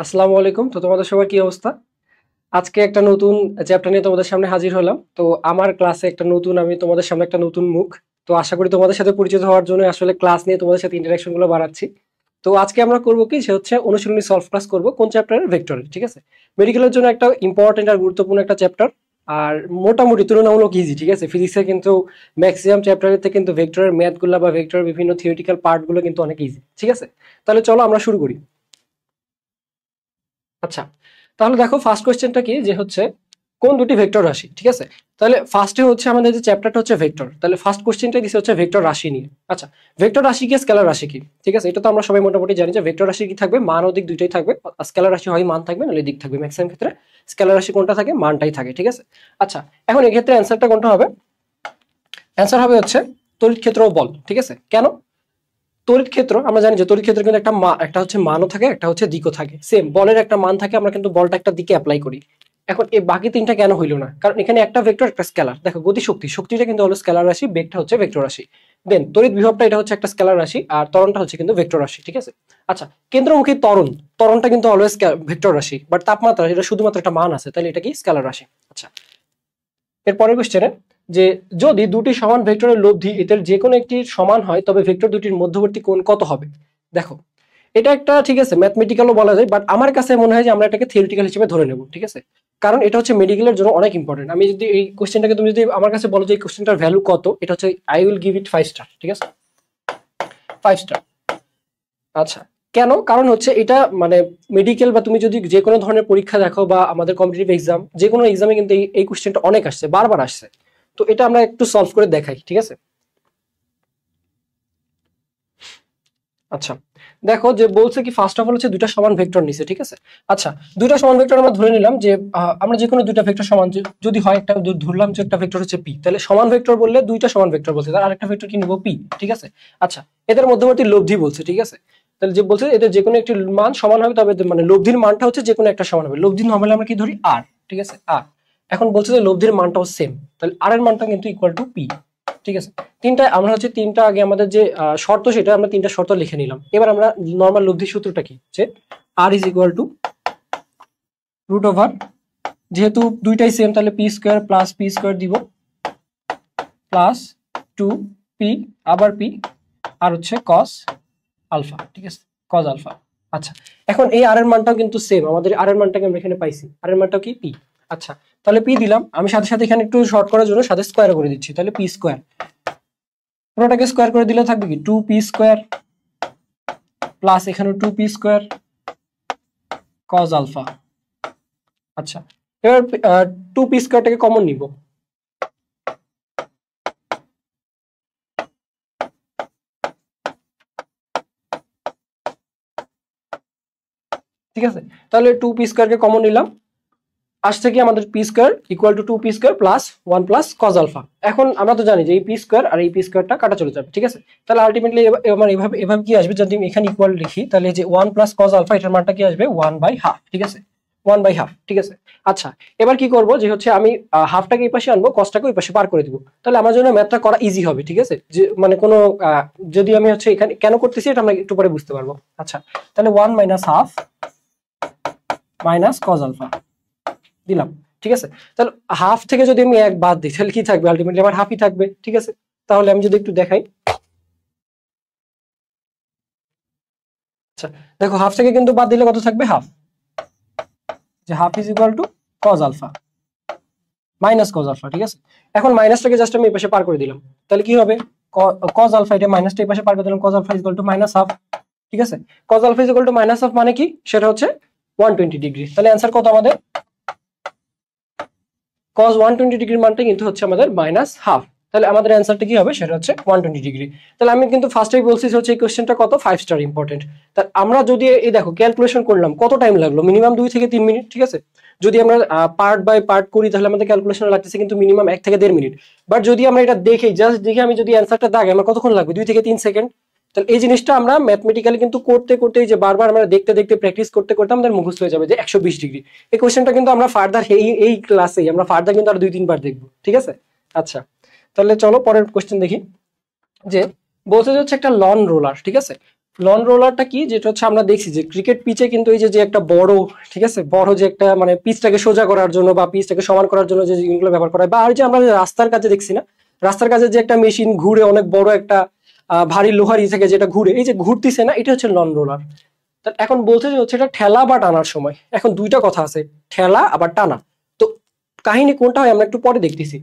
আসসালামু আলাইকুম। তো তোমাদের সবার কি অবস্থা? আজকে একটা নতুন চ্যাপ্টার নিয়ে তোমাদের সামনে হাজির হলাম। তো আমার ক্লাসে একটা নতুন আমি তোমাদের সামনে একটা নতুন মুখ। তো আশা করি তোমাদের সাথে পরিচিত হওয়ার জন্য আসলে ক্লাস নিয়ে তোমাদের সাথে ইন্টারাকশন গুলো বাড়াচ্ছি। তো আজকে আমরা করব কি সে হচ্ছে অনুশীলনী সলভ ক্লাস করব কোন চ্যাপ্টারের ভেক্টরের, ঠিক আছে? মেডিকেলের জন্য একটা ইম্পর্টেন্ট আর গুরুত্বপূর্ণ একটা চ্যাপ্টার। আর মোটামুটি তুলনামূলক ইজি, ঠিক আছে? ফিজিক্সে কিন্তু ম্যাক্সিমাম চ্যাপ্টারের থেকে কিন্তু ভেক্টরের ম্যাথ গুলো বা ভেক্টরের বিভিন্ন থিওরিটিক্যাল পার্ট গুলো কিন্তু অনেক ইজি, ঠিক আছে? তাহলে চলো আমরা শুরু করি। আচ্ছা, তাহলে দেখো ফার্স্ট কোশ্চেনটা কি যে হচ্ছে কোন দুটি ভেক্টর রাশি, ঠিক আছে? তাহলে ফার্স্টে হচ্ছে আমাদের যে চ্যাপ্টারটা হচ্ছে ভেক্টর, তাহলে ফার্স্ট কোশ্চেনটা দিছে হচ্ছে ভেক্টর রাশি নিয়ে। আচ্ছা, ভেক্টর রাশি কি স্কেলার রাশি কি, ঠিক আছে? এটা তো আমরা সবাই মোটামুটি জানি যে ভেক্টর রাশি কি থাকবে, মান ও দিক দুইটাই থাকবে। স্কেলার রাশি হয় মান থাকবে নাহলে দিক থাকবে, ম্যাক্সিমাম ক্ষেত্রে স্কেলার রাশি কোনটা থাকে, মানটাই থাকে, ঠিক আছে? আচ্ছা, এখন এক্ষেত্রে অ্যান্সারটা কোনটা হবে? অ্যান্সার হবে হচ্ছে তড়িৎ ক্ষেত্র ও বল, ঠিক আছে? কেন? তড়িৎ ক্ষেত্র আমরা জানি যে তড়িৎ ক্ষেত্র কিন্তু একটা হচ্ছে মানও থাকে, একটা হচ্ছে দিকও থাকে। সেম বলের একটা মান থাকে, আমরা কিন্তু বলটা একটা দিকে অ্যাপ্লাই করি। এখন এই বাকি তিনটা কেন হইলো না? কারণ এখানে একটা ভেক্টর একটা স্কেলার। দেখো গতি শক্তি, শক্তিটা কিন্তু হলো স্কেলার রাশি, বেগটা হচ্ছে ভেক্টর রাশি। দেন তড়িৎ বিভবটা এটা হচ্ছে একটা স্কেলার রাশি, আর ত্বরণটা হচ্ছে কিন্তু ভেক্টর রাশি, ঠিক আছে? আচ্ছা, কেন্দ্রমুখী ত্বরণ, ত্বরণটা কিন্তু অলওয়েজ ভেক্টর রাশি, বাট তাপমাত্রা এটা শুধুমাত্র একটা মান আছে, তাহলে এটা কি স্কেলার রাশি। আচ্ছা, এর পরের কোশ্চেনে যে যদি দুটি সমান ভেক্টরের লব্ধি এদের যে কোনো একটি সমান হয় তবে ভেক্টর দুটির মধ্যবর্তী কোণ কত হবে? দেখো এটা একটা, ঠিক আছে, ম্যাথমেটিক্যালও বলা যায়, বাট আমার কাছে মনে হয় যে আমরা এটাকে থিওরিটিক্যাল হিসেবে ধরে নেব, ঠিক আছে? কারণ এটা হচ্ছে মেডিকেলের জন্য অনেক ইম্পর্টেন্ট। আমি যদি এই কোশ্চেনটাকে তুমি যদি আমার কাছে বলো যে এই কোশ্চেনটার ভ্যালু কত, এটা হচ্ছে I will give it 5 star, ঠিক আছে? 5 স্টার। আচ্ছা, কেন? কারণ হচ্ছে এটা মানে মেডিকেল বা তুমি যদি যে কোনো ধরনের পরীক্ষা দেখো বা আমাদের কম্পিটিটিভ এক্সাম, যে কোনো এক্সামে কিন্তু এই কোশ্চেনটা অনেক আসছে, বারবার আসছে। তো এটা আমরা একটু সলভ করে দেখাই, ঠিক আছে? আচ্ছা, দেখো যে বলছে কি ফার্স্ট অফ অল হচ্ছে দুইটা সমান ভেক্টর নিছে, ঠিক আছে? আচ্ছা, দুইটা সমান ভেক্টর আমরা ধরে নিলাম যে আমরা যে কোনো দুইটা ভেক্টর সমান যদি হয়, একটা ধরলাম যে একটা ভেক্টর হচ্ছে পি, তাহলে সমান ভেক্টর বললে দুইটা সমান ভেক্টর বলছে, তার আরেকটা ভেক্টর কি নিব, পি, ঠিক আছে? আচ্ছা, এদের মধ্যবর্তী লব্ধি বলছে, ঠিক আছে? তাহলে যে বলছে এদের যে কোনো একটি মান সমান হবে, তবে মানে লব্ধির মানটা হচ্ছে যে কোনো একটা সমান হবে। লব্ধি নরমালি আমরা কি ধরি, আর, ঠিক আছে? আর এখন বলছে যে লব্ধির মানটাও সেম, তাহলে আর এর মানটা কিন্তু ইকুয়াল টু পি, ঠিক আছে? তিনটা আমরা হচ্ছে তিনটা আগে আমাদের যে শর্ত, সেটা আমরা তিনটা শর্ত লিখে নিলাম। এবার আমরা নর্মাল লব্ধি সূত্রটা কি, যে R is equal to root over, যেহেতু দুইটাই সেম তাহলে P square plus P square দিব, প্লাস 2p আবার পি, আর হচ্ছে কস আলফা, ঠিক আছে? Cos alpha. আচ্ছা, এখন এই আর এর মানটাও কিন্তু সেম, আমাদের আর এর মানটাকে আমরা এখানে পাইছি, আর এর মানটাও কি পি। আচ্ছা, তাহলে পি দিলাম, আমি সাথে সাথে এখানে একটু শর্ট করার জন্য সাথে স্কোয়ার করে দিচ্ছি, তাহলে পি স্কোয়ার, পুরোটাকে স্কোয়ার করে দিলে থাকবে কি 2p স্কোয়ার প্লাস এখানে 2p স্কোয়ার কজ আলফা। আচ্ছা, এবার 2p স্কোয়ারটাকে কমন নিব, ঠিক আছে? তাহলে 2p স্কোয়ারকে কমন নিলাম, আসছে কি আমাদের P square equal to 2p square plus 1 plus cos alpha. এখন আমরা তো জানি যে এই পি স্কোয়ার আর এই পি স্কোয়ারটা কাটা চলে যাবে, ঠিক আছে? তাহলে আলটিমেটলি আমার এভাবে এভাবে কি আসবে, যদি আমি এখানে ইকুয়াল লিখি তাহলে যে 1 প্লাস কজ আলফা এটার মানটা কি আসবে, 1/2, ঠিক আছে? 1/2, ঠিক আছে? আচ্ছা, এবার কি করব যে হচ্ছে আমি হাফটাকে এই পাশে আনবো, কজটাকে ওই পাশে পার করে দিব, তাহলে আমার জন্য ম্যাথটা করা ইজি হবে, ঠিক আছে? যে মানে কোনো যদি আমি হচ্ছে এখানে কেন করতেছি এটা আমরা একটু পরে বুঝতে পারবো। আচ্ছা, তাহলে 1 minus half minus cos alpha দিলাম, ঠিক আছে? তাহলে হাফ থেকে যদি আমি এক বাদ দিই তাহলে কি থাকবে, আলটিমেটলি আমার হাফই থাকবে, ঠিক আছে? তাহলে আমি যদি একটু দেখাই, আচ্ছা দেখো হাফ থেকে কিন্তু বাদ দিলে কত থাকবে, হাফ, যে half is equal to cos alpha minus cos alpha, ঠিক আছে? এখন মাইনাসটাকে জাস্ট আমি এই পাশে পার করে দিলাম, তাহলে কি হবে, কজ আলফা এটা মাইনাসটা এই পাশে পার করে দিলাম, cos alpha is equal to minus half, ঠিক আছে? Cos alpha is equal to minus half মানে কি, সেটা হচ্ছে 120 ডিগ্রি। তাহলে অ্যান্সার কত আমাদের, cos 120 ডিগ্রির মানটা কিন্তু হচ্ছে আমাদের মাইনাস হাফ। তাহলে আমাদের অ্যান্সারটা কি হবে, সেটা হচ্ছে 120 ডিগ্রি। তাহলে আমি কিন্তু ফার্স্টেই বলছি হচ্ছে এই কোশ্চেনটা কত, 5 স্টার ইম্পর্টেন্ট। তা আমরা যদি এই দেখো ক্যালকুলেশন করলাম কত টাইম লাগলো, মিনিমাম 2 থেকে 3 মিনিট, ঠিক আছে? যদি আমরা পার্ট বাই পার্ট করি তাহলে আমাদের ক্যালকুলেশন লাগতেছে কিন্তু মিনিমাম 1 থেকে 1.5 মিনিট। বাট যদি আমরা এটা দেখি, জাস্ট দেখে আমি যদি অ্যান্সারটা দাগে আমার কতক্ষণ লাগবে, 2 থেকে 3 সেকেন্ড। তাহলে এই জিনিসটা আমরা ম্যাথমেটিক্যালি কিন্তু করতে করতে যে বারবার আমরা দেখতে দেখতে প্র্যাকটিস করতে করতে আমাদের মুখস্থ হয়ে যাবে যে 120 ডিগ্রি। এই কোশ্চেনটা কিন্তু আমরা ফার্দার এই ক্লাসেই আমরা ফার্দার কিন্তু আর 2-3 বার দেখবো, ঠিক আছে? আচ্ছা, তাহলে চলো পরের কোশ্চেন দেখি। যে বলতে হচ্ছে একটা লন রোলার, ঠিক আছে? লন রোলারটা কি, যেটা হচ্ছে আমরা দেখছি যে ক্রিকেট পিচে কিন্তু এই যে একটা বড়, ঠিক আছে, বড় যে একটা মানে পিচটাকে সোজা করার জন্য বা পিচটাকে সমান করার জন্য যে জিনিসগুলো ব্যবহার করা হয়, বা আর যে আমরা রাস্তার কাজে দেখছি না, রাস্তার কাজে যে একটা মেশিন ঘুরে, অনেক বড় একটা ভারী লোহার থেকে যেটা ঘুরে, এই যে ঘুরতেছে না, এটা হচ্ছে লন রোলার। এখন বলতে যে হচ্ছে এটা ঠেলা বা টানার সময়, এখন দুইটা কথা আছে, ঠেলা আবার টানা। তো কাহিনী কোনটা হয় আমরা একটু পরে দেখতেছি।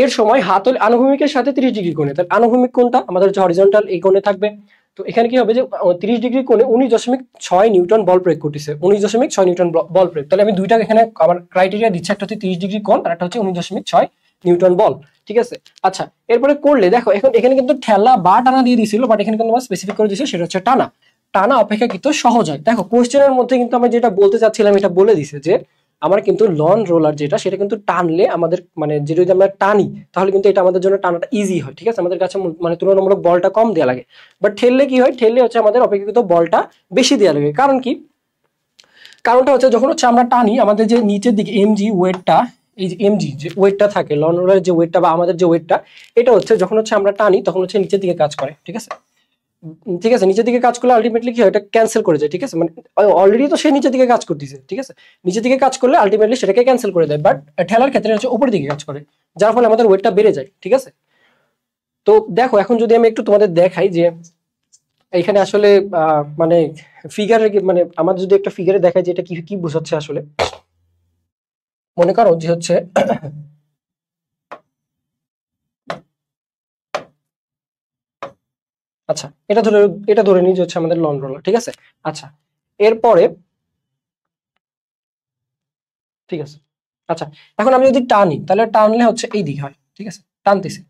এর সময় হাতল আনুভূমিকের সাথে 30 ডিগ্রি কোণে, তাহলে আনুভূমিক কোণটা আমাদের হচ্ছে হরিজন্টাল, এই কোণে থাকবে। তো এখানে কি হবে যে 30 ডিগ্রি কোণে 19.6 নিউটন বল প্রয়োগ করতেছে, 19.6 নিউটন বল প্রয়োগ। তাহলে আমি দুইটা এখানে আমার ক্রাইটেরিয়া দিচ্ছি, একটা হচ্ছে 30 ডিগ্রি কোণ আর একটা হচ্ছে 19.6 নিউটন বল, ঠিক আছে। আচ্ছা, এরপরে করলে দেখো এখন এখানে কিন্তু ঠেলা বা টানা দিয়ে দিছিল, বাট এখানে কিন্তু আমরা স্পেসিফিক করে দিয়েছি সেটা হচ্ছে টানা। টানা অপেক্ষাকৃত সহজ হয়। দেখো কোশ্চেনের মধ্যে কিন্তু আমি যেটা বলতে চাচ্ছিলাম এটা বলে দিছে যে আমার কিন্তু লন রোলার যেটা, সেটা কিন্তু টানলে আমাদের মানে যেটা যদি আমরা টানি তাহলে কিন্তু এটা আমাদের জন্য টানাটা ইজি হয়, ঠিক আছে, আমাদের কাছে মানে তুলনামূলক বলটা কম দেওয়া লাগে। বাট ঠেললে কি হয়, ঠেললে হচ্ছে আমাদের অপেক্ষাকৃত বলটা বেশি দেওয়া লাগে। কারণ কি, কারণটা হচ্ছে যখন হচ্ছে আমরা টানি আমাদের যে নিচের দিকে এমজি ওয়েটটা, এই যে এমজি যে ওয়েটটা থাকে লন রোলারের যে ওয়েটটা বা আমাদের যে ওয়েটটা, এটা হচ্ছে যখন হচ্ছে আমরা টানি তখন হচ্ছে নিচের দিকে কাজ করে, ঠিক আছে। ঠিক আছে, নিচের দিকে কাজ করলে আলটিমেটলি কি হয়, এটা ক্যান্সেল করে যায়, ঠিক আছে, মানে অলরেডি তো সে নিচের দিকে কাজ করতেছে, ঠিক আছে, নিচের দিকে কাজ করলে আলটিমেটলি সেটাকে ক্যান্সেল করে দেয়। বাট ঠেলার ক্ষেত্রে হচ্ছে উপরের দিকে কাজ করে, যার ফলে আমাদের ওয়েটটা বেড়ে যায়, ঠিক আছে। তো দেখো এখন যদি আমি একটু তোমাদের দেখাই যে এখানে আসলে মানে ফিগারে, মানে আমাদের যদি একটা ফিগারে দেখাই যে এটা কি কি বোঝাচ্ছে আসলে, মনে করো যে হচ্ছে আচ্ছা এটা ধরে নিই যে হচ্ছে আমাদের লন রোলার, ঠিক আছে। আচ্ছা, এরপরে ঠিক আছে, আচ্ছা, এখন আমি যদি টানি তাহলে টানলে হচ্ছে এই দিকে হয়, ঠিক আছে, টানতেছি,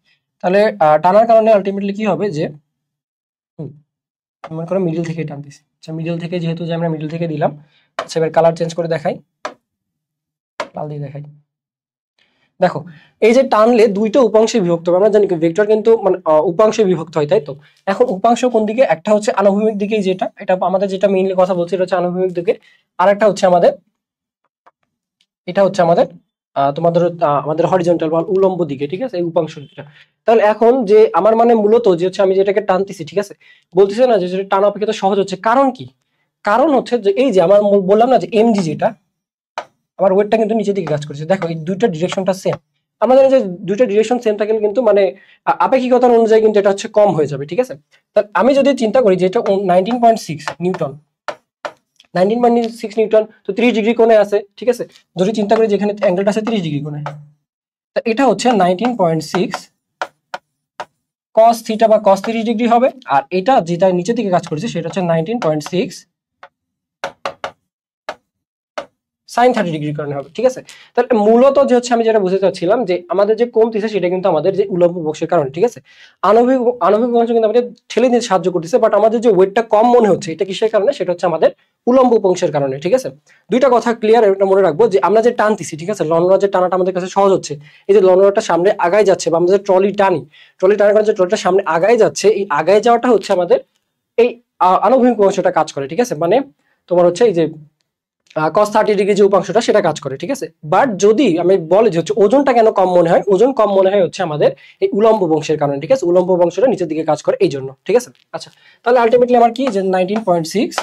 তাহলে টানার কারণে আলটিমেটলি কি হবে যে মনে করো মিডল থেকে টানতেছি। আচ্ছা, মিডল থেকে যেহেতু যে আমরা মিডল থেকে দিলাম, আচ্ছা এবার কালার চেঞ্জ করে দেখাই, লাল দিয়ে দেখাই। দেখো এই যে টানলে দুইটা উপাংশে বিভক্ত হবে, আমরা জানি ভেক্টর কিন্তু মানে উপাংশে বিভক্ত হয়, তাই তো। এখন উপাংশ কোন দিকে, একটা হচ্ছে আনুভূমিক দিকে, যেটা এটা আমাদের যেটা মেইনলি কথা বলছি এটা হচ্ছে আনুভূমিক দিকে, আর একটা হচ্ছে আমাদের এটা হচ্ছে আমাদের তোমাদের আমাদের হরিজন্টাল বা উলম্ব দিকে, ঠিক আছে, এই উপাংশ যেটা। তাহলে এখন যে আমার মানে মূলত যে হচ্ছে আমি যেটাকে টানতেছি, ঠিক আছে, বলতেছে না যে টানা অপেক্ষা সহজ হচ্ছে, কারণ কি, কারণ হচ্ছে যে এই যে আমার বললাম না যে এমজি যেটা, আমার ওয়েটটা কিন্তু নিচের দিকে কাজ করছে। দেখো এই দুইটা ডিরেকশনটা সেম, আমাদের যে দুইটা ডিরেকশন সেম থাকলে কিন্তু মানে আপেক্ষিকতার অনুযায়ী কিন্তু এটা হচ্ছে কম হয়ে যাবে, ঠিক আছে। তাহলে আমি যদি চিন্তা করি যে এটা 19.6 নিউটন, 19.6 নিউটন, তো 30 ডিগ্রি কোণে আছে, ঠিক আছে, যদি চিন্তা করি যেখানে অ্যাঙ্গেলটা আছে 30 ডিগ্রি কোণে, তা এটা হচ্ছে 19.6 cos থিটা বা cos 30 ডিগ্রি হবে, আর এটা যেটা নিচের দিকে কাজ করেছে সেটা হচ্ছে 19.6 সাইন 30 ডিগ্রির কারণে হবে, ঠিক আছে। তাহলে মূলত যে হচ্ছে আমি যেটা বুঝতে চাচ্ছিলাম যে আমাদের যে কমতিছে সেটা কিন্তু আমাদের যে উলম্ব বক্সের কারণে, ঠিক আছে। আণবিক আণবিক বংশ কিন্তু আমাদের ঠেলে দিতে সাহায্য করতেছে, বাট আমাদের যে ওয়েটটা কম মনে হচ্ছে এটা কিসের কারণে, সেটা হচ্ছে আমাদের উলম্ব বংশের কারণে, ঠিক আছে। দুইটা কথা ক্লিয়ার, এটা মনে রাখবো যে আমরা যে টানতেছি, ঠিক আছে, লনরা যে টানাটা আমাদের কাছে সহজ হচ্ছে, এই যে লনরাটা সামনে আগায় যাচ্ছে বা আমরা যে ট্রলি টানি, ট্রলি টানার কারণে যে ট্রলিটা সামনে আগায় যাচ্ছে, এই আগায় যাওয়াটা হচ্ছে আমাদের এই আণবিক বংশটা কাজ করে, ঠিক আছে, মানে তোমার হচ্ছে এই যে cos 30 ডিগ্রি যে উপাংশটা সেটা কাজ করে, ঠিক আছে। বাট যদি আমি বলি যে হচ্ছে ওজনটা কেন কম মনে হয়, ওজন কম মনে হয় হচ্ছে আমাদের এই উলম্ব বংশের কারণে, ঠিক আছে, উলম্ব বংশটা নিচের দিকে কাজ করে এই জন্য, ঠিক আছে। আচ্ছা, তাহলে আলটিমেটলি আমার কি যে 19.6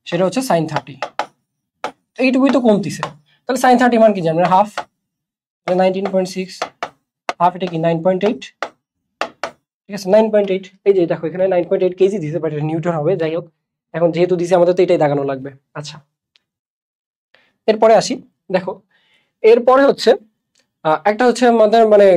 সেটা হচ্ছে সাইন 30, এইটুকুই তো কমতিছে, তাহলে সাইন 30 মান কি জানেন, হাফ, 19.6 হাফ, এটা কি 9.8, ঠিক আছে, 9.8, এই যে দেখো এখানে 9.8 কেজি দিছে, বাট এটা নিউটন হবে, যাই হোক এখন যেহেতু দিছে আমাদের তো এটাই দাগানো লাগবে। আচ্ছা, এরপরে আসি, দেখো এরপরে হচ্ছে একটা হচ্ছে আমাদের মানে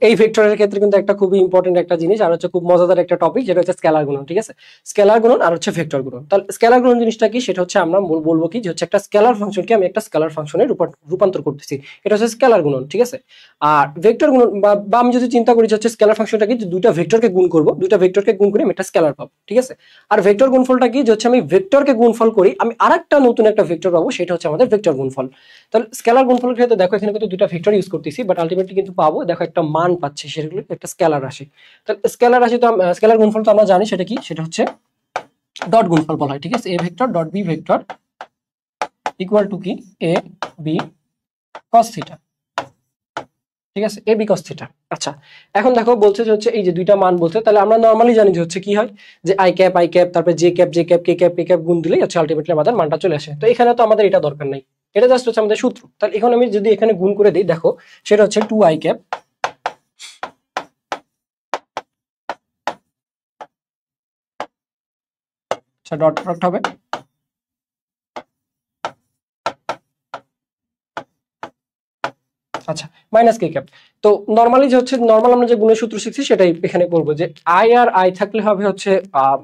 এই ভেক্টরের ক্ষেত্রে কিন্তু একটা খুবই ইম্পর্টেন্ট একটা জিনিস, আর হচ্ছে খুব মজাদার একটা টপিক, যেটা হচ্ছে স্কেলার গুণন, ঠিক আছে। স্কেলার গুণন আর হচ্ছে ভেক্টর গুণন। তাহলে স্কেলার গুণন জিনিসটা কি, সেটা হচ্ছে আমরা বলবো কি যে হচ্ছে একটা স্কেলার ফাংশনকে আমি একটা স্কেলার ফাংশনে রূপান্তর করতেছি, এটা হচ্ছে স্কেলার গুণন, ঠিক আছে। আর ভেক্টর গুণন বা আমি যদি চিন্তা করি যে হচ্ছে স্কেলার ফাংশনটা কি, যে দুইটা ভেক্টরকে গুণ করব, দুইটা ভেক্টরকে গুণ করে আমি একটা স্কেলার পাবো, ঠিক আছে। আর ভেক্টর গুণফলটা কি, যে হচ্ছে আমি ভেক্টরকে গুণফল করি আমি আরেকটা নতুন একটা ভেক্টর পাবো, সেটা হচ্ছে আমাদের ভেক্টর গুণফল। তাহলে স্কেলার গুণফলের ক্ষেত্রে দেখো এখানে কিন্তু দুইটা ভেক্টর ইউজ করতেছি, বাট আলটিমেটলি কিন্তু পাবো দেখো একটা মান পাচ্ছি, সেগুলো একটা স্কেলার রাশি। তাহলে স্কেলার রাশি তো স্কেলার গুণফল তো আমরা জানি সেটা কি, সেটা হচ্ছে ডট গুণফল বলা হয়, ঠিক আছে, A vector dot B vector equal to কি, এ বি কস থিটা, ঠিক আছে, এ বিকজ থিটা। আচ্ছা, এখন দেখো বলছে যে হচ্ছে এই যে দুইটা মান বলছে, তাহলে আমরা নর্মালি জানি যে হচ্ছে কি হয় যে আই ক্যাপ তারপরে জে ক্যাপ কে ক্যাপ গুণ দিলেই হচ্ছে আলটিমেটলি আমাদের মানটা চলে আসে। তো এখানে তো আমাদের এটা দরকার নাই, এটা জাস্ট হচ্ছে আমাদের সূত্র। তাহলে এখন আমি যদি এখানে গুণ করে দিই, দেখো সেটা হচ্ছে 2i ক্যাপ, আচ্ছা ডট প্রোডাক্ট হবে আচ্ছা মাইনাস কে ক্যাপ। তো নর্মালি যে হচ্ছে নর্মাল আমরা যে গুণের সূত্র শিখছি সেটাই এখানে করবো, যে আই আর আই থাকলে হবে হচ্ছে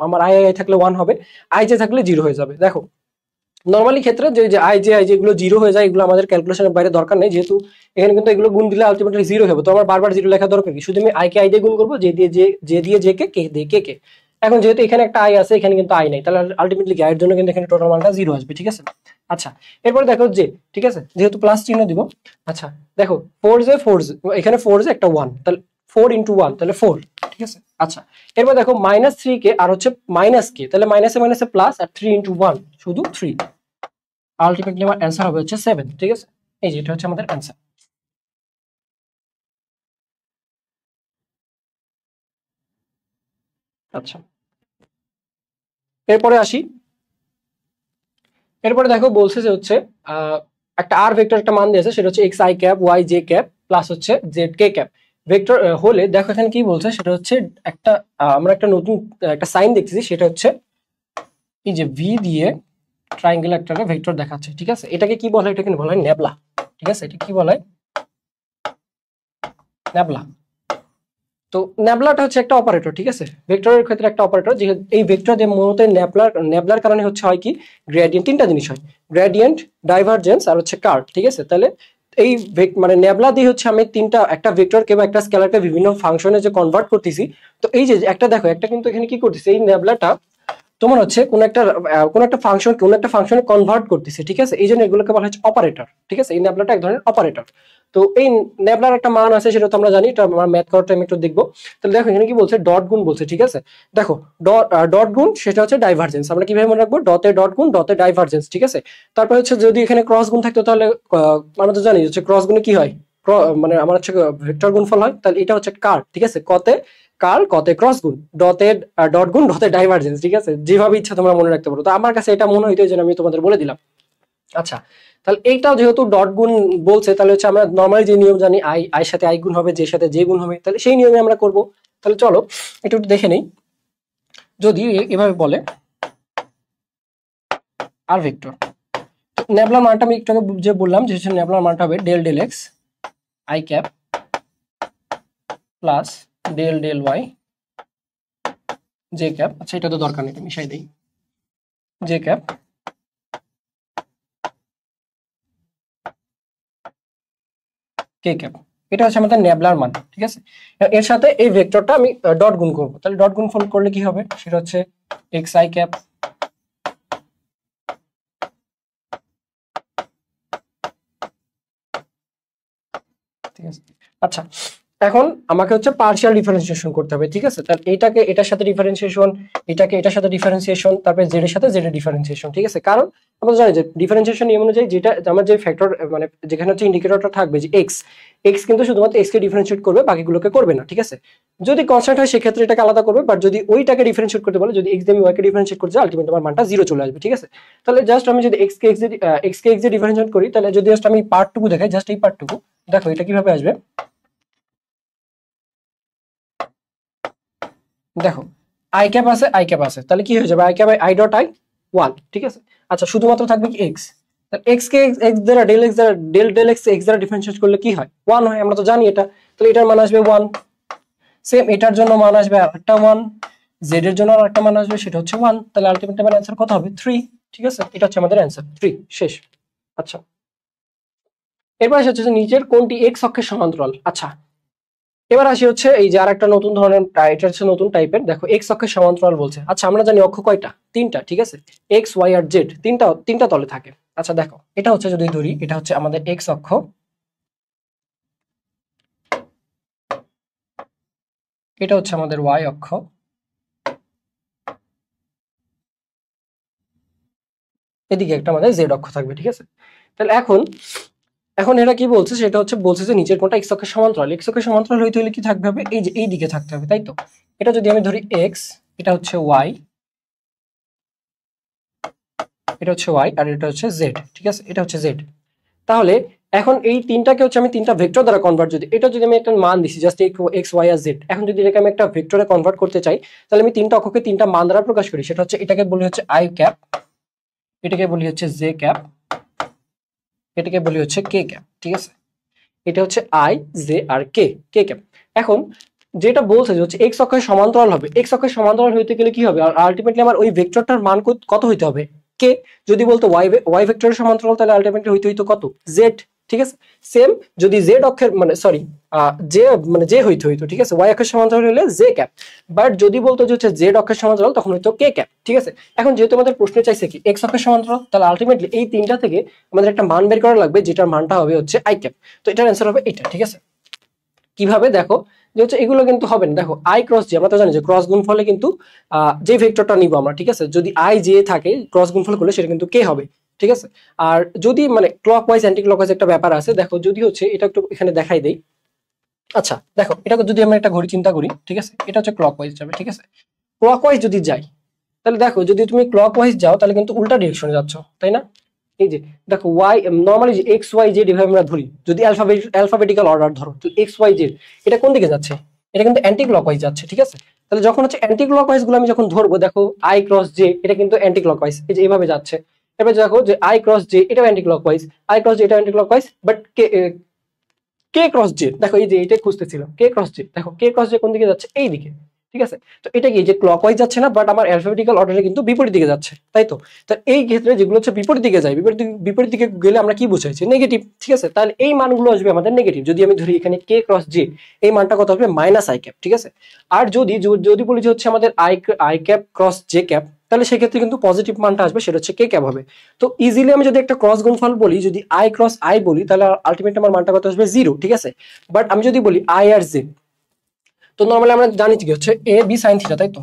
আমার আই থাকলে 1 হবে, আই জে থাকলে 0 হয়ে যাবে। দেখো নর্মালি ক্ষেত্রে যে আই জে এগুলো 0 হয়ে যায়, এগুলো আমাদের ক্যালকুলেশনের বাইরে দরকার নেই, যেহেতু এখানে কিন্তু এগুলো গুণ দিলে আলটিমেটলি 0 হবে। তো আমার বারবার 0 লেখা দরকার কি, শুধু আমি আই কে আই দিয়ে গুণ করবো, জে দিয়ে জে কে দিয়ে কে। এখন যেহেতু এখানে একটা আই আছে, এখানে কিন্তু আই নাই, তাহলে আলটিমেটলি কি আই এর জন্য কিন্তু এখানে টোটাল মানটা 0 আসবে। ঠিক আছে, আচ্ছা এরপরে দেখো যে, ঠিক আছে যেহেতু প্লাস চিহ্ন দিব, আচ্ছা দেখো 4 জে এখানে 4 জে একটা 1, তাহলে 4 ইন্টু 1 তাহলে 4। ঠিক আছে, আচ্ছা এরপর দেখো -3 কে আর হচ্ছে মাইনাস কে, তাহলে মাইনাসে প্লাস, আর 3 ইন্টু 1 শুধু 3। আলটিমেটলি আমার অ্যান্সার হবে হচ্ছে 7। ঠিক আছে, এই যে এটা হচ্ছে আমাদের অ্যান্সার। আচ্ছা এরপরে আসি, এরপরে দেখো বলছে যে হচ্ছে একটা আর ভেক্টর একটা মান দিয়েছে, সেটা হচ্ছে X I cap Y J cap plus হচ্ছে জেড কে ক্যাপ ভেক্টর হলে, দেখো এখানে কি বলছে সেটা হচ্ছে একটা আমরা একটা নতুন একটা সাইন দেখতেছি, সেটা হচ্ছে এই যে ভি দিয়ে ট্রায়াঙ্গেল একটা ভেক্টর দেখাচ্ছে। ঠিক আছে, এটাকে কি বলা হয়, এটাকে বলা হয় নেবলা। ঠিক আছে, এটা কি বলা হয়, নেবলা। তো ন্যাবলাটা হচ্ছে একটা অপারেটর। ঠিক আছে, ভেক্টরের ক্ষেত্রে একটা অপারেটর, যে এই ভেক্টর যে মূলত ন্যাবলার কারণে হচ্ছে হয় কি গ্রেডিয়েন্ট, তিনটা জিনিস হয়, গ্রেডিয়েন্ট, ডাইভারজেন্স আর হচ্ছে কার্ভ। ঠিক আছে, তাহলে এই মানে ন্যাবলা দিয়ে হচ্ছে আমি তিনটা একটা ভেক্টরকে বা একটা স্কেলারকে বিভিন্ন ফাংশনে যে কনভার্ট করতেছি। তো এই যে একটা দেখো একটা কিন্তু এখানে কি করতেছে, এই ন্যাবলাটা তোমার হচ্ছে কোন একটা ফাংশনে কনভার্ট করতেছে। ঠিক আছে, এই জন্য এগুলোকে বলা হচ্ছে অপারেটর। ঠিক আছে, এই ন্যাবলাটা এক ধরনের অপারেটর। তো এই ন্যাবলার একটা মান আছে, সেটা তো আমরা জানি, এটা আমরা ম্যাথ করার টাইম একটু দেখবো। তাহলে দেখো এখানে কি বলছে, ডট গুণ বলছে। ঠিক আছে, দেখো ডট গুণ সেটা হচ্ছে ডাইভারজেন্স, আমরা কিভাবে মনে রাখবো, ডটে ডট গুণ ডটে ডাইভারজেন্স। ঠিক আছে, তারপর হচ্ছে যদি এখানে ক্রস গুণ থাকতো, তাহলে আমরা তো জানি হচ্ছে ক্রস গুণে কি হয়, মানে আমার হচ্ছে ভেক্টর গুণফল হয়, তাহলে এটা হচ্ছে কার। ঠিক আছে, কতে ক্রস গুণ, ডতে ডট গুণ ডতে ডাইভারজেন্স। ঠিক আছে, যেভাবে ইচ্ছা তোমরা মনে রাখতে পারো, তো আমার কাছে এটা মনে হইতো, এই জন্য আমি তোমাদের বলে দিলাম। আচ্ছা, তাহলে এইটাও যেহেতু ডট গুণ বলছে, তাহলে হচ্ছে আমরা নর্মালি যে নিয়ম জানি, আই সাথে আই গুণ হবে, যে সাথে যে গুণ হবে, তাহলে সেই নিয়মে আমরা করব। তাহলে চলো একটু দেখে নেই, যদি এভাবে বলে আর ভেক্টর, ন্যাবলার মানটা আমি একটু আগে যে বললাম, যে ন্যাবলার মানটা হবে del del X I cap plus del del Y J cap. আচ্ছা এটা তো দরকার নেই, এটা মিশাই দেই, জে ক্যাপ কে ক্যাপ। এটা হচ্ছে আমাদের ন্যাবলার মান। ঠিক আছে, এর সাথে এই ভেক্টরটা আমি ডট গুণ করবো, তাহলে ডট গুণ ফল করলে কি হবে, সেটা হচ্ছে এক্স আই ক্যাপ ঠিক আছে। আচ্ছা এখন আমাকে হচ্ছে পার্শিয়াল ডিফারেন্সিয়েশন করতে হবে। ঠিক আছে, তাহলে এইটাকে এটার সাথে ডিফারেন্সিয়েশন, এটাকে এটার সাথে ডিফারেন্সিয়েশন, তারপরে জেড এর সাথে জেড এর ডিফারেন্সিয়েশন। ঠিক আছে, কারণ আমরা জানি যে ডিফারেন্সিয়েশন নিয়ম অনুযায়ী যেটা আমার যে ফ্যাক্টর মানে যেখানে হচ্ছে ইন্ডিকেটরটা থাকবে যে এক্স, এক্স কিন্তু শুধুমাত্র এক্স কে ডিফারেন্সিয়েট করবে, বাকিগুলোকে করবে না। ঠিক আছে, যদি কনস্ট্যান্ট হয় সেক্ষেত্রে এটাকে আলাদা করবে, বাট যদি ওইটাকে ডিফারেন্সিয়েট করতে বলে, যদি এক্স দিয়ে আমি ওয়াই কে ডিফারেন্সিয়েট করতে যাই, আলটিমেটলি আমার মানটা 0 চলে আসবে। ঠিক আছে, তাহলে জাস্ট আমি যদি এক্স কে এক্স দিয়ে ডিফারেন্সিয়েট করি, তাহলে যদি জাস্ট আমি পার্টটুকু দেখাই, জাস্ট এই পার্টটুকু দেখো, এটা কিভাবে আসবে, দেখো আই ক্যাপ আছে, তাহলে কি হয়ে যাবে, I cap I dot I 1। ঠিক আছে, আচ্ছা শুধুমাত্র থাকবে কি এক্স, তাহলে এক্স কে এক্স দ্বারা ডেল ডেল এক্স এক্স দ্বারা ডিফারেন্সিয়েট করলে কি হয়, 1 হয়, আমরা তো জানি এটা। তাহলে এটার মান আসবে 1, সেম এটার জন্য মান আসবে আরেকটা 1, জেড এর জন্য আরেকটা মান আসবে, সেটা হচ্ছে 1। তাহলে আলটিমেটলি আমার অ্যান্সার কত হবে, 3। ঠিক আছে, এটা হচ্ছে আমাদের অ্যান্সার 3, শেষ। আচ্ছা এরপর আসে হচ্ছে যে নিচের কোনটি এক্স অক্ষের সমান্তরাল। আচ্ছা এবার আসি হচ্ছে এই যে আরেকটা নতুন ধরনের, এটা হচ্ছে নতুন টাইপের, দেখো এক্স অক্ষের সমান্তরাল বলছে। আচ্ছা আমরা জানি অক্ষ কয়টা, তিনটা। ঠিক আছে, এক্স ওয়াই আর জেড তিনটা তিনটা তলে থাকে। আচ্ছা দেখো এটা হচ্ছে যদি ধরি, এটা হচ্ছে আমাদের এক্স অক্ষ, এটা হচ্ছে আমাদের ওয়াই অক্ষ, এদিকে একটা আমাদের জেড অক্ষ থাকবে। ঠিক আছে, তাহলে এখন এখন এটা কি বলছে, সেটা হচ্ছে বলছে যে নিচের কোনটা এক্স অক্ষের সমান্তরাল। এক্স অক্ষের সমান্তরাল হইতে হলে কি থাকতে হবে, এই যে এই দিকে থাকতে হবে, তাই তো? এটা যদি আমি ধরি এক্স, এটা হচ্ছে ওয়াই, এটা হচ্ছে ওয়াই, আর এটা হচ্ছে জেড, ঠিক আছে, এটা হচ্ছে জেড। তাহলে এখন এই তিনটাকে হচ্ছে আমি তিনটা ভেক্টর দ্বারা কনভার্ট, যদি এটা যদি আমি একটা মান দিছি জাস্ট এক্স ওয়াই আর জেড, এখন যদি এটাকে আমি একটা ভেক্টরে কনভার্ট করতে চাই, তাহলে আমি তিনটা অক্ষকে তিনটা মান দ্বারা প্রকাশ করি। সেটা হচ্ছে এটাকে বলি হচ্ছে আই ক্যাপ, এটাকে বলি হচ্ছে জে ক্যাপ, এটাকে বলি হচ্ছে কে ক্যাপ, ঠিক আছে। এটা হচ্ছে আই, জে আর কে, কে ক্যাপ। এখন যেটা বলছে যে হচ্ছে এক্স অক্ষের সমান্তরাল হবে, এক্স অক্ষের সমান্তরাল হইতে গেলে কি হবে, আর আলটিমেটলি আমার ওই ভেক্টরটার মান কত হইতে হবে, কে। যদি বলতো ওয়াই ভেক্টরের সমান্তরাল, তাহলে আলটিমেটলি হইতে হইতো কত, জেড, ঠিক আছে। সেম যদি জেড অক্ষের মানে সরি জে মানে জে হইতে হইতো, ঠিক আছে, ওয়াই অক্ষের সমান্তরাল হলে জে ক্যাপ। বাট যদি বলতো যে হচ্ছে জেড অক্ষের সমান্তরাল, তখন হইতো কে ক্যাপ, ঠিক আছে। এখন যেহেতু আমাদের প্রশ্নে চাইছে কি এক্স অক্ষের সমান্তরাল, তাহলে আলটিমেটলি এই তিনটা থেকে আমাদের একটা মান বের করা লাগবে, যেটার মানটা হবে হচ্ছে আই ক্যাপ। তো এটার অ্যান্সার হবে এটা, ঠিক আছে। কিভাবে দেখো, যে হচ্ছে এগুলো কিন্তু হবে না। দেখো আই ক্রস জে, আমরা তো জানি যে ক্রস গুণফলে কিন্তু যে ভেক্টরটা নিব আমরা, ঠিক আছে, যদি আই জে থাকে ক্রস গুণফল করলে সেটা কিন্তু কে হবে, ঠিক আছে। আর যদি মানে clock wise anti clock wise একটা ব্যাপার আছে, দেখো যদি হচ্ছে এটা একটু এখানে দেখাই দেই। আচ্ছা দেখো, এটাকে যদি আমরা একটা ঘড়ি চিন্তা করি, ঠিক আছে, এটা হচ্ছে ক্লক ওয়াইজ যাবে, ঠিক আছে। ক্লক ওয়াইজ যদি যাই, তাহলে দেখো যদি তুমি ক্লক ওয়াইজ যাও, তাহলে কিন্তু উল্টা ডিরেকশনে যাচ্ছ, তাই না? এই যে দেখো ওয়াই নর্মালি যে এক্স ওয়াই জেড এভাবে আমরা ধরি, যদি অ্যালফাবেটিক্যাল অর্ডার ধরো, তো এক্স ওয়াই জেড এটা কোন দিকে যাচ্ছে, এটা কিন্তু অ্যান্টি ক্লকওয়াইজ যাচ্ছে, ঠিক আছে। তাহলে যখন হচ্ছে অ্যান্টি ক্লকওয়াইজ গুলো আমি যখন ধরবো, দেখো আই ক্রস জে এটা কিন্তু অ্যান্টি ক্লকওয়াইজ, এই যে এইভাবে যাচ্ছে। এবার দেখো যে আই ক্রস জে এটাও anticlockwise, I cross J এটা anticlockwise, but K K cross J, দেখো এই যে এইটাই খুঁজতেছিলাম, কে ক্রস জে, দেখো কে ক্রস জে কোন দিকে যাচ্ছে, এই দিকে, ঠিক আছে। তো এটা কি যে ক্লকওয়াইজ যাচ্ছে না, বাট আমার অ্যালফাবেটিক্যাল অর্ডারে কিন্তু বিপরীত দিকে যাচ্ছে, তাই তো। তো এই ক্ষেত্রে যেগুলো হচ্ছে বিপরীত দিকে যায়, বিপরীত দিকে গেলে আমরা কি বুঝাইছি, নেগেটিভ, ঠিক আছে। তাহলে এই মানগুলো আসবে আমাদের নেগেটিভ। যদি আমি ধরি এখানে কে ক্রস জে, এই মানটা কত হবে, মাইনাস আই ক্যাপ, ঠিক আছে। আর যদি যদি বলি যে হচ্ছে আমাদের I cap cross J cap, তাহলে সেক্ষেত্রে কিন্তু পজিটিভ মানটা আসবে, সেটা হচ্ছে কে ক্যাপ হবে। তো ইজিলি আমি যদি একটা ক্রস গুণফল বলি, যদি আই ক্রস আই বলি, তাহলে আলটিমেট আমার মানটা কত আসবে, জিরো, ঠিক আছে। বাট আমি যদি বলি আই আর জে, তো নর্মালি আমরা জানি কি হচ্ছে এ বি সাইন থিটা, তাই তো।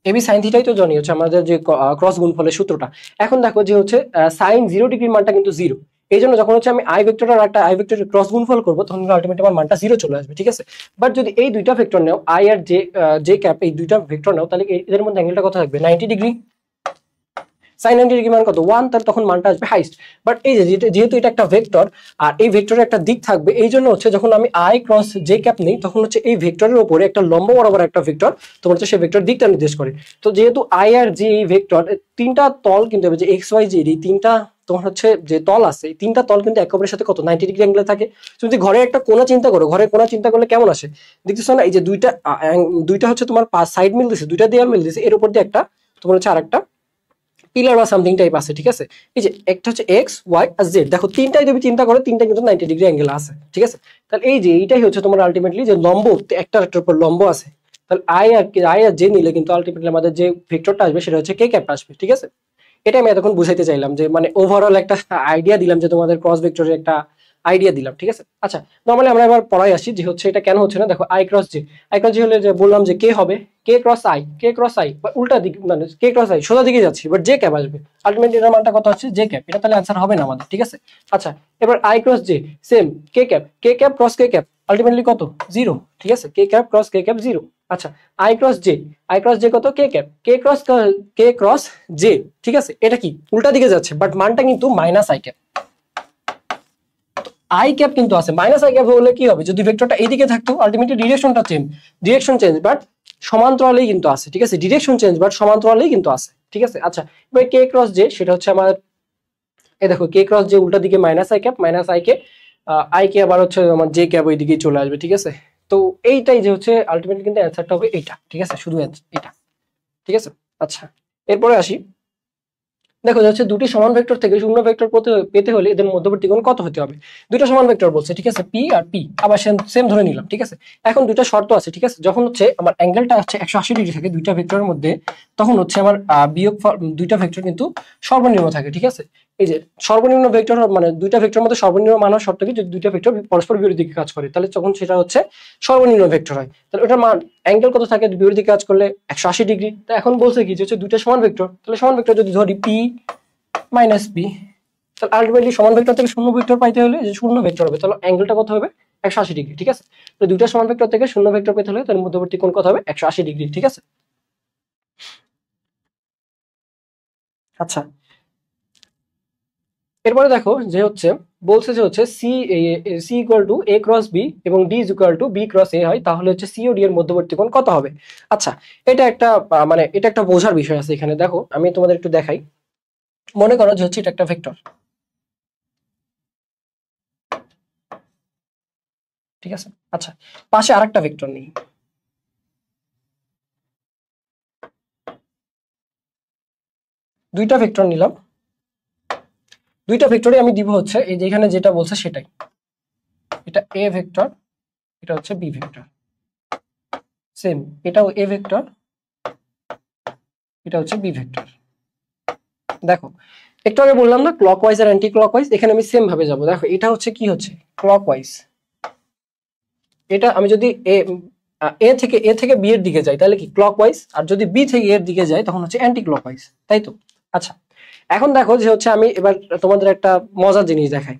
এ বি সাইন থিটাই তো জানি হচ্ছে আমাদের যে ক্রস গুণফলের সূত্রটা। এখন দেখো যে হচ্ছে সাইন 0 ডিগ্রির মানটা কিন্তু জিরো। এই জন্য যখন হচ্ছে আমি আই ভেক্টর আর একটা আই ভেক্টরের ক্রস গুণফল করবো, তখন আলটিমেট আমার মানটা জিরো চলে আসবে, ঠিক আছে। বাট যদি এই দুইটা ভেক্টর নাও, আই আর জে জে ক্যাপ, এই দুইটা ভেক্টর নাও, তাহলে এদের মধ্যে অ্যাঙ্গেলটা কত থাকবে, 90 ডিগ্রি। সাইন 90 ডিগ্রি মান কত, 1, তাহলে তখন মানটা আসবে হাইস্ট। বাট এই যে যেহেতু এটা একটা ভেক্টর, আর এই ভেক্টরের একটা দিক থাকবে, এই জন্য হচ্ছে যখন আমি আই ক্রস জে ক্যাপ নেই, তখন হচ্ছে এই ভেক্টরের উপরে একটা লম্ব বরাবর একটা ভেক্টর, তোমার হচ্ছে সেই ভেক্টর দিকটা নির্দেশ করে। তো যেহেতু আই আর জে এই ভেক্টর তিনটা তল কিন্তু হবে, যে এক্স ওয়াই জেড এই তিনটা তোমার হচ্ছে যে তল আছে, এই তিনটা তল কিন্তু একে অপরের সাথে কত, 90 ডিগ্রি অ্যাঙ্গেলে থাকে। তুমি যদি ঘরে একটা কোণা চিন্তা করো, ঘরের কোণা চিন্তা করলে কেমন আসে, দেখতেছো না, এই যে দুইটা দুইটা হচ্ছে তোমার সাইড মিল দিছে, দুইটা দেয়াল মিল দিছে, এর উপর দিয়ে একটা তোমার হচ্ছে আরেকটা পিলার বা সামথিং টাইপ আছে, ঠিক আছে। এই যে একটা হচ্ছে এক্স ওয়াই আর জেড, দেখো তিনটাই তুমি চিন্তা করো, তিনটা কিন্তু 90 ডিগ্রি অ্যাঙ্গেল আছে, ঠিক আছে। তাহলে এই যে এইটাই হচ্ছে তোমার আলটিমেটলি যে লম্ব, একটা একটার উপর লম্ব আছে। তাহলে আই আর জে নিলে কিন্তু আলটিমেটলি আমাদের যে ভেক্টরটা আসবে সেটা হচ্ছে কে ক্যাপ আসবে, ঠিক আছে। এটা আমি এতক্ষণ বুঝাইতে চাইলাম, যে মানে ওভারঅল একটা আইডিয়া দিলাম, যে তোমাদের ক্রস ভেক্টরের একটা আইডিয়া দিলাম, ঠিক আছে। আচ্ছা নর্মালি আমরা এবার পড়াই আসি, যে হচ্ছে এটা কেন হচ্ছে না। দেখো I cross J, I cross J হলে যে বললাম যে কে হবে, K cross I, K cross I বা উল্টা দিক, মানে কে ক্রস আই সোজা দিকে যাচ্ছি, বাট জে ক্যাপ আসবে, আলটিমেটলি এর মানটা কত হচ্ছে জে ক্যাপ, এটা তাহলে आंसर হবে না আমাদের, ঠিক আছে। আচ্ছা এবার I cross J same K cap cross K cap ultimately কত, জিরো, ঠিক আছে, K cap cross K cap zero. আচ্ছা আই ক্রস জে কত, K cap K cross J, ঠিক আছে, এটা কি উল্টা দিকে যাচ্ছে, বাট মানটা কিন্তু minus I cap. I cap কিন্তু আছে, মাইনাস আই ক্যাপ হলে কি হবে, যদি ভেক্টরটা এইদিকে থাকতো আলটিমেটলি ডিরেকশন চেঞ্জ বাট সমান্তরালেই কিন্তু আছে, ঠিক আছে, ডিরেকশন চেঞ্জ বাট সমান্তরালেই কিন্তু আছে, ঠিক আছে। আচ্ছা এবার কে ক্রস জে, সেটা হচ্ছে আমার এই দেখো কে ক্রস জে উল্টা দিকে মাইনাস আই কে আবার হচ্ছে আমার জে ক্যাপ ওই দিকেই চলে আসবে, ঠিক আছে। তো এইটাই যে হচ্ছে আলটিমেটলি কিন্তু অ্যান্সারটা হবে এইটা, ঠিক আছে, শুধু এটা, ঠিক আছে। আচ্ছা এরপরে আসি, দেখো যাচ্ছে দুটি সমান ভেক্টর থেকে শূন্য ভেক্টর পেতে হলে এদের মধ্যবর্তী কোণ কত হতে হবে। দুটো সমান ভেক্টর বলছে, ঠিক আছে, পি আর পি আবার সেম ধরে নিলাম, ঠিক আছে। এখন দুটো শর্ত আছে, ঠিক আছে, যখন হচ্ছে আমার অ্যাঙ্গেলটা হচ্ছে 180 ডিগ্রি থাকে দুইটা ভেক্টরের মধ্যে, তখন হচ্ছে আমার বিয়োগ দুইটা ভেক্টর কিন্তু সর্বনিম্ন থাকে, ঠিক আছে। এই যে সর্বনিম্ন ভেক্টর মানে দুইটা ভেক্টরের মধ্যে সর্বনিম্ন মান হওয়ার শর্ত কি, যদি দুইটা ভেক্টর পরস্পর বিপরীত দিকে কাজ করে, তাহলে তখন সেটা হচ্ছে সর্বনিম্ন ভেক্টর হয়। তাহলে ওটার মান অ্যাঙ্গেল কত থাকে, বিপরীত দিকে কাজ করলে 180 ডিগ্রি। তা এখন বলছে কি যে হচ্ছে দুইটা সমান ভেক্টর, তাহলে সমান ভেক্টর যদি ধরি পি মাইনাস বি। তাহলে আলটিমেটলি সমান ভেক্টর থেকে শূন্য ভেক্টর পাইতে হলে যে শূন্য ভেক্টর হবে, তাহলে অ্যাঙ্গেলটা কত হবে? 180 ডিগ্রি, ঠিক আছে। তো দুইটা সমান ভেক্টর থেকে শূন্য ভেক্টর পেতে হলে তার মধ্যবর্তী কোণ কত হবে? 180 ডিগ্রি, ঠিক আছে। আচ্ছা, এরপরে দেখো যে হচ্ছে বলছে যে হচ্ছে C C equal to A cross B এবং D is equal to B cross A হয়, তাহলে হচ্ছে সি ও ডি এর মধ্যবর্তী কোণ কত হবে? আচ্ছা, এটা একটা মানে এটা একটা বোঝার বিষয় আছে এখানে। দেখো আমি তোমাদের একটু দেখাই। মনে করো যে হচ্ছে এটা একটা ভেক্টর, ঠিক আছে। আচ্ছা, পাশে আরেকটা ভেক্টর নেই, দুইটা ভেক্টর নিলাম। দুইটা ভেক্টরে আমি দিব হচ্ছে এই যে এখানে যেটা বলছে সেটাই, এটা এ ভেক্টর, এটা হচ্ছে বি ভেক্টর, সেম এটাও এ ভেক্টর, এটা হচ্ছে বি ভেক্টর। দেখো একটু আগে বললাম না ক্লকওয়াইজ আর অ্যান্টি ক্লকওয়াইজ, এখানে আমি সেম ভাবে যাব। দেখো এটা হচ্ছে কি হচ্ছে ক্লকওয়াইজ, এটা আমি যদি এ থেকে বি এর দিকে যাই তাহলে কি ক্লকওয়াইজ, আর যদি বি থেকে এর দিকে যাই তখন হচ্ছে অ্যান্টি ক্লকওয়াইজ, তাই তো? আচ্ছা, এখন দেখো যে হচ্ছে আমি এবার তোমাদের একটা মজার জিনিস দেখাই।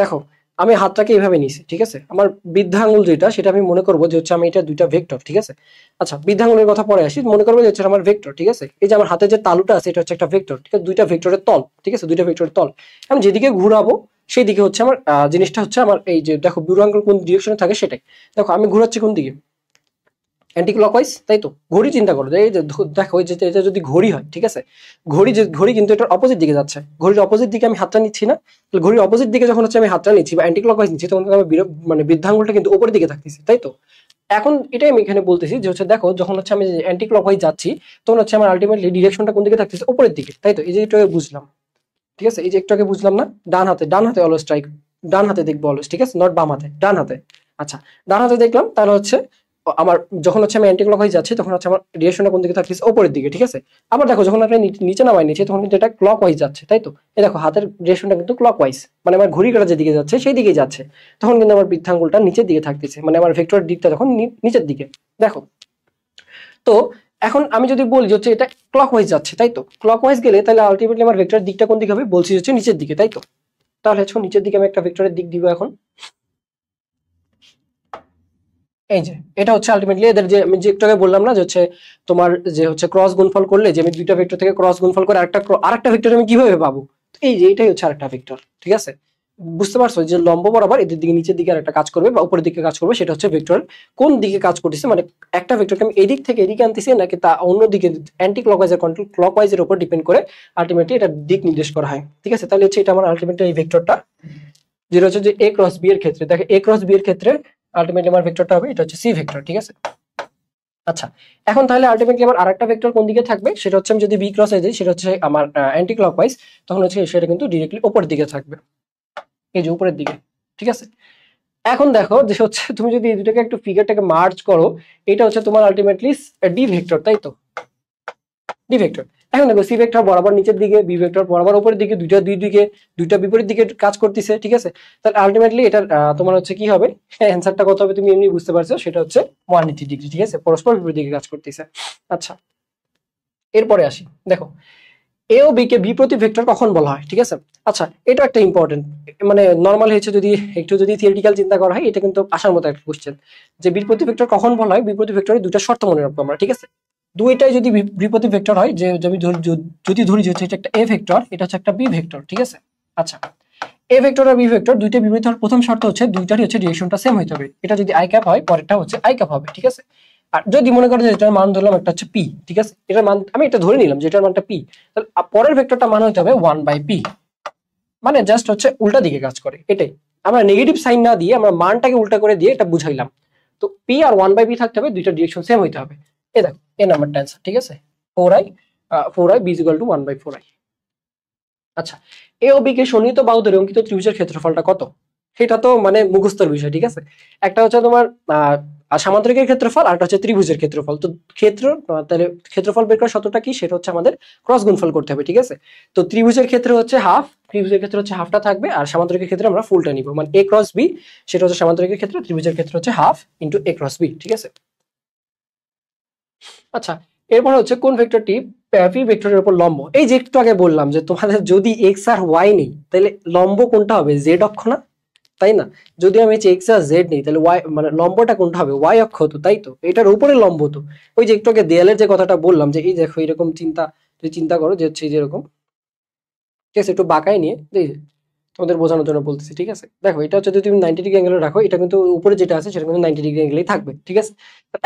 দেখো আমি হাতটাকে এইভাবে নিছি, ঠিক আছে। আমার বৃদ্ধা আঙুল যেটা সেটা আমি মনে করবো যে হচ্ছে আমি এটা দুইটা ভেক্টর, ঠিক আছে। আচ্ছা, বৃদ্ধা আঙুলের কথা পরে আসি, মনে করবো যে হচ্ছে আমার ভেক্টর, ঠিক আছে। এই যে আমার হাতে যে তালুটা আছে এটা হচ্ছে একটা ভেক্টর, ঠিক আছে, দুইটা ভেক্টরের তল, ঠিক আছে, দুইটা ভেক্টরের তল। আমি যেদিকে ঘুরাবো সেই দিকে হচ্ছে আমার জিনিসটা হচ্ছে আমার এই যে দেখো বুড়ো আঙুল কোন ডিরেকশনে থাকে সেটাই। দেখো আমি ঘুরাচ্ছি কোন দিকে? অ্যান্টি ক্লকওয়াইজ, তাই তো? ঘড়ি চিন্তা করো যে এই যে দেখো এই যে এটা যদি ঘড়ি হয়, ঠিক আছে, ঘড়ি কিন্তু এটার অপোজিট দিকে যাচ্ছে, ঘড়ির অপোজিট দিকে আমি হাতটা নিচ্ছি না? তাহলে ঘড়ির অপোজিট দিকে যখন হচ্ছে আমি হাতটা নিচ্ছি বা অ্যান্টি ক্লকওয়াইজ নিচ্ছি তখন আমার মানে বৃদ্ধাঙ্গুলটা কিন্তু উপরের দিকে থাকতেছে, তাই তো? এখন এটাই আমি এখানে বলতেছি যে হচ্ছে দেখো যখন হচ্ছে আমি অ্যান্টি ক্লকওয়াইজ যাচ্ছি তখন হচ্ছে আমার আলটিমেটলি ডিরেকশনটা কোন দিকে থাকতেছে? উপরের দিকে, তাই তো? এই যে একটু আগে বুঝলাম, ঠিক আছে, এই যে একটু আগে বুঝলাম না, ডান হাতে অলওয়েজ ট্রাই, ডান হাতে দেখবো অলওয়েজ, ঠিক আছে, নট বাম হাতে, ডান হাতে। আচ্ছা, ডান হাতে দেখলাম, তাহলে হচ্ছে আমার যখন হচ্ছে আমি অ্যান্টি ক্লকওয়াইজ যাচ্ছি তখন হচ্ছে আমার ডিরেকশনটা কোন দিকে থাকতেছে? উপরের দিকে, ঠিক আছে। আবার দেখো যখন আপনি নিচে নামাই নিচে তখন কিন্তু এটা ক্লকওয়াইজ যাচ্ছে, তাই তো? এই দেখো হাতের ডিরেকশনটা কিন্তু ক্লকওয়াইজ, মানে আমার ঘড়ি কাঁটা যেদিকে যাচ্ছে সেই দিকেই যাচ্ছে, তখন কিন্তু আমার বৃদ্ধাঙ্গুলটা নিচের দিকে থাকতেছে, মানে আমার ভেক্টর দিকটা যখন নিচের দিকে। দেখো তো এখন আমি যদি বলি যে হচ্ছে এটা ক্লকওয়াইজ যাচ্ছে, তাই তো? ক্লকওয়াইজ গেলে তাহলে আলটিমেটলি আমার ভেক্টর দিকটা কোন দিকে হবে? বলছি হচ্ছে নিচের দিকে, তাই তো? তাহলে হচ্ছে নিচের দিকে আমি একটা ভেক্টরের দিক দিব এখন। এই যে এটা হচ্ছে আলটিমেটলি এদের যে আমি যে একটু আগে বললাম না যে হচ্ছে তোমার যে হচ্ছে ক্রস গুণফল করলে যে আমি দুইটা ভেক্টর থেকে ক্রস গুণফল করে আরেকটা ভেক্টর আমি কিভাবে পাবো? তো এই যে এটাই হচ্ছে আরেকটা ভেক্টর, ঠিক আছে। বুঝতে পারছো যে লম্ব বরাবর এদের দিকে নিচের দিকে আরেকটা কাজ করবে বা উপরের দিকে কাজ করবে, সেটা হচ্ছে ভেক্টর কোন দিকে কাজ করতেছে, মানে একটা ভেক্টরকে আমি এদিক থেকে এদিকে আনতেছি নাকি তা অন্য দিকে অ্যান্টি ক্লকওয়াইজের কন্ট্রোল ক্লকওয়াইজের উপর ডিপেন্ড করে আলটিমেটলি এটা দিক নির্দেশ করা হয়, ঠিক আছে। তাহলে হচ্ছে এটা আমার আলটিমেটলি এই ভেক্টরটা যেটা হচ্ছে যে এ ক্রস বি এর ক্ষেত্রে, দেখো এ ক্রস বি এর ক্ষেত্রে আলটিমেটলি আমার ভেক্টরটা হবে এটা হচ্ছে সি ভেক্টর, ঠিক আছে। আচ্ছা, এখন তাহলে আলটিমেটলি আমার আরেকটা ভেক্টর কোন দিকে থাকবে? সেটা হচ্ছে আমি যদি বি ক্রস এ যাই সেটা হচ্ছে আমার অ্যান্টি ক্লকওয়াইজ, তখন হচ্ছে সেটা কিন্তু ডিরেক্টলি উপরের দিকে থাকবে, এই যে উপরের দিকে, ঠিক আছে। এখন দেখো যে হচ্ছে তুমি যদি এই দুটাকে একটু ফিগারটাকে মার্জ করো, এটা হচ্ছে তোমার আলটিমেটলি ডি ভেক্টর, তাই তো? D vector. এখন দেখো সি ভেক্টর বরাবর নিচের দিকে, বি ভেক্টর বরাবর উপরের দিকে, দুইটা বিপরীত দিকে কাজ করতেছে, ঠিক আছে। তাহলে আলটিমেটলি এটার তোমার হচ্ছে কি হবে? অ্যান্সারটা কত হবে তুমি এমনি বুঝতে পারছো, সেটা হচ্ছে 180 ডিগ্রি, ঠিক আছে, পরস্পর বিপরীত দিকে কাজ করতেছে। আচ্ছা, এরপরে আসি। দেখো এ ও বি কে বিপ্রতি ভেক্টর কখন বলা হয়, ঠিক আছে। আচ্ছা, এটা একটা ইম্পর্টেন্ট, মানে নর্মাল হচ্ছে যদি একটু যদি থিওরিটিক্যাল চিন্তা করা হয় এটা কিন্তু আসার মতো একটা কোশ্চেন, যে বিপ্রতি ভেক্টর কখন বলা হয়। বিপ্রতি ভেক্টরের দুইটা শর্ত মনে রাখবো আমরা, ঠিক আছে। দুইটাই যদি বিপ্রতি ভেক্টর হয়, যে যদি ধরি যে হচ্ছে এটা একটা এ ভেক্টর, এটা হচ্ছে একটা বি ভেক্টর, ঠিক আছে। আচ্ছা, এ ভেক্টর আর বি ভেক্টর দুইটা বিপরীত হওয়ার প্রথম শর্ত হচ্ছে দুইটারই হচ্ছে ডিরেকশনটা সেম হইতে হবে। এটা যদি আই ক্যাপ হয় পরেরটা হচ্ছে আই ক্যাপ হবে, ঠিক আছে। আর যদি মনে করো যে এটার মান ধরলাম একটা হচ্ছে পি, ঠিক আছে, এটার মান আমি এটা ধরে নিলাম যে এটার মানটা পি, তাহলে পরের ভেক্টরটা মান হতে হবে 1/p, মানে জাস্ট হচ্ছে উল্টা দিকে কাজ করে, এটাই। আমরা নেগেটিভ সাইন না দিয়ে আমরা মানটাকে উল্টা করে দিয়ে এটা বুঝাইলাম। তো পি আর 1/p থাকতে হবে, দুইটা ডিরেকশন সেম হইতে হবে। এ দেখো এ নাম্বারটা অ্যান্সার, ঠিক আছে। 4i B equal two 1/4i। আচ্ছা, এ ও বি কে সন্নিহিত বাহু ধরে অঙ্কিত ত্রিভুজের ক্ষেত্রফলটা কত? সেটা তো মানে মুখস্থর বিষয়, ঠিক আছে। একটা হচ্ছে তোমার সামান্তরিকের ক্ষেত্রফল, আর একটা হচ্ছে ত্রিভুজের ক্ষেত্রফল। তো তাহলে ক্ষেত্রফল বের করার সূত্রটা কি? সেটা হচ্ছে আমাদের ক্রস গুণফল করতে হবে, ঠিক আছে। তো ত্রিভুজের ক্ষেত্রে হচ্ছে হাফ, ত্রিভুজের ক্ষেত্রে হচ্ছে হাফটা থাকবে, আর সামান্তরিকের ক্ষেত্রে আমরা ফুলটা নিব, মানে এ ক্রস বি, সেটা হচ্ছে সামান্তরিকের ক্ষেত্রে, ত্রিভুজের ক্ষেত্রে হচ্ছে হাফ ইন্টু এ ক্রস বি, ঠিক আছে। আচ্ছা, এরপর হচ্ছে কোন ভেক্টরটি পি ভেক্টরের উপর লম্ব। এই যে একটু আগে বললাম যে তোমাদের যদি এক্স আর ওয়াই নেই তাহলে লম্ব কোনটা হবে, জেড অক্ষ না, তাই না? যদি আমি এক্স আর জেড নেই তাহলে ওয়াই মানে লম্বটা কোনটা হবে, ওয়াই অক্ষ তো, তাই তো, এটার উপরে লম্ব তো। ওই যে একটু আগে দেয়ালের যে কথাটা বললাম যে এই দেখো এরকম চিন্তা, তুই চিন্তা করো যে হচ্ছে যেরকম, ঠিক আছে, একটু বাঁকাই নিয়ে তোমাদের বোঝানোর জন্য বলতেছি, ঠিক আছে? দেখো এটা হচ্ছে যদি তুমি 90 ডিগ্রি অ্যাঙ্গেলে রাখো, এটা কিন্তু উপরে যেটা আছে সেটা কিন্তু 90 ডিগ্রি অ্যাঙ্গেলেই থাকবে, ঠিক আছে?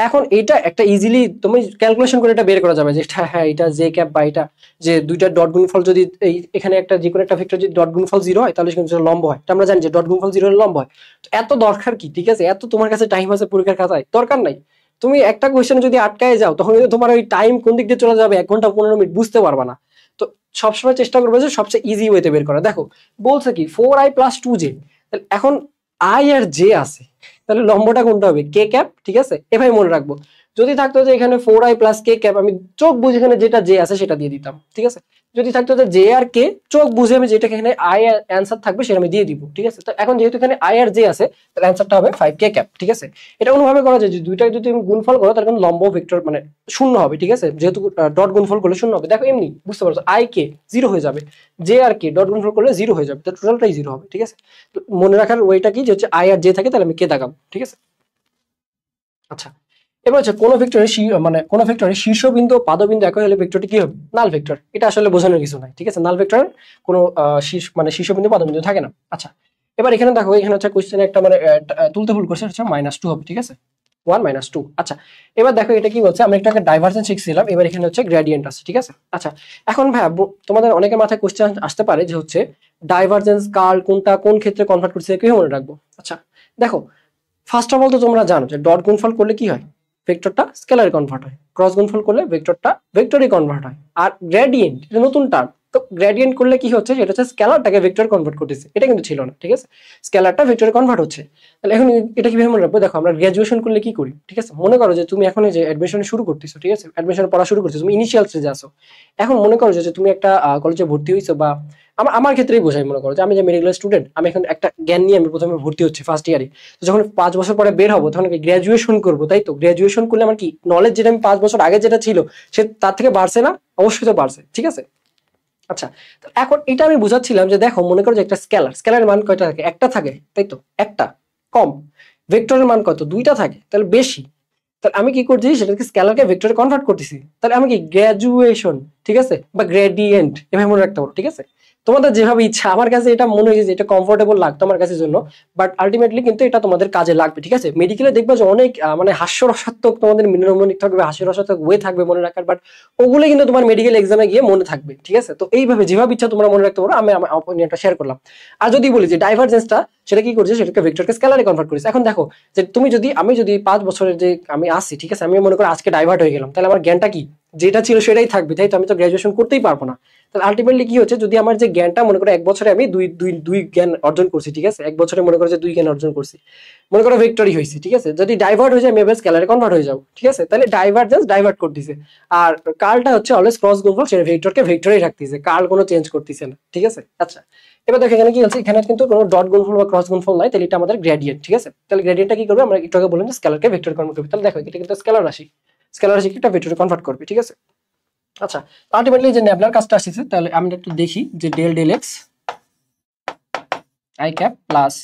এখন এটা একটা ইজিলি তুমি ক্যালকুলেশন করে এটা বের করা যাবে যে হ্যাঁ এটা জে ক্যাপ বা এটা যে দুইটা ডট গুণফল যদি এই এখানে একটা যে কোনো একটা ভেক্টর যদি ডট গুণফল 0 হয় তাহলে কিন্তু সেটা লম্ব হয়। এটা আমরা জানি যে ডট গুণফল 0 হলে লম্ব হয়। তো এত দরকার কি, ঠিক আছে? এত তোমার কাছে টাইম আছে পরীক্ষার খাতায়, দরকার নাই। তুমি একটা কোয়েশ্চেনে যদি আটকায় যাও তখন কিন্তু তোমার ওই টাইম কোন দিক দিয়ে চলে যাবে 1 ঘন্টা 15 মিনিট বুঝতে পারবা না। তো সবসময় চেষ্টা করবে যে সবচেয়ে ইজি ওয়েতে বের করা। দেখো বলছে কি 4i + 2j, তাহলে এখন আই আর জে আছে, তাহলে লম্বটা কোনটা হবে, কে ক্যাপ, ঠিক আছে? এভাবে মনে রাখবো। যদি থাকতো যে এখানে 4i + কে ক্যাপ, আমি চোখ বুঝে এখানে যেটা জে আছে সেটা দিয়ে দিতাম, ঠিক আছে? যদি থাকতো যে জে আর কে, চোখ বুঝে আমি যেটা এখানে আই অ্যান্সার থাকবে সেটা আমি দিয়ে দিব, ঠিক আছে? তো এখন যেহেতু এখানে আই আর জে আছে তাহলে অ্যান্সারটা হবে 5k ক্যাপ, ঠিক আছে? এটা কোনোভাবে করা যায় যে দুইটা যদি তুমি গুণফল করো তাহলে কিন্তু লম্ব ভেক্টর মানে শূন্য হবে, ঠিক আছে? যেহেতু ডট গুণফল করলে শূন্য হবে। দেখো এমনি বুঝতে পারছো, আই কে 0 হয়ে যাবে, জে আর কে ডট গুণফল করলে 0 হয়ে যাবে, তো টোটালটাই 0 হবে, ঠিক আছে? তো মনে রাখার ওইটা কি যে হচ্ছে আই আর জে থাকে তাহলে আমি কে দাগাবো, ঠিক আছে? আচ্ছা, এবার হচ্ছে কোন ভেক্টরের মানে কোন ভেক্টরের শীর্ষবিন্দু ও পাদবিন্দু একই হলে ভেক্টরটি কি হবে, নাল ভেক্টর। এটা আসলে বোঝানোর কিছু নাই, ঠিক আছে? নাল ভেক্টর কোনো শীর্ষ মানে শীর্ষবিন্দু পাদবিন্দু থাকে না। আচ্ছা, এবার এখানে দেখো এখানে হচ্ছে কোশ্চেনে একটা মানে তুলতে ভুল করছে, হচ্ছে -2 হবে, ঠিক আছে? 1 - 2। আচ্ছা, এবার দেখো এটা কি বলছে, আমরা একটু আগে ডাইভারজেন্স শিখছিলাম, এবার এখানে হচ্ছে গ্রেডিয়েন্ট আছে, ঠিক আছে? আচ্ছা, এখন ভাই তোমাদের অনেকের মাথায় কোশ্চেন আসতে পারে যে হচ্ছে ডাইভারজেন্স কার্ল কোনটা কোন ক্ষেত্রে কনভার্ট করছে, কিভাবে মনে রাখবো? আচ্ছা দেখো, ফার্স্ট অফ অল তো তোমরা জানো যে ডট গুণফল করলে কি হয়, ভেক্টরটা স্কেলারে কনভার্ট হয়। ক্রস গুণফল করলে ভেক্টরটা ভেক্টরে কনভার্ট হয়। আর গ্রেডিয়েন্ট এটা নতুন টার্ম, তো গ্রেডিয়েন্ট করলে কি হচ্ছে, সেটা হচ্ছে স্কেলারটাকে ভেক্টরে কনভার্ট করতেছে, এটা কিন্তু ছিল না, ঠিক আছে? স্কেলারটা ভেক্টরে কনভার্ট হচ্ছে। তাহলে এখন এটা কিভাবে মনে রাখবো, দেখো আমরা গ্র্যাজুয়েশন করলে কি করি, ঠিক আছে? মনে করো যে তুমি এখন যে অ্যাডমিশন শুরু করতেছো, ঠিক আছে? অ্যাডমিশন পড়া শুরু করতেছো, তুমি ইনিশিয়াল স্টেজে আসো। এখন মনে করো যে তুমি একটা কলেজে ভর্তি হইছো, বা আমার ক্ষেত্রেই বোঝাই, মনে করো যে আমি যে মেডিকেল স্টুডেন্ট, আমি এখন একটা জ্ঞান নিয়ে আমি প্রথমে ভর্তি হচ্ছি ফার্স্ট ইয়ারে। তো যখন 5 বছর পরে বের হবো তখন গ্র্যাজুয়েশন করবো, তাই তো? গ্র্যাজুয়েশন করলে আমার কি নলেজ, যেটা আমি 5 বছর আগে যেটা ছিল সে তার থেকে বাড়ছে না? অবশ্যই তো বাড়ছে, ঠিক আছে? আচ্ছা, তো এখন এটা আমি বুঝাচ্ছিলাম যে দেখো মনে করো যে একটা স্কেলারের মান কয়টা থাকে, একটা থাকে, তাই তো? একটা কম। ভেক্টরের মান কত, দুইটা থাকে, তাহলে বেশি। তাহলে আমি কি করছি, সেটাকে স্কেলারকে ভেক্টরে কনভার্ট করতেছি, তাহলে আমি কি গ্র্যাজুয়েশন, ঠিক আছে, বা গ্রেডিয়েন্ট এভাবে মনে রাখতে পারো, ঠিক আছে? তোমাদের যেভাবে ইচ্ছা, আমার কাছে এটা মনে হয়েছে যে এটা কমফোর্টেবল লাগতো আমার কাছে জন্য, বাট আলটিমেটলি কিন্তু এটা তোমাদের কাজে লাগবে, ঠিক আছে? মেডিকেলে দেখবে যে অনেক মানে হাস্যরসাত্মক তোমাদের নিম্নমনিক থাকবে, হাস্যরসাত্মক ওয়ে থাকবে মনে রাখার, বাট ওগুলো কিন্তু তোমার মেডিকেল এক্সামে গিয়ে মনে থাকবে, ঠিক আছে? তো এইভাবে যেভাবে ইচ্ছা তোমরা মনে রাখতে পারো, আমি আমার অপিনিয়নটা শেয়ার করলাম। আর যদি বলি যে ডাইভারজেন্সটা, সেটা কি করছে, সেটাকে ভেক্টরকে স্কেলারে কনভার্ট করেছে। এখন দেখো যে তুমি যদি আমি যদি 5 বছরের যে আমি আসি, ঠিক আছে, আমি মনে করি আজকে ডাইভার্ট হয়ে গেলাম, তাহলে আমার জ্ঞানটা কি, যেটা ছিল সেটাই থাকবে, তাই তো? আমি তো গ্র্যাজুয়েশন করতেই পারবো না। তাহলে আলটিমেটলি কি হচ্ছে, যদি আমার যে জ্ঞানটা মনে করো 1 বছরে আমি দুই জ্ঞান অর্জন করছি, ঠিক আছে? 1 বছরে মনে করো যে 2 জ্ঞান অর্জন করছি, মনে করো ভেক্টরই হয়েছে, ঠিক আছে? যদি ডাইভার্ট হয়ে যায় আমি এবার স্কেলারে কনভার্ট হয়ে যাবো, ঠিক আছে? তাহলে ডাইভারজেন্স ডাইভার্ট করতেছে। আর কার্লটা হচ্ছে অলওয়েজ ক্রস গুণফল, সেটা ভেক্টরকে ভেক্টরেই রাখতেছে, কার্ল কোনো চেঞ্জ করতেছে না, ঠিক আছে? আচ্ছা, এবার দেখো এখানে কি আছে, এখানে কিন্তু কোনো ডট গুণফল বা ক্রস গুণফল নাই, তাহলে এটা আমাদের গ্রেডিয়েন্ট, ঠিক আছে? তাহলে গ্রেডিয়েন্টটা কি করবে, আমরা একটু আগে বললাম যে স্কেলারকে ভেক্টরে কনভার্ট করবে। তাহলে দেখো এটা কিন্তু স্কেলার রাশি, স্কেলার রাশিকে একটা ভেক্টরে কনভার্ট করবে, ঠিক আছে? আচ্ছা, আলটিমেটলি যে নেবলার কাজটা আসছে, তাহলে আমরা একটু দেখি যে del del X I cap plus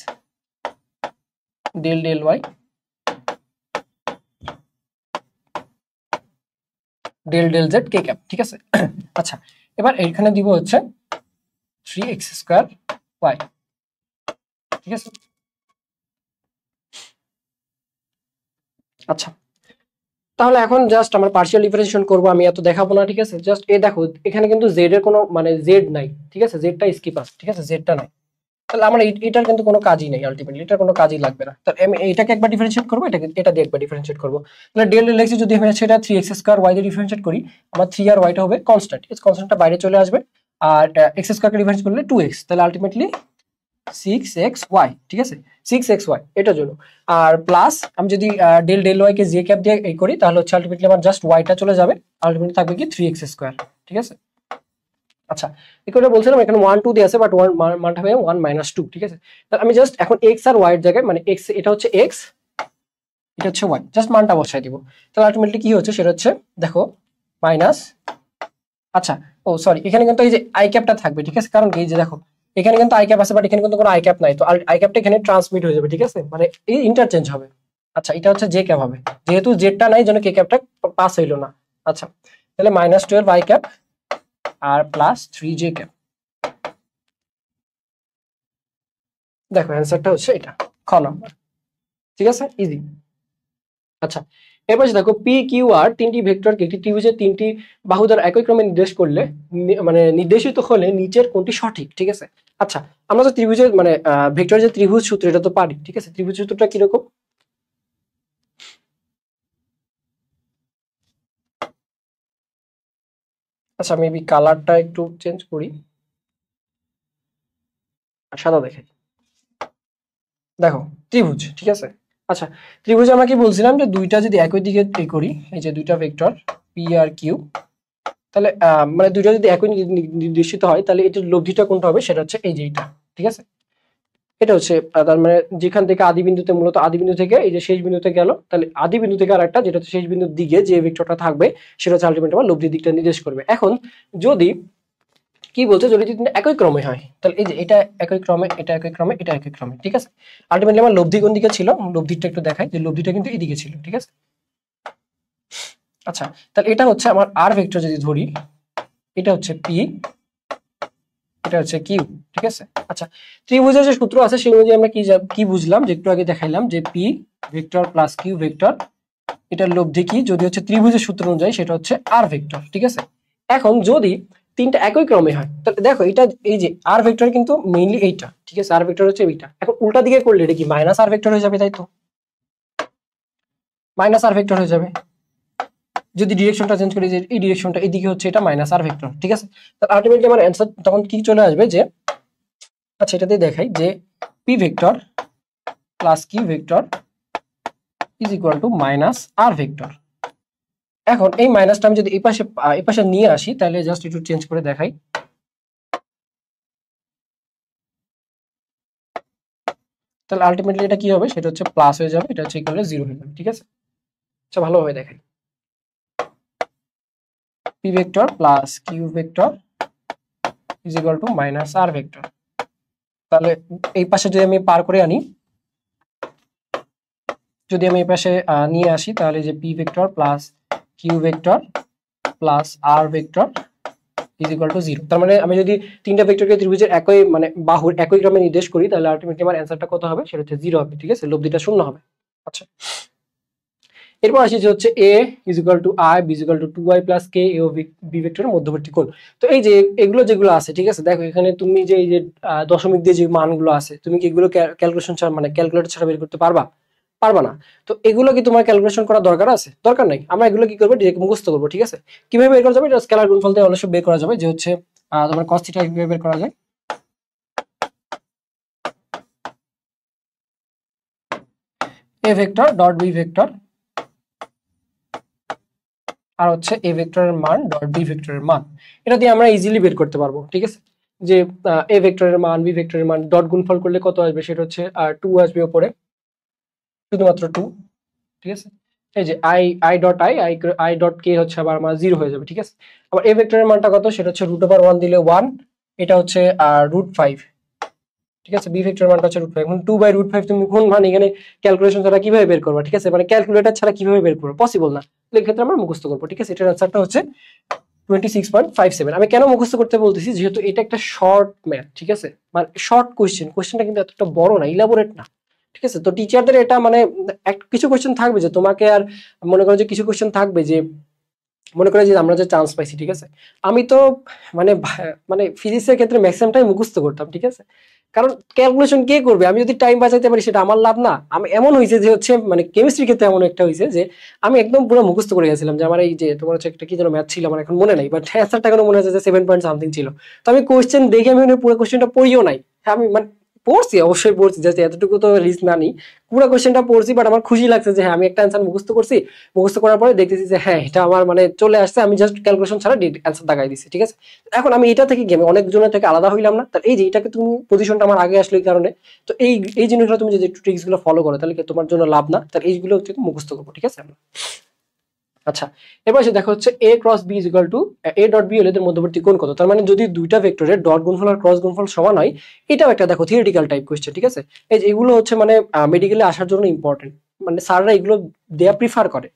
del del Y del del Z K cap, ঠিক আছে? আচ্ছা, এবার এখানে দিব হচ্ছে 3x² y, ঠিক আছে? আচ্ছা, তাহলে এখন জাস্ট আমরা পার্শিয়াল ডিফারেন্সিয়েশন করবো, আমি এত দেখাবো না, ঠিক আছে? জাস্ট এই দেখো এখানে কিন্তু জেড এর কোনো মানে জেড নাই, ঠিক আছে? জেডটা স্কিপ আছে, ঠিক আছে? জেডটা নাই, তাহলে আমরা এটার কিন্তু কোনো কাজই নেই, আলটিমেটলি এটার কোনো কাজই লাগবে না। তাহলে আমি এটাকে একবার ডিফারেন্সিয়েট করবো, এটা দিয়ে একবার ডিফারেন্সিয়েট করবো। তাহলে ডেল ডেল এক্স যদি আমি সেটা 3x² y দিয়ে ডিফারেন্সিয়েট করি, আমার 3 আর y টা হবে কনস্ট্যান্ট, এই কনস্ট্যান্টটা বাইরে চলে আসবে। আর x² কে ডিফারেন্স করলে 2x, তাহলে আলটিমেটলি 6xy, ঠিক আছে? 6xy এটার জন্য। আর প্লাস আমি যদি del del Y K J cap দিয়ে এই করি, তাহলে হচ্ছে আলটিমেটলি আমার জাস্ট ওয়াইটা চলে যাবে, আলটিমেটলি থাকবে কি 3x², ঠিক আছে? আচ্ছা, ইকুয়ালটা বলছিলাম এখানে 1 2 দিয়ে আছে, বাট 1 মানটা হবে 1 - 2, ঠিক আছে? তাহলে আমি জাস্ট এখন x আর y এর জায়গায় মানে x এটা হচ্ছে x, এটা হচ্ছে y, জাস্ট মানটা বসাই দিব। তাহলে আলটিমেটলি কি হচ্ছে সেটা হচ্ছে দেখো মাইনাস আচ্ছা, ও সরি, এখানে কিন্তু এই যে আই ক্যাপটা থাকবে, ঠিক আছে, কারণ কি, এই যে দেখো এখানে কিন্তু আই ক্যাপ আছে বাট এখানে কিন্তু কোনো আই ক্যাপ নাই, তো আই ক্যাপটা এখানে ট্রান্সমিট হয়ে যাবে, ঠিক আছে, মানে এই ইন্টারচেঞ্জ হবে। আচ্ছা, এটা হচ্ছে জে ক্যাপ হবে, যেহেতু জেডটা নাই জন্য কে ক্যাপটা পাস হইলো না। আচ্ছা, তাহলে -12 আই ক্যাপ আর +3 জে ক্যাপ। দেখো অ্যান্সারটা হচ্ছে এটা, খ নাম্বার, ঠিক আছে, ইজি। আচ্ছা, এরপর দেখো পি কিউ আর তিনটি ভেক্টরকে একটি ত্রিভুজের তিনটি বাহু দ্বারা একই ক্রমে নির্দেশ করলে মানে নির্দেশিত হলে নিচের কোনটি সঠিক, ঠিক আছে। আচ্ছা, আমরা তো ত্রিভুজের মানে ভেক্টর যে ত্রিভুজ সূত্র এটা তো পারি, ঠিক আছে। ত্রিভুজ সূত্রটা কিরকম? আচ্ছা, মেবি কালারটা একটু চেঞ্জ করি, সাদা দেখাই। দেখো ত্রিভুজ, ঠিক আছে। আচ্ছা, ত্রিভুজে আমরা কি বলছিলাম যে দুইটা যদি একই দিকে করি, এই যে দুইটা ভেক্টর পি আর কিউ, তাহলে মানে দুইটা যদি একই নির্দেশিত হয় তাহলে এটার লব্ধিটা কোনটা হবে, সেটা হচ্ছে এই যে এটা, ঠিক আছে। এটা হচ্ছে তার মানে যেখান থেকে আদি বিন্দুতে, মূলত আদি বিন্দু থেকে এই যে শেষ বিন্দুতে গেল, তাহলে আদি বিন্দু থেকে আর একটা যেটা হচ্ছে শেষ বিন্দুর দিকে যে ভেক্টরটা থাকবে সেটা হচ্ছে আলটিমেটলি আমার লব্ধির দিকটা নির্দেশ করবে। এখন যদি কি বলছে, যদি একই ক্রমে হয় তাহলে এই যে এটা একই ক্রমে, এটা একই ক্রমে, এটা একই ক্রমে, ঠিক আছে। আলটিমেটলি আমার লব্ধি কোন দিকে ছিল, লব্ধিটা একটু দেখাই, যে লব্ধিটা কিন্তু এদিকে ছিল, ঠিক আছে। আচ্ছা, তাহলে এটা হচ্ছে আমার আর ভেক্টর যদি ধরি, এটা হচ্ছে পি, এটা হচ্ছে কিউ, ঠিক আছে। আচ্ছা, ত্রিভুজের যে সূত্র আছে সেই অনুযায়ী আমরা কি বুঝলাম, যে একটু আগে দেখাইলাম যে P vector plus Q vector, এটার লব্ধি কি, যদি হচ্ছে ত্রিভুজের সূত্র অনুযায়ী সেটা হচ্ছে আর ভেক্টর, ঠিক আছে। এখন যদি তিনটা একই ক্রমে হয় তাহলে দেখো এটা, এই যে আর ভেক্টর কিন্তু মেইনলি এইটা, ঠিক আছে, আর ভেক্টর হচ্ছে এইটা। এখন উল্টা দিকে করলে এটা কি মাইনাস আর ভেক্টর হয়ে যাবে, তাই তো, মাইনাস আর ভেক্টর হয়ে যাবে। যদি ডিরেকশনটা চেঞ্জ করি, যে এই ডিরেকশনটা এদিকে হচ্ছে এটা মাইনাস আর ভেক্টর, ঠিক আছে। তাহলে আলটিমেটলি আমার অ্যান্সার তখন কি চলে আসবে, যে আচ্ছা এটাতে দেখাই যে P vector plus Q vector is equal to minus R vector. এখন এই মাইনাসটা আমি যদি এই পাশে নিয়ে আসি, তাহলে জাস্ট একটু চেঞ্জ করে দেখাই, তাহলে আলটিমেটলি এটা কি হবে, সেটা হচ্ছে প্লাস হয়ে যাবে, এটা হচ্ছে ইকুয়াল টু 0 হয়ে যাবে, ঠিক আছে। আচ্ছা, ভালোভাবে দেখাই, P vector plus Q vector is equal to minus R vector. তাহলে এই পাশে যদি আমি পার করে আনি, যদি আমি এই পাশে নিয়ে আসি, তাহলে যে P vector plus Q vector plus R vector is equal to 0। তার মানে আমি যদি তিনটা ভেক্টরকে ত্রিভুজের একই মানে বাহুর একই ক্রমে নির্দেশ করি, তাহলে আলটিমেটলি আমার অ্যান্সারটা কত হবে, সেটা হচ্ছে 0 হবে, ঠিক আছে, লব্ধিটা 0 হবে। আচ্ছা, এরপর আসি যে হচ্ছে a is equal to i, b is equal to 2i plus k, a ও b ভেক্টরের মধ্যবর্তী কোণ। তো এই যে এগুলো যেগুলো আছে, ঠিক আছে, দেখো এখানে তুমি যে এই যে দশমিক দিয়ে যে মানগুলো আছে, তুমি কি এগুলো ক্যালকুলেশন ছাড়া মানে ক্যালকুলেটর ছাড়া বের করতে পারবা? পারবা না। তো এগুলো কি তোমার ক্যালকুলেশন করার দরকার আছে? দরকার নাই। আমরা এগুলো কি করবো, ডিরেক্ট মুখস্থ করবো, ঠিক আছে। কিভাবে বের করা যাবে, এটা স্কেলার গুণফল দিয়ে অবশ্যই বের করা যাবে, যে হচ্ছে তোমার cos থিটা কিভাবে বের করা যায়, a vector dot b vector আর হচ্ছে এ ভেক্টরের মান ডট বি ভেক্টরের মান, এটা দিয়ে আমরা ইজিলি বের করতে পারবো, ঠিক আছে। যে এ ভেক্টরের মান বি ভেক্টরের মান ডট গুণফল করলে কত আসবে, সেটা হচ্ছে 2 আসবে উপরে, শুধুমাত্র 2, ঠিক আছে। এই যে আই ডট কে হচ্ছে আবার আমার 0 হয়ে যাবে, ঠিক আছে। আবার এ ভেক্টরের মানটা কত, সেটা হচ্ছে √1 দিলে 1, এটা হচ্ছে √5, ঠিক আছে। বি ভেক্টরের মানটা হচ্ছে √5। এখন 2/√5 তুমি কোন মান এখানে ক্যালকুলেশন ছাড়া কিভাবে বের করবা, ঠিক আছে, মানে ক্যালকুলেটর ছাড়া কিভাবে বের করবো, পসিবল না। এই ক্ষেত্রে আমরা মুখস্থ করবো, ঠিক আছে। এটার আনসারটা হচ্ছে 26.57। আমি কেন মুখস্থ করতে বলতেছি, যেহেতু এটা একটা শর্ট ম্যাথ, ঠিক আছে, মানে শর্ট কোয়েশ্চেনটা কিন্তু এতটা বড় না, ইলাবোরেট না, ঠিক আছে। তো টিচারদের এটা মানে কিছু কোয়েশ্চেন থাকবে যে তোমাকে আর মনে করো যে কিছু কোয়েশ্চেন থাকবে যে মনে করে যে আমরা যে চান্স পাইছি, ঠিক আছে। আমি তো মানে মানে ফিজিক্সের ক্ষেত্রে ম্যাক্সিমাম টাইম মুখস্থ করতাম, ঠিক আছে, কারণ ক্যালকুলেশন কে করবে, আমি যদি টাইম বাঁচাইতে পারি সেটা আমার লাভ না। আমি এমন হয়েছে যে হচ্ছে মানে কেমিস্ট্রির ক্ষেত্রে এমন একটা হয়েছে যে আমি একদম পুরো মুখস্থ করে গেছিলাম, যে আমার এই যে তোমার হচ্ছে একটা কি যেন ম্যাথ ছিল, আমার এখন মনে নাই, বাট অ্যান্সারটা কেন মনে হচ্ছে যে 7 পয়েন্ট সামথিং ছিল। তো আমি কোয়েশ্চেন দেখে আমি পুরো কোয়েশ্চেনটা পড়িও নাই, হ্যাঁ আমি মানে পড়ছি, অবশ্যই পড়ছি, জাস্ট এতটুকু তো রিস্ক না নিই, পুরো কোয়েশ্চেনটা পড়ছি, বাট আমার খুশি লাগছে যে হ্যাঁ আমি একটা অ্যান্সার মুখস্থ করছি। মুখস্থ করার পরে দেখতেছি যে হ্যাঁ এটা আমার মানে চলে আসছে, আমি জাস্ট ক্যালকুলেশন ছাড়া অ্যান্সার দাগাই দিচ্ছি, ঠিক আছে। এখন আমি এটা থেকে কি আমি অনেকজনের থেকে আলাদা হইলাম না? তাহলে এই যে এটাকে তুমি পজিশনটা আমার আগে আসলো এই কারণে। তো এই জিনিসগুলো তুমি যদি ট্রিক্স গুলো ফলো করো তাহলে কি তোমার জন্য লাভ না? তাহলে এইগুলো হচ্ছে মুখস্থ করবো, ঠিক আছে। আচ্ছা, এবার এসে দেখো হচ্ছে a cross b is equal two a dot b হলে এদের মধ্যবর্তী কোণ কত। তার মানে যদি দুইটা ভেক্টরের ডট গুণফল আর ক্রস গুণফল সমান হয়, এটাও একটা দেখো থিওরিটিক্যাল টাইপ কোশ্চেন, ঠিক আছে। এই যে এগুলো হচ্ছে মানে মেডিকেলে আসার জন্য ইম্পর্টেন্ট, মানে স্যাররা এগুলো দেয়া প্রিফার করে।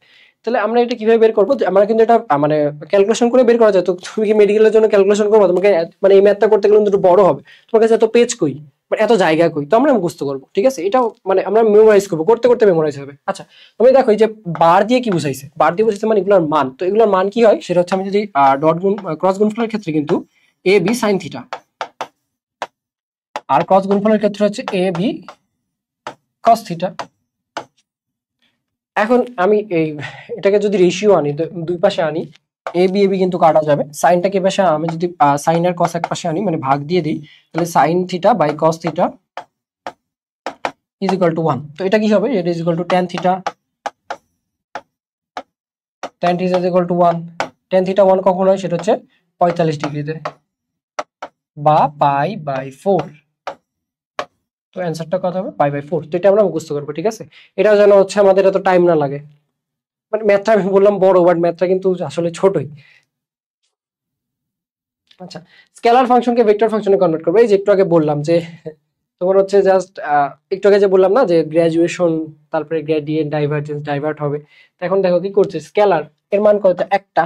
তাহলে আমরা এটা কিভাবে বের করবো, আমরা কিন্তু এটা মানে ক্যালকুলেশন করে বের করা যায়। তো তুমি কি মেডিকেলের জন্য ক্যালকুলেশন করবো, তোমাকে মানে এই ম্যাথটা করতে গেলে কিন্তু একটু বড় হবে, তোমার কাছে এত পেজ কই, মানে এত জায়গা কই, তো আমরা মুখস্থ করবো, ঠিক আছে। এটাও মানে আমরা মেমোরাইজ করবো, করতে করতে মেমোরাইজ হবে। আচ্ছা, তুমি দেখো এই যে বার দিয়ে কি বুঝাইছে, বার দিয়ে বুঝাইছে মানে এগুলোর মান। তো এগুলোর মান কি হয় সেটা হচ্ছে আমি যদি ডট গুণ ক্রস গুণফলের ক্ষেত্রে কিন্তু এ বি সাইন থিটা, আর ক্রস গুণফলের ক্ষেত্রে হচ্ছে এ বি কস থিটা। এখন আমি এই এটাকে যদি রেশিও আনি, তো দুই পাশে আনি, এ বি কিন্তু কাটা যাবে, সাইনটাকে পাশে আমি যদি সাইন আর কস এক পাশে আনি মানে ভাগ দিয়ে দিই, তাহলে sine theta by cos theta is equal to 1। তো এটা কি হবে, এটা is equal to tan theta, tan theta is equal to 1। Tan theta 1 কখন হয়, সেটা হচ্ছে 45 ডিগ্রিতে বা পাই বাই 4। তো অ্যান্সারটা কত হবে, পাই বাই 4। তো এটা আমরা মুখস্থ করবো, ঠিক আছে। এটা যেন হচ্ছে আমাদের এত টাইম না লাগে, মানে ম্যাথটা আমি বললাম বড়, বাট ম্যাথটা কিন্তু আসলে ছোটই। আচ্ছা, স্কেলার ফাংশনকে ভেক্টর ফাংশনে কনভার্ট করবো। এই যে একটু আগে বললাম যে তোমার হচ্ছে জাস্ট একটু আগে যে বললাম না যে গ্র্যাজুয়েশন, তারপরে গ্রেডিয়েন্ট, ডাইভারজেন্স, ডাইভার্ট হবে। তো এখন দেখো কি করছে, স্কেলার এর মান কত একটা,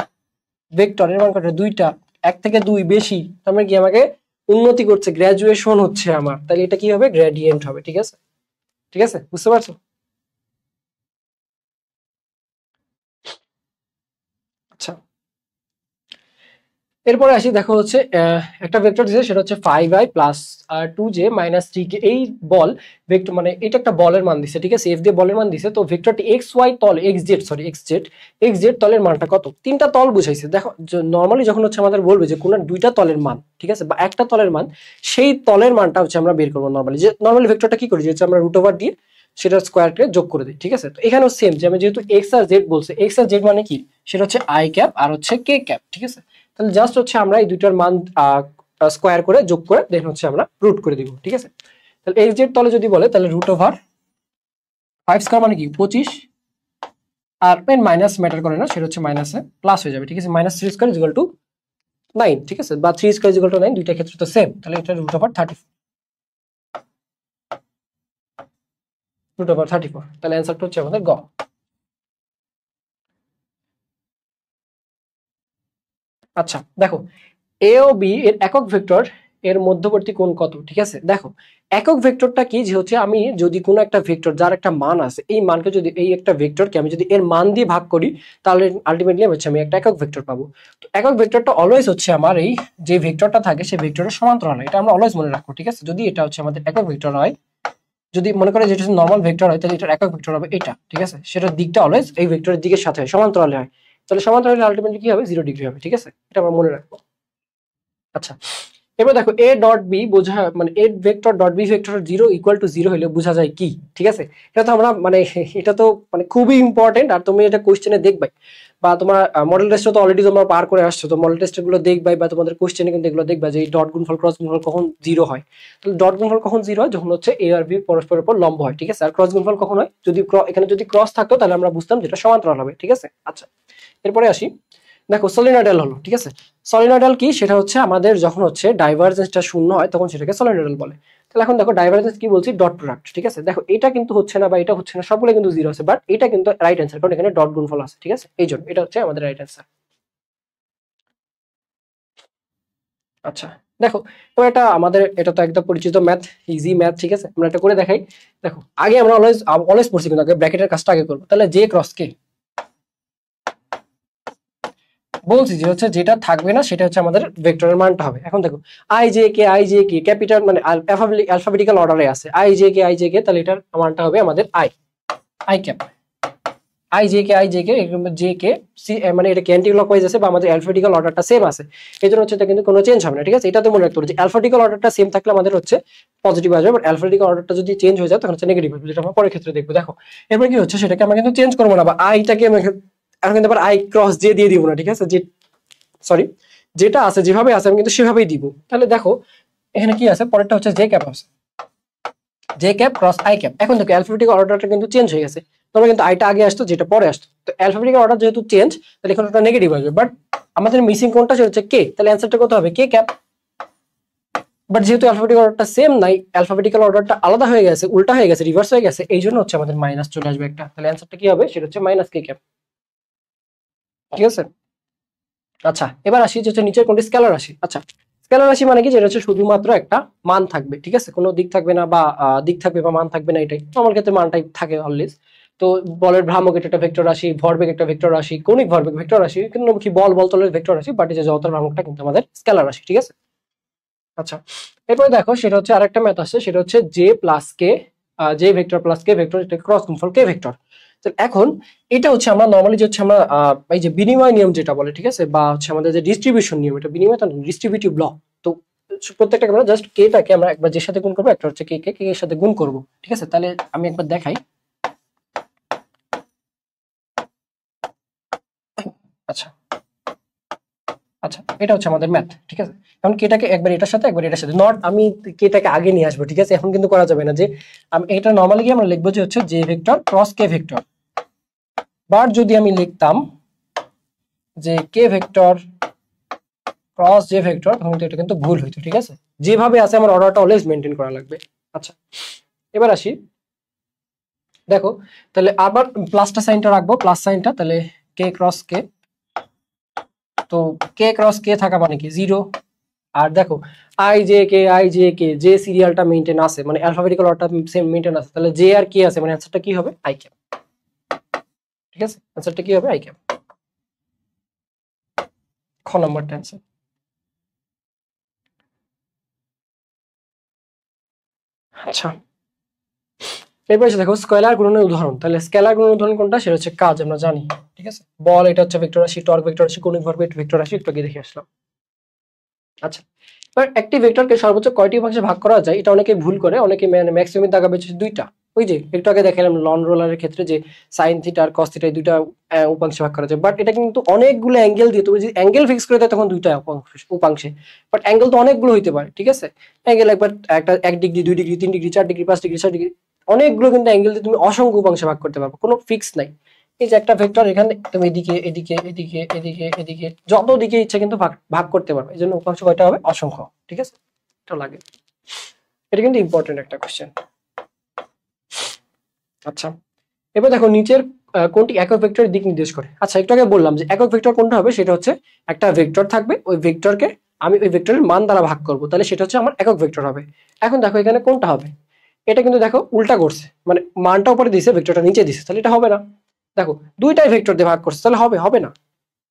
ভেক্টর এর মান কত দুইটা, এক থেকে দুই বেশি, তার মানে কি আমাকে উন্নতি করছে, গ্র্যাজুয়েশন হচ্ছে আমার, তাহলে এটা কি হবে, গ্রেডিয়েন্ট হবে, ঠিক আছে। ঠিক আছে, বুঝতে পারছো? আচ্ছা, এরপরে আসি, দেখো হচ্ছে একটা ভেক্টর দিয়েছে, সেটা হচ্ছে 5i plus 2j minus 3k। এই বল ভেক্টর মানে এটা একটা বলের মান দিছে, ঠিক আছে, এফ দিয়ে বলের মান দিছে। তো ভেক্টরটি এক্স ওয়াই তল, এক্স জেড তলের মানটা কত, তিনটা তল বুঝাইছে। দেখো নর্মালি যখন হচ্ছে আমাদের বলবে যে কোনো দুইটা তলের মান, ঠিক আছে, বা একটা তলের মান, সেই তলের মানটা হচ্ছে আমরা বের করবো নর্মালি। যে নর্মালি ভেক্টরটা কি করি, যে আমরা রুট ওভার দিয়ে সেটা স্কোয়ারকে যোগ করে দিই, ঠিক আছে। তো এখানেও সেম, যে আমি যেহেতু এক্স আর জেড বলছে, এক্স আর জেড মানে কি, সেটা হচ্ছে আই ক্যাপ আর হচ্ছে কে ক্যাপ, ঠিক আছে। তাহলে জাস্ট হচ্ছে আমরা এই দুইটার মান স্কোয়ার করে যোগ করে দেন হচ্ছে আমরা রুট করে দিব, ঠিক আছে। তাহলে এক্স জেড তলে যদি বলে, তাহলে রুট ওভার 5 স্কোয়ার মানে কি 25, আর মেন মাইনাস ম্যাটার করে না, সেটা হচ্ছে মাইনাসে প্লাস হয়ে যাবে, ঠিক আছে। মাইনাস 3 স্কোয়ার ইকুয়াল টু 9, ঠিক আছে, বা 3 স্কোয়ার ইকুয়াল টু 9, দুইটা ক্ষেত্রে তো সেম। তাহলে এটা রুট ওভার 34, রুট ওভার 34। তাহলে অ্যান্সারটা হচ্ছে আমাদের গ। আচ্ছা, দেখো এ ও বি এর একক ভেক্টর এর মধ্যবর্তী কোণ কত, ঠিক আছে। দেখো একক ভেক্টরটা কি, যে হচ্ছে আমি যদি কোনো একটা ভেক্টর যার একটা মান আছে, এই মানকে যদি এই একটা ভেক্টরকে আমি যদি এর মান দিয়ে ভাগ করি, তাহলে আলটিমেটলি হচ্ছে আমি একটা একক ভেক্টর পাবো। তো একক ভেক্টরটা অলওয়েজ হচ্ছে আমার এই যে ভেক্টরটা থাকে সেই ভেক্টরের সমান্তরাল হয়, এটা আমরা অলওয়েজ মনে রাখবো, ঠিক আছে। যদি এটা হচ্ছে আমাদের একক ভেক্টর হয়, যদি মনে করে যেটা নর্মাল ভেক্টর হয়, তাহলে এটার একক ভেক্টর হবে এটা, ঠিক আছে। সেটার দিকটা অলওয়েজ এই ভেক্টরের দিকের সাথে হয়, সমান্তরালে হয়। তাহলে সমান্তরালে আলটিমেটলি কি হবে, 0 ডিগ্রি হবে, ঠিক আছে। এটা আমরা মনে রাখবো। আচ্ছা, এবার দেখো এ ডট বি বোঝা মানে A vector dot B vector 0 equal to 0 হলে বোঝা যায় কি, ঠিক আছে। এটা তো আমরা মানে এটা তো মানে খুবই ইম্পর্টেন্ট, আর তুমি এটা কোশ্চেনে দেখবাই, বা তোমার মডেল টেস্টে তো অলরেডি তোমরা পার করে আসছো, তো মডেল টেস্ট গুলো দেখবাই, বা তোমাদের কোশ্চেনে কিন্তু এগুলো দেখবা যে এই ডট গুণফল ক্রস গুণফল কখন 0 হয়। তাহলে ডট গুণফল কখন 0 হয়, যখন হচ্ছে এ আর বি পরস্পরের উপর লম্ব হয়, ঠিক আছে। আর ক্রস গুণফল কখন হয়, যদি এখানে যদি ক্রস থাকতো তাহলে আমরা বুঝতাম যেটা সমান্তরাল হবে, ঠিক আছে। আচ্ছা, এরপরে আসি, দেখো সলিনয়েডাল হলো, ঠিক আছে। সলিনয়েডাল কি, সেটা হচ্ছে আমাদের যখন হচ্ছে ডাইভারজেন্সটা শূন্য হয় তখন সেটাকে সলিনয়েডাল বলে। তাহলে এখন দেখো ডাইভারজেন্স কি বলছি, ডট প্রোডাক্ট, ঠিক আছে। দেখো এটা কিন্তু হচ্ছে না বা এটা হচ্ছে না, সবগুলো কিন্তু 0 আছে, বাট এটা কিন্তু রাইট অ্যান্সার, কারণ এখানে ডট গুণফল আছে, ঠিক আছে, এই জন্য এটা হচ্ছে আমাদের রাইট অ্যান্সার। আচ্ছা, দেখো তো এটা আমাদের এটা তো একদম পরিচিত ম্যাথ, ইজি ম্যাথ, ঠিক আছে। আমরা এটা করে দেখাই। দেখো আগে আমরা অলওয়েজ অলওয়েজ পড়ছি, কিন্তু আগে ব্র্যাকেটের কাজটা আগে করবো। তাহলে জে ক্রস কে বলছি যে হচ্ছে যেটা থাকবে না সেটা হচ্ছে আমাদের ভেক্টরের মানটা হবে। এখন দেখো আই জে কে ক্যাপিটাল মানে অ্যালফাবেটিক্যাল অর্ডারে আছে, আই জে কে, তাহলে এটার মানটা হবে আমাদের I cap. I J K J K C, মানে এটা অ্যান্টি ক্লকওয়াইজ আছে বা আমাদের অ্যালফাবেটিক্যাল অর্ডারটা সেম আছে, এই জন্য হচ্ছে এটা কিন্তু কোনো চেঞ্জ হবে না, ঠিক আছে। এটা তো মনে রাখতে হবে যে অ্যালফাবেটিক্যাল অর্ডারটা সেম থাকলে আমাদের হচ্ছে পজিটিভ আসবে, বাট অ্যালফাবেটিক্যাল অর্ডারটা যদি চেঞ্জ হয়ে যায় তখন হচ্ছে নেগেটিভ আসবে, যেটা আমরা পরের ক্ষেত্রে দেখবো। দেখো এরপর কি হচ্ছে, সেটাকে আমরা কিন্তু চেঞ্জ করবো না, বা আইটাকে আমি এখন কিন্তু আবার আই ক্রস জে দিয়ে দিব না, ঠিক আছে। যে সরি, যেটা আছে যেভাবে আছে আমি কিন্তু সেভাবেই দিব। তাহলে দেখো এখানে কি আছে, পরেরটা হচ্ছে জে ক্যাপ আছে, J cap cross I cap. এখন দেখো অ্যালফাবেটিক অর্ডারটা কিন্তু চেঞ্জ হয়ে গেছে, তোমরা কিন্তু আইটা আগে আসতো, যেটা পরে আসতো। তো অ্যালফাবেটিক্যাল অর্ডার যেহেতু চেঞ্জ, তাহলে এখন ওটা নেগেটিভ আসবে, বাট আমাদের মিসিং কোনটা, সেটা হচ্ছে কে। তাহলে অ্যান্সারটা কত হবে, কে ক্যাপ। বাট যেহেতু অ্যালফাবেটিক্যাল অর্ডারটা সেম নাই, অ্যালফাবেটিক্যাল অর্ডারটা আলাদা হয়ে গেছে, উল্টা হয়ে গেছে, রিভার্স হয়ে গেছে, এই জন্য হচ্ছে আমাদের মাইনাস চলে আসবে একটা। তাহলে অ্যান্সারটা কি হবে, সেটা হচ্ছে মাইনাস কে ক্যাপ। ঠিক আছে। আচ্ছা, এবার আসি যে হচ্ছে নিচের কোনটি স্কেলার রাশি। আচ্ছা, স্কেলার রাশি মানে কি, যেটা হচ্ছে শুধুমাত্র একটা মান থাকবে, ঠিক আছে, কোনো দিক থাকবে না, বা দিক থাকবে বা মান থাকবে না, এটাই আমার ক্ষেত্রে মানটাই থাকে অলওয়েজ। তো বলের ভ্রামক এটা একটা ভেক্টর রাশি, ভরবেগ একটা ভেক্টর রাশি, কৌণিক ভরবেগ ভেক্টর রাশি, কিন্তু কি বল বলতলের ভেক্টর রাশি, বাট এই যে জড়তার ভ্রামকটা কিন্তু আমাদের স্কেলার রাশি। ঠিক আছে। আচ্ছা, এরপরে দেখো সেটা হচ্ছে আরেকটা ম্যাথ আছে, সেটা হচ্ছে জে প্লাস কে, J vector plus K vector, এটা ক্রস গুণফল কে ভেক্টর। এখন এটা হচ্ছে আমরা নর্মালি যে হচ্ছে আমরা এই যে বিনিময় নিয়ম যেটা বলে, ঠিক আছে, বা হচ্ছে আমাদের যে ডিস্ট্রিবিউশন নিয়ম, এটা বিনিময় ডিস্ট্রিবিউটিভ ল। তো প্রত্যেকটা আমরা জাস্ট কেটাকে আমরা একবার যে সাথে গুণ করবো, একটা হচ্ছে কে কে কে এর সাথে গুণ করবো। ঠিক আছে, তাহলে আমি একবার দেখাই। আচ্ছা আচ্ছা, এটা হচ্ছে আমাদের ম্যাথ। ঠিক আছে, এখন কেটাকে একবার এটার সাথে একবার এটার সাথে, নট আমি কেটাকে আগে নিয়ে আসবো। ঠিক আছে, এখন কিন্তু করা যাবে না, যে এটা নর্মালি কি আমরা লিখবো যে হচ্ছে J vector cross K vector, but যদি আমি লিখতাম যে কে ভেক্টর ক্রস জে ভেক্টর, তখন এটা কিন্তু ভুল হইতো। ঠিক আছে, যেভাবে আছে আমার অর্ডারটা অলওয়েজ মেনটেন করা লাগবে। আচ্ছা, এবার আসি, দেখো তাহলে আবার প্লাসটা সাইনটা রাখবো, প্লাস সাইনটা, তাহলে কে ক্রস কে, তো কে ক্রস কে থাকা মানে কি জিরো। আর দেখো আই জে কে, যে সিরিয়ালটা মেইনটেইন আছে, মানে অ্যালফাবেটিক্যাল অর্ডারটা সেম মেইনটেইন আছে, তাহলে জে আর কে আছে, মানে অ্যানসারটা কি হবে, আই ক্যাপ। ঠিক আছে, অ্যানসারটা কি হবে, আই ক্যাপ। খ নম্বরটা অ্যানসার। আচ্ছা, এরপর এসে দেখো স্কেলার গুণনের উদাহরণ। তাহলে স্কেলার গুণনের উদাহরণ কোনটা, সেটা হচ্ছে কাজ, আমরা জানি। ঠিক আছে, বল এটা হচ্ছে ভেক্টর রাশি, টর্ক ভেক্টর রাশি, কৌণিক ভরবেগ ভেক্টর রাশি, একটু আগে দেখে আসলাম। আচ্ছা, এবার একটি ভেক্টরকে সর্বোচ্চ কয়টি উপাংশে ভাগ করা যায়, এটা অনেকে ভুল করে, অনেকে ম্যাক্সিমাম দাগাবে হচ্ছে দুইটা। ওই যে একটু আগে দেখালাম লন রোলারের ক্ষেত্রে, যে সাইন থিটা আর কস থিটা, দুইটা উপাংশে ভাগ করা যায়, বাট এটা কিন্তু অনেকগুলো অ্যাঙ্গেল দিয়ে, তুমি যদি অ্যাঙ্গেল ফিক্স করে দেয় তখন দুইটা উপাংশে, বাট অ্যাঙ্গেল তো অনেকগুলো হইতে পারে। ঠিক আছে, অ্যাঙ্গেল একবার একটা 1 degree 2 degree 3 degree 4 degree 5 degree 6 degree, অনেকগুলো কিন্তু অ্যাঙ্গেল দিয়ে তুমি অসংখ্য উপাংশে ভাগ করতে পারবে, কোনো ফিক্স নাই। এই যে একটা ভেক্টর, এখানে তুমি এদিকে এদিকে এদিকে এদিকে এদিকে যত দিকে ইচ্ছা কিন্তু ভাগ ভাগ করতে পারবে, এই জন্য উপাংশ কয়টা হবে, অসংখ্য। ঠিক আছে, এটা লাগে, এটা কিন্তু ইম্পর্টেন্ট একটা কোশ্চেন। আচ্ছা, এবার দেখো নিচের কোনটি একক ভেক্টরের দিক নির্দেশ করে। আচ্ছা, একটু আগে বললাম যে একক ভেক্টর কোনটা হবে, সেটা হচ্ছে একটা ভেক্টর থাকবে, ওই ভেক্টরকে আমি ওই ভেক্টরের মান দ্বারা ভাগ করব, তাহলে সেটা হচ্ছে আমার একক ভেক্টর হবে। এখন দেখো এখানে কোনটা হবে, এটা কিন্তু দেখো উল্টা করছে, মানে মানটা উপরে দিছে, ভেক্টরটা নিচে দিছে, তাহলে এটা হবে না। দেখো দুইটাই ভেক্টর দিয়ে ভাগ করছে, তাহলে হবে, হবে না।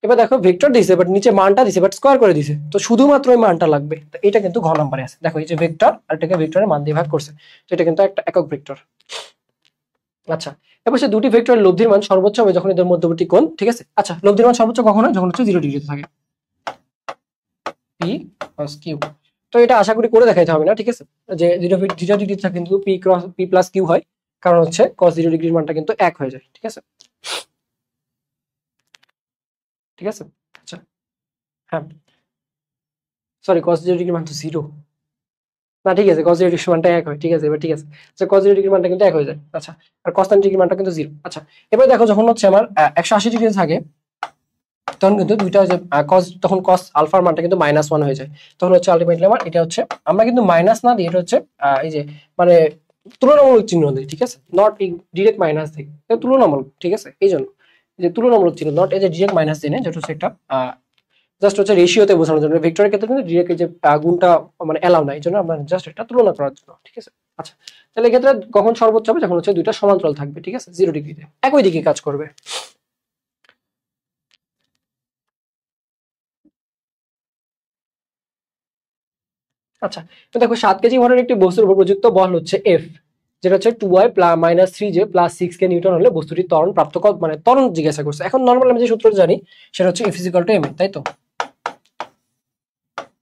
এবার দেখো ভেক্টর দিছে, বাট নিচে মানটা দিছে, বাট স্কয়ার করে দিছে, তো শুধুমাত্র ওই মানটা লাগবে, তো এটা কিন্তু ঘ নম্বরে আছে। দেখো এই যে ভেক্টর আর এটাকে ভেক্টরের মান দিয়ে ভাগ করছে, তো এটা কিন্তু একটা একক ভেক্টর। আচ্ছা, এবার সে দুটি ভেক্টরের লব্ধির মান সর্বোচ্চ হবে যখন এদের মধ্যবর্তী কোণ, ঠিক আছে। আচ্ছা, লব্ধির মান সর্বোচ্চ কখন হয়, যখন হচ্ছে 0 ডিগ্রিতে থাকে, পি ক্রস কিউ। তো এটা আশা করি করে দেখাইতে হবে না, ঠিক আছে, যে 0 ডিগ্রি থাকে কিন্তু পি প্লাস কিউ হয়, কারণ হচ্ছে cos 0 ডিগ্রির মানটা কিন্তু 1 হয়ে যায়। ঠিক আছে, ঠিক আছে। আচ্ছা, হ্যাঁ, সরি, cos 0 ডিগ্রির মান তো 0 না, ঠিক আছে, cos 0 ডিগ্রির মানটা 1 হয়। ঠিক আছে, এবার ঠিক আছে, আচ্ছা cos 0 ডিগ্রির মানটা কিন্তু 1 হয়ে যায়। আচ্ছা, আর cos 90 ডিগ্রির মানটা কিন্তু 0। আচ্ছা, এবার দেখো যখন হচ্ছে আমার 180 ডিগ্রি থাকে, তখন কিন্তু দুইটা যে cos, তখন cos আলফার মানটা কিন্তু -1 হয়ে যায়, তখন হচ্ছে আলটিমেটলি আমার এটা হচ্ছে, আমরা কিন্তু মাইনাস না দিই, এটা হচ্ছে এই যে মানে তুলনামূলক চিহ্ন দিই। ঠিক আছে, নট ডিরেক্ট মাইনাস দিই, এটা তুলনামূলক। ঠিক আছে, এই জন্য যে তুলনামূলক চিহ্ন, নট এই যে ডিরেক্ট মাইনাস দিই না, যেটা হচ্ছে একটা জাস্ট হচ্ছে রেশিওতে বোঝানোর জন্য, ভেক্টরের ক্ষেত্রে কিন্তু ডিরেক্ট এই যে গুণটা মানে এলাও নাই, এই জন্য আমরা জাস্ট এটা তুলনা করার জন্য। ঠিক আছে। আচ্ছা, তাহলে এক্ষেত্রে কখন সর্বোচ্চ হবে, যখন হচ্ছে দুইটা সমান্তরাল থাকবে। ঠিক আছে, 0 ডিগ্রিতে একই দিকে কাজ করবে। আচ্ছা, তো দেখো 7 কেজি ভরের একটি বস্তুর উপর প্রযুক্ত বল হচ্ছে এফ, যেটা হচ্ছে 2y -3j + 6k নিউটন হলে বস্তুটির ত্বরণ প্রাপ্ত মানে ত্বরণ জিজ্ঞাসা করছে। এখন নর্মাল আমি যে সূত্রটা জানি, সেটা হচ্ছে F = ma, তাই তো।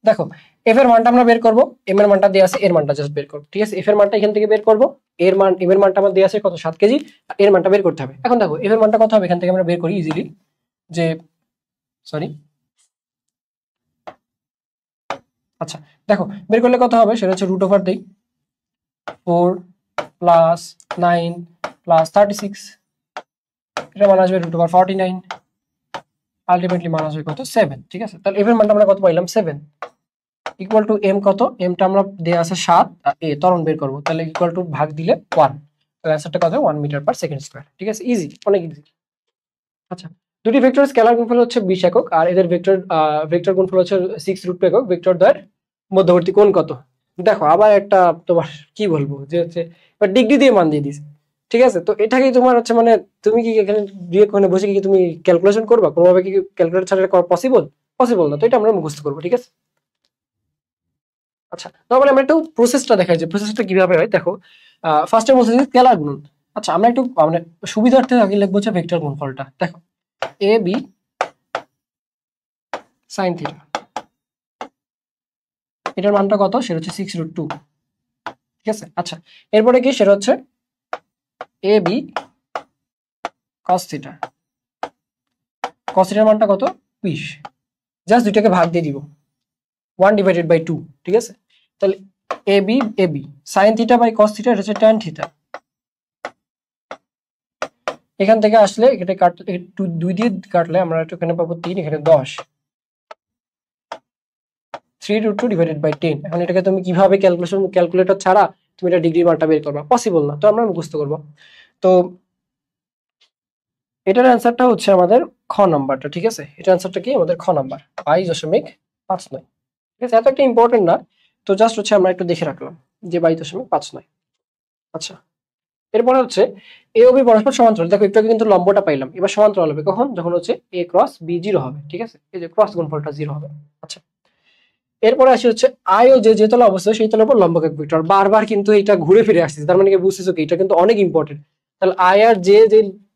দেখো এফ এর মানটা আমরা বের করব, এম এর মানটা দেওয়া আছে, এর মানটা জাস্ট বের করব। ঠিক আছে, এফ এর মানটা এখান থেকে বের করব, এর মান, এম এর মানটা আমার দেওয়া আছে কত, 7 কেজি, আর এর মানটা বের করতে হবে। এখন দেখো এফ এর মানটা কত হবে, এখান থেকে আমরা বের করি ইজিলি, যে সরি, আচ্ছা দেখো বের করলে কত হবে, সেটা হচ্ছে √4 দেই, 4 + 9 + 36, এটা মান আসবে √49, আলটিমেটলি মান আসবে কত 7, ঠিক আছে। তাহলে এর মানটা আমরা কত পাইলাম 7 ইকুয়াল টু এম কত, এমটা আমরা দেয়া আছে 7 আর এ ত্বরণ বের করব, তাহলে ইকুয়াল টু ভাগ দিলে 1, তাহলে অ্যান্সারটা কত 1 মিটার পার সেকেন্ড স্কয়ার, ঠিক আছে, ইজি, অনেক ইজি। আচ্ছা, দুটি ভেক্টর স্কেলার গুণফল হচ্ছে 20 একক আর এদের ভেক্টর ভেক্টর গুণফল হচ্ছে 6√2 একক। ভেক্টর দ্বয়ের মধ্যবর্তী কোণ কত? দেখো আবার একটা তোমার কি বলবো যে হচ্ছে ডিগ্রি দিয়ে মান দিয়ে দিছে, ঠিক আছে। তো এটাকেই তোমার হচ্ছে মানে তুমি কি এখানে দিয়ে কোণে বসে কি তুমি ক্যালকুলেশন করবা কোনোভাবে, কি ক্যালকুলেটর ছাড়া করা পসিবল? পসিবল না, তো এটা আমরা মুখস্থ করবো, ঠিক আছে। আচ্ছা, তাহলে আমরা একটু প্রসেসটা দেখাই যে প্রসেসটা কিভাবে হয়। দেখো ফার্স্টে বলছে যে স্কেলার গুণন। আচ্ছা, আমরা একটু মানে সুবিধার্থে আগে লিখবো হচ্ছে ভেক্টর গুণফলটা। দেখো এ বি সাইন থিটা, এটার মানটা কত, সেটা হচ্ছে 6√2, ঠিক আছে। আচ্ছা, এরপরে কি, সেটা হচ্ছে এ বি কস থিটা, কস থিটার মানটা কত 20, জাস্ট দুইটাকে ভাগ দিয়ে দিব 1/2, ঠিক আছে। তাহলে A B sine theta by cos theta, এটা হচ্ছে ট্যান থিটা। এখান থেকে আসলে এটা কাটলে 2 দিয়ে কাটলে আমরা একটু এখানে পাবো 3, এখানে 10, 3√2/10। এখন এটাকে তুমি কিভাবে ক্যালকুলেটর ছাড়া তুমি এটা ডিগ্রি মানটা বের করবা? পসিবল না, তো আমরা মুখস্থ করব। তো এটার অ্যান্সারটা হচ্ছে আমাদের খ নাম্বারটা, ঠিক আছে। এটার অ্যান্সারটা কি আমাদের খ নাম্বার 22.59, ঠিক আছে। এত একটা ইম্পর্টেন্ট না, তো জাস্ট হচ্ছে আমরা একটু দেখে রাখলাম যে 22.59। আচ্ছা, এরপরে হচ্ছে এ ও বি পরস্পর সমান্তরাল। দেখো একটু আগে কিন্তু লম্বটা পাইলাম, এবার সমান্তরাল হবে কখন, যখন হচ্ছে এ ক্রস বি 0 হবে, ঠিক আছে, এই যে ক্রস গুণফলটা 0 হবে। আচ্ছা, এরপরে আসি হচ্ছে আই ও যে তলে অবস্থিত সেই তলের উপর লম্ব একক ভেক্টর। বারবার কিন্তু এটা ঘুরে ফিরে আসছে, তার মানে কি বুঝতেছো কি এটা কিন্তু অনেক ইম্পর্টেন্ট। তাহলে আই আর যে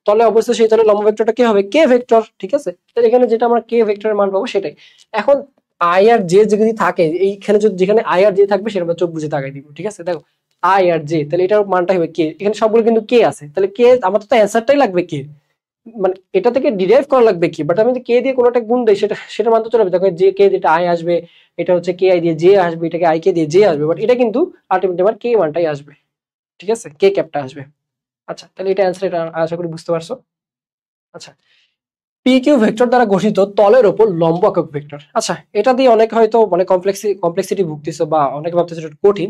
তলে অবস্থিত সেই তলে লম্ব ভেক্টরটা কি হবে, কে ভেক্টর, ঠিক আছে। তাহলে এখানে যেটা আমরা কে ভেক্টরের মান পাবো সেটাই। এখন আই আর যে যদি থাকে এইখানে, যদি যেখানে আই আর যে থাকবে সেটা আমরা চোখ বুঝে তাকাই দিব, ঠিক আছে। দেখো আই আর জে, তাহলে এটার মানটা হবে কে, এখানে সবগুলো কিন্তু কে আছে, তাহলে কে আমার তো অ্যান্সারটাই লাগবে কে, মানে এটা থেকে ডিরাইভ করা লাগবে কি, বাট আমি যদি কে দিয়ে কোনোটা গুণ দেই সেটা সেটা মানতে চলবে। দেখো যে কে যেটা আই আসবে, এটা হচ্ছে কে আই দিয়ে জে আসবে, এটাকে আই কে দিয়ে জে আসবে, বাট এটা কিন্তু আলটিমেটলি আমার কে মানটাই আসবে, ঠিক আছে, কে ক্যাপটা আসবে। আচ্ছা, তাহলে এটা অ্যান্সার, এটা আশা করি বুঝতে পারছো। আচ্ছা, পি কিউ ভেক্টর দ্বারা গঠিত তলের ওপর লম্ব একক ভেক্টর। আচ্ছা, এটা দিয়ে অনেক হয়তো মানে কমপ্লেক্সিটি ভুগতেছো বা অনেকে ভাবতেছো এটা কঠিন।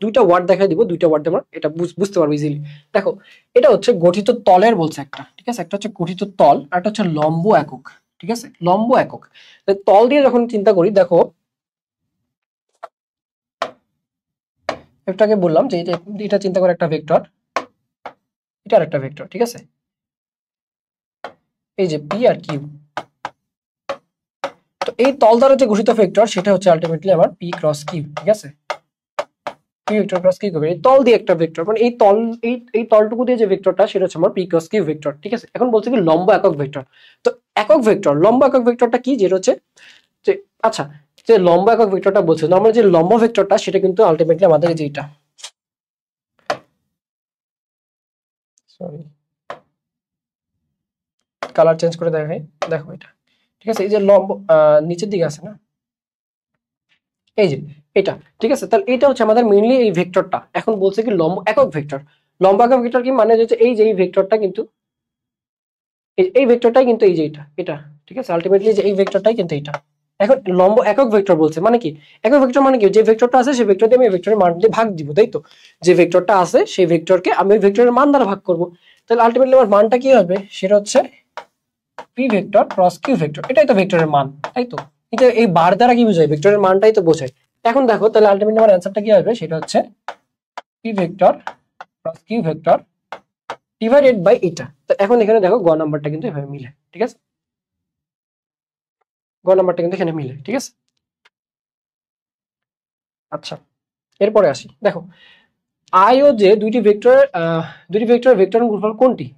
দুইটা ওয়ার্ড দেখাই দিব, দুইটা ওয়ার্ড আমরা এটা বুঝতে পারবো ইজিলি। দেখো এটা হচ্ছে গঠিত তলের বলছে একটা, ঠিক আছে, একটা হচ্ছে গঠিত তল আর একটা হচ্ছে লম্ব একক, ঠিক আছে, লম্ব একক। তল দিয়ে যখন চিন্তা করি, দেখো একটু আগে বললাম যে এটা চিন্তা করে একটা ভেক্টর, এটা আর একটা ভেক্টর, ঠিক আছে, এই যে পি আর কিউ। তো এই তল দ্বারা যে গঠিত ভেক্টর সেটা হচ্ছে আলটিমেটলি আমার পি ক্রস কিউ, ঠিক আছে। পি ভেক্টর ক্রস কিউ হবে এই তল দিয়ে একটা ভেক্টর, মানে এই তল এই তলটুকু দিয়ে যে ভেক্টরটা সেটা হচ্ছে আমার পি ক্রস কিউ ভেক্টর, ঠিক আছে। এখন বলছে কি লম্ব একক ভেক্টর। তো একক ভেক্টর, লম্ব একক ভেক্টরটা কি, যেটা হচ্ছে যে আচ্ছা, যে লম্ব একক ভেক্টরটা বলছে, নরমাল যে লম্ব ভেক্টরটা সেটা কিন্তু আলটিমেটলি আমাদের এই যে এটা, সরি কালার চেঞ্জ করে দেখাই, দেখো এটা, ঠিক আছে, এই যে লম্ব নিচের দিকে আছে না, এই যে এটা, ঠিক আছে। তাহলে এটা হচ্ছে আমাদের মেইনলি এই ভেক্টরটা। এখন বলছে কি লম্ব একক ভেক্টর, লম্ব একক ভেক্টর কি মানে হচ্ছে এই যে এই ভেক্টরটা কিন্তু এই ভেক্টরটাই কিন্তু এই যে এটা, ঠিক আছে, আলটিমেটলি যে এই ভেক্টরটাই কিন্তু এটা। এখন লম্ব একক ভেক্টর বলছে মানে কি, একক ভেক্টর মানে কি, যে ভেক্টরটা আছে সেই ভেক্টর দিয়ে আমি ভেক্টরের মান দিয়ে ভাগ দিব, তাই তো। যে ভেক্টরটা আছে সেই ভেক্টরকে আমি ভেক্টরের মান দ্বারা ভাগ করব, তাহলে আলটিমেটলি আমার মানটা কি হবে, সেটা হচ্ছে P vector cross Q vector, এটাই তো ভেক্টরের মান, তাই তো। এটা এই বার দ্বারা কি বোঝায়, ভেক্টরের মানটাই তো বোঝায়। এখন দেখো তাহলে আলটিমেটলি আমার অ্যান্সারটা কি হবে, সেটা হচ্ছে P vector cross Q vector divided by এটা। তো এখন এখানে দেখো গ নাম্বারটা কিন্তু এভাবে মিলে, ঠিক আছে, গ নাম্বারটা কিন্তু এখানে মিলে, ঠিক আছে। আচ্ছা, এরপরে আসি, দেখো আই ও জে দুইটি ভেক্টরের ভেক্টর গুণফল কোনটি?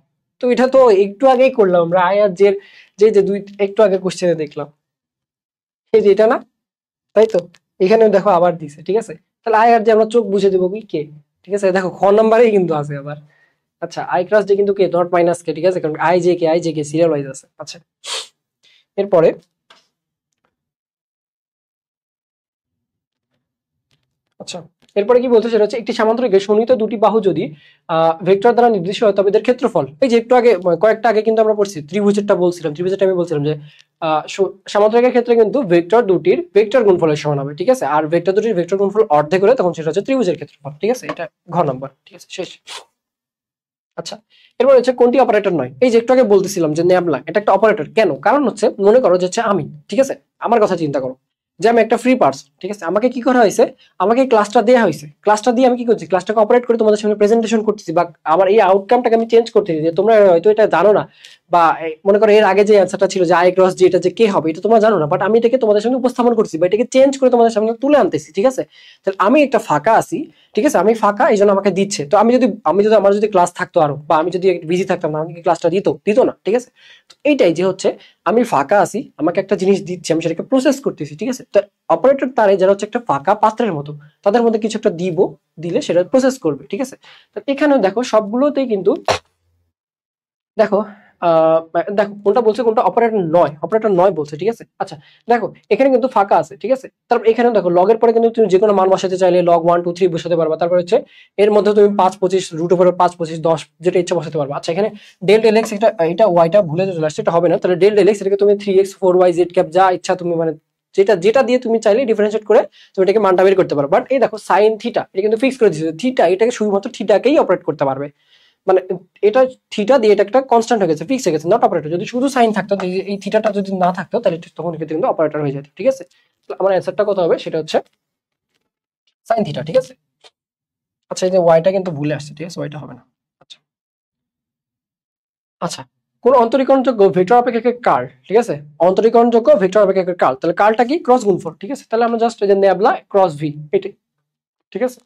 তো এটা তো একটু আগেই করলাম আমরা, আই আর জে যে দুই একটু আগে কোশ্চেনে দেখলাম, এই যে এটা না, তাই তো। এখানে দেখো আবার দিছে, ঠিক আছে। তাহলে আই আর জে আমরা চোখ বুঝে দেবো কি কে, ঠিক আছে, দেখো খ নাম্বারেই কিন্তু আছে আবার। আচ্ছা, আই ক্রস জে কিন্তু কে ডট মাইনাস কে, ঠিক আছে, কারণ I J K serial wise আছে। আচ্ছা, এরপরে আচ্ছা, এরপরে কি বলছে সেটা হচ্ছে একটি সামান্তরিকের সমন্বিত দুটি বাহু যদি ভেক্টর দ্বারা নির্দেশিত হয় তবে এদের ক্ষেত্রফল, এই যে একটু আগে কয়েকটা আগে কিন্তু আমরা পড়ছি ত্রিভুজেরটা বলছিলাম, ত্রিভুজেরটা আমি বলছিলাম যে সামান্তরিকের ক্ষেত্রে কিন্তু ভেক্টর দুটির ভেক্টর গুণফলের সমান হবে, ঠিক আছে, আর ভেক্টর দুটির ভেক্টর গুণফল অর্ধেক হলে তখন সেটা হচ্ছে ত্রিভুজের ক্ষেত্রফল, ঠিক আছে, এটা ঘ নম্বর, ঠিক আছে, শেষ। আচ্ছা, এরপর হচ্ছে কোনটি অপারেটর নয়, এই যে একটু আগে বলতেছিলাম যে ন্যাবলা এটা একটা অপারেটর কেন, কারণ হচ্ছে মনে করো যে হচ্ছে আমি, ঠিক আছে, আমার কথা চিন্তা করো যে আমি একটা ফ্রি পার্সন, ঠিক আছে, আমাকে কি করা হয়েছে, আমাকে ক্লাসটা দেওয়া হয়েছে, ক্লাসটা দিয়ে আমি কি করছি, ক্লাসটাকে অপারেট করে তোমাদের সামনে প্রেজেন্টেশন করতেছি, বা আমার এই আউটকামটাকে আমি চেঞ্জ করতেছি, যে তোমরা হয়তো এটা জানো না, বা মনে করো এর আগে যে অ্যান্সারটা ছিল যে আই ক্রস জি এটা যে কে হবে এটা তোমরা জানো না, বাট আমি এটাকে তোমাদের সামনে উপস্থাপন করছি বা এটাকে চেঞ্জ করে তোমাদের সামনে তুলে আনতেছি, ঠিক আছে, তাহলে আমি একটা ফাঁকা আছি, ঠিক আছে, আমি ফাঁকা এই জন্য আমাকে দিচ্ছে, তো আমি যদি আমার যদি ক্লাস থাকতো আরো, বা আমি যদি বিজি থাকতাম না, আমাকে ক্লাসটা দিত না, ঠিক আছে, তো এইটাই যে হচ্ছে আমি ফাঁকা আছি, আমাকে একটা জিনিস দিচ্ছে, আমি সেটাকে প্রসেস করতেছি, ঠিক আছে, তো অপারেটর তারে যারা হচ্ছে একটা ফাঁকা পাত্রের মতো, তাদের মধ্যে কিছু একটা দিলে সেটা প্রসেস করবে, ঠিক আছে, তো এখানেও দেখো সবগুলোতেই কিন্তু দেখো দেখো কোনটা বলছে কোনটা অপারেটর নয় বলছে, ঠিক আছে। আচ্ছা দেখো এখানে কিন্তু ফাঁকা আছে, ঠিক আছে, তারপর এখানে দেখো লগের পরে কিন্তু তুমি যে কোনো মান বসাতে চাইলে লগ 1 2 3 বসাতে পারবা, তারপর হচ্ছে এর মধ্যে তুমি 5 25 রুট ওভার 5 25 10 যেটা ইচ্ছা বসাতে পারবা। আচ্ছা এখানে ডেল ডেল এক্স এটা ওয়াইটা ভুলে চলে আসছে, এটা হবে না, তাহলে ডেল ডেল এক্স এটাকে তুমি 3x4y z ক্যাপ যা ইচ্ছা তুমি মানে যেটা যেটা দিয়ে তুমি চাইলে ডিফারেন্সিয়েট করে তুমি এটাকে মানটা বের করতে পারো, বাট এই দেখো সাইন থিটা এটা কিন্তু ফিক্স করে দিয়েছে, থিটা এটাকে শুধুমাত্র থিটাকেই অপারেট করতে পারবে, মানে এটা থিটা দিয়ে এটা একটা কনস্ট্যান্ট হয়ে গেছে, ফিক্স হয়ে গেছে, নট অপারেটর। যদি শুধু সাইন থাকতো, এই থিটাটা যদি না থাকতো তাহলে তখন কিন্তু অপারেটর হয়ে যেত, ঠিক আছে। আমার অ্যান্সারটা কত হবে সেটা হচ্ছে সাইন থিটা, ঠিক আছে। আচ্ছা এই যে ওয়াইটা কিন্তু ভুলে আসছে, ঠিক আছে, ওয়াইটা হবে না। আচ্ছা আচ্ছা কোন অন্তরীকরণযোগ্য ভেক্টর অপেক্ষকের কার্ল, ঠিক আছে, অন্তরীকরণযোগ্য ভেক্টর অপেক্ষকের কার্ল, তাহলে কার্লটা কি ক্রস গুণফল, ঠিক আছে, তাহলে আমরা জাস্ট এই যে নেবলা ক্রস ভি এটাই, ঠিক আছে।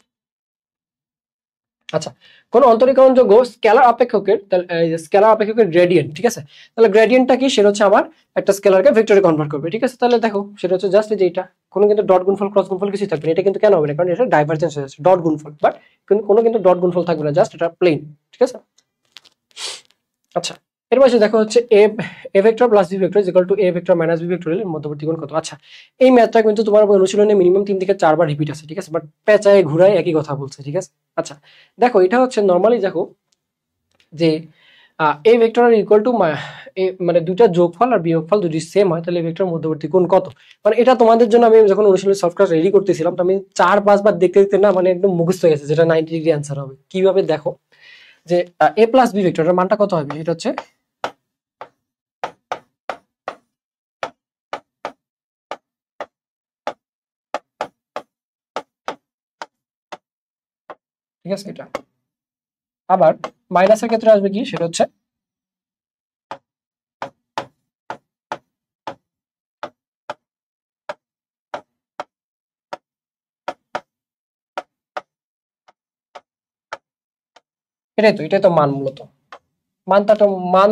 আচ্ছা কোন অন্তরীকরণযোগ্য স্কেলার অপেক্ষকের স্কেলার অপেক্ষকের গ্রেডিয়েন্ট, ঠিক আছে, তাহলে গ্রেডিয়েন্টটা কি, সেটা হচ্ছে আমার একটা স্কেলারকে ভেক্টরে কনভার্ট করবে, ঠিক আছে, তাহলে দেখো সেটা হচ্ছে জাস্ট এই যে এটা কোনো কিন্তু ডট গুণফল ক্রস গুণফল কিছুই থাকবে না, এটা কিন্তু কেন হবে না, কারণ এটা ডাইভারজেন্স হয়ে যাচ্ছে ডট গুণফল, বাট কোনো কিন্তু ডট গুণফল থাকবে না, জাস্ট এটা প্লেন, ঠিক আছে। আচ্ছা এর পাশে দেখো হচ্ছে A vector plus B vector is equal to A vector minus B vector এর মধ্যবর্তী কোণ কত। আচ্ছা এই ম্যাথটা কিন্তু তোমার অনুশীলনে মিনিমাম 3 থেকে 4 বার রিপিট আছে, ঠিক আছে, বাট পেঁচায় ঘুরায় একই কথা বলছে, ঠিক আছে। আচ্ছা দেখো এটা হচ্ছে নরমালি দেখো যে এ ভেক্টর আর ইকুয়াল টু মানে দুইটা যোগফল আর বিয়োগফল যদি সেম হয় তাহলে ভেক্টর মধ্যবর্তী কোণ কত, মানে এটা তোমাদের জন্য আমি যখন অনুশীলনী সলভ করা রেডি করতেছিলাম তো আমি 4-5 বার দেখতে দেখতে না মানে একদম মুখস্থ হয়ে গেছে যেটা 90 ডিগ্রি অ্যান্সার হবে। কিভাবে দেখো যে এ প্লাস বি ভেক্টরের মানটা কত হবে, এটা হচ্ছে ঠিক আছে এটা, আবার মাইনাসের ক্ষেত্রে আসবে কি সেটা হচ্ছে এটাই তো মান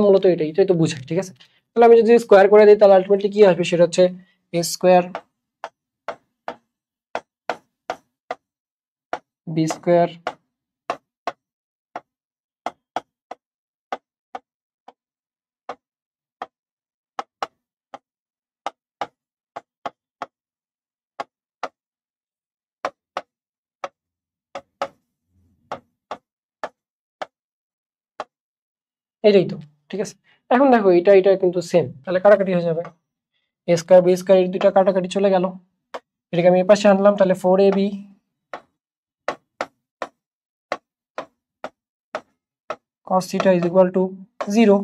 মূলত এটাই তো বুঝায়, ঠিক আছে। তাহলে আমি যদি স্কোয়ার করে দিই তাহলে আলটিমেটলি কি আসবে সেটা হচ্ছে এ স্কোয়ার বি স্কোয়ার এটাই তো, ঠিক আছে। এখন দেখো এটা কিন্তু সেম, তাহলে কাটাকাটি হয়ে যাবে, এ স্কোয়ার বি স্কোয়ার এই দুইটা কাটাকাটি চলে গেল, এটাকে আমি এ পাশে আনলাম তাহলে 4ab cos theta is equal to 0,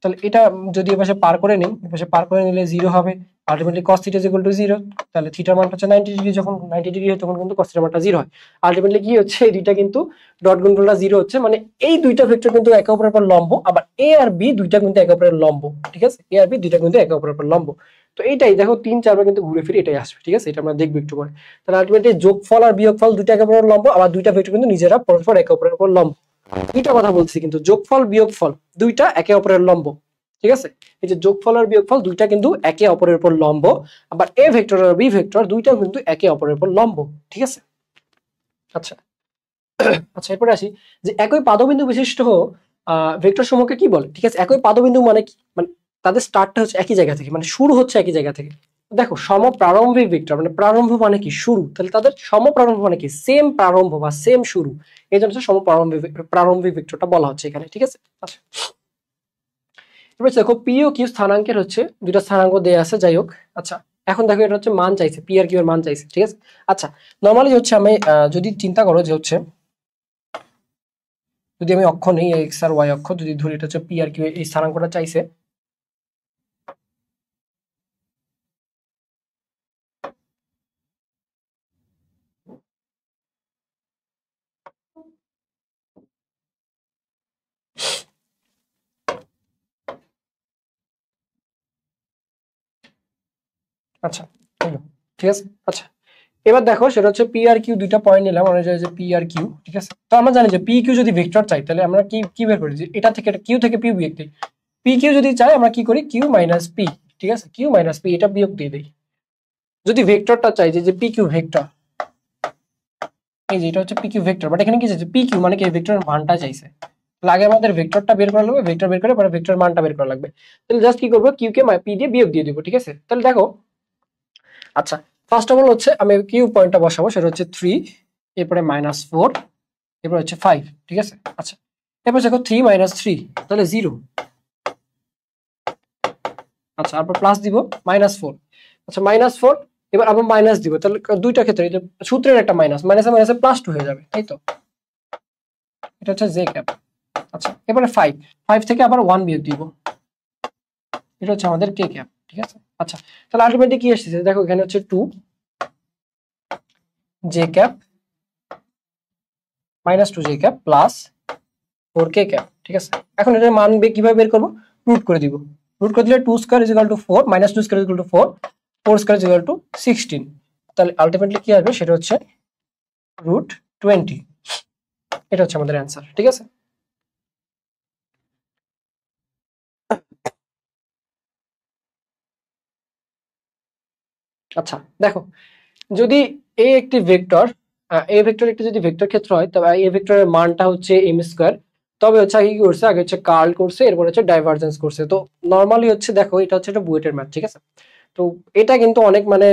তাহলে এটা যদি এপাশে পার করে নিই, এপাশে পার করে নিলে 0 হবে, ultimately cos theta is equal to 0, তাহলে থিটার মানটা হচ্ছে 90 ডিগ্রি, যখন 90 ডিগ্রি হয় তখন কিন্তু cos থিটার মানটা 0 হয়। আলটিমেটলি কি হচ্ছে এই দুইটা কিন্তু ডট গুণফলটা 0 হচ্ছে, মানে এই দুইটা ভেক্টর কিন্তু একে অপরের উপর লম্ব, আবার এ আর বি দুইটা কিন্তু একে অপরের লম্ব, ঠিক আছে, এ আর বি দুইটা কিন্তু একে অপরের উপর লম্ব। তো এইটাই দেখো 3-4 বার কিন্তু ঘুরে ফিরে এটাই আসবে, ঠিক আছে, এটা আমরা দেখবো একটু পরে। তাহলে আলটিমেটলি যোগফল আর বিয়োগফল দুইটা একে অপরের লম্ব, আবার দুইটা ভেক্টর কিন্তু নিজেরা পরস্পর একে অপরের উপর লম্ব, দুইটা কথা বলছি কিন্তু যোগফল বিয়োগফল দুইটা একে অপরের লম্ব, ঠিক আছে। এই যে যোগফল আর বিয়োগফল দুইটা কিন্তু একে অপরের উপর লম্ব, আবার এ ভেক্টর আর বি ভেক্টর দুইটাও কিন্তু একে অপরের উপর লম্ব, ঠিক আছে। আচ্ছা আচ্ছা এরপরে আসি যে একই পাদবিন্দু বিশিষ্ট ভেক্টর সমূহকে কি বলে, ঠিক আছে। একই পাদবিন্দু মানে কি, মানে তাদের স্টার্টটা হচ্ছে একই জায়গা থেকে, মানে শুরু হচ্ছে একই জায়গা থেকে, দেখো সমপ্রারম্ভিক ভেক্টর মানে প্রারম্ভ মানে কি শুরু, তাহলে তাদের সমপ্রারম্ভ মানে কি সেম প্রারম্ভ বা সেম শুরু, এই জন্য প্রারম্ভিক ভেক্টরটা বলা হচ্ছে এখানে, ঠিক আছে। আচ্ছা এবার দেখো পি ও কিউ স্থানাঙ্কের হচ্ছে দুইটা স্থানাঙ্ক দেয়া আছে, যাই হোক। আচ্ছা এখন দেখো এটা হচ্ছে মান চাইছে, পি আর কিউ এর মান চাইছে, ঠিক আছে। আচ্ছা নর্মালি হচ্ছে আমি যদি চিন্তা করো যে হচ্ছে যদি আমি অক্ষ নেই এক্স আর ওয়াই অক্ষ, যদি ধরি এটা হচ্ছে পি আর কিউ এই স্থানাঙ্কটা চাইছে, আচ্ছা হলো, ঠিক আছে। আচ্ছা এবার দেখো সেটা হচ্ছে পি আর কিউ দুইটা পয়েন্ট নিলাম, আমরা জানি যে পি আর কিউ, ঠিক আছে। তো আমরা জানি যে পি কিউ যদি ভেক্টর চাই তাহলে আমরা কি কি বের করি, যে এটা থেকে এটা কিউ থেকে পি বিয়োগ দিই। পি কিউ যদি চাই আমরা কি করি, কিউ মাইনাস পি, ঠিক আছে, কিউ মাইনাস পি এটা বিয়োগ দিয়ে দিই। যদি ভেক্টরটা চাই যে পি কিউ ভেক্টর, এই যে এটা হচ্ছে পি কিউ ভেক্টর, বাট এখানে কি চাইছে পি কিউ মানে কি ভেক্টরের মানটা চাইছে, লাগে আমাদের ভেক্টরটা বের করা লাগবে, ভেক্টর বের করে পরে ভেক্টরের মানটা বের করা লাগবে। তাহলে জাস্ট কি করবো, কিউ কে পি দিয়ে বিয়োগ দিয়ে দিব, ঠিক আছে। তাহলে দেখো আচ্ছা ফার্স্ট অফ অল হচ্ছে আমি কিউ পয়েন্টটা বসাবো, সেটা হচ্ছে 3, এরপরে -4, এরপর হচ্ছে 5, ঠিক আছে। আচ্ছা এরপর দেখো 3 - 3 তাহলে 0, আচ্ছা তারপর প্লাস দিব -4, আচ্ছা -4, এবার আবার মাইনাস দিব, তাহলে দুইটা ক্ষেত্রে এই যে সূত্রের একটা মাইনাস, মাইনাসে মাইনাসে +2 হয়ে যাবে, তাই তো। এটা হচ্ছে জে ক্যাপ। আচ্ছা এবারে 5 থেকে আবার 1 বিয়োগ দিব, এটা হচ্ছে আমাদের কে ক্যাপ, ঠিক আছে। আচ্ছা তাহলে আলটিমেটলি কি আসছে, দেখো এখানে হচ্ছে 2 J cap -2 J cap plus 4 কে ক্যাপ, ঠিক আছে। এখন এটার মান কিভাবে বের করবো, রুট করে দিব, রুট করে দিলে 2 স্কয়ার = 4 -2 স্কয়ার = 4, 4 স্কয়ার = 16, তাহলে আলটিমেটলি কি আসবে সেটা হচ্ছে √20, এটা হচ্ছে আমাদের অ্যান্সার, ঠিক আছে। আচ্ছা দেখো যদি এ একটি ভেক্টর, এ ভেক্টর একটি যদি ভেক্টর ক্ষেত্র হয় তবে এ ভেক্টরের মানটা হচ্ছে এম স্কয়ার, তবে হচ্ছে আগে কি করছে, আগে হচ্ছে কার্ল করছে, এরপর হচ্ছে ডাইভারজেন্স করছে। তো নর্মালি হচ্ছে দেখো এটা হচ্ছে একটা বুয়েটের ম্যাথ, ঠিক আছে। তো এটা কিন্তু অনেক মানে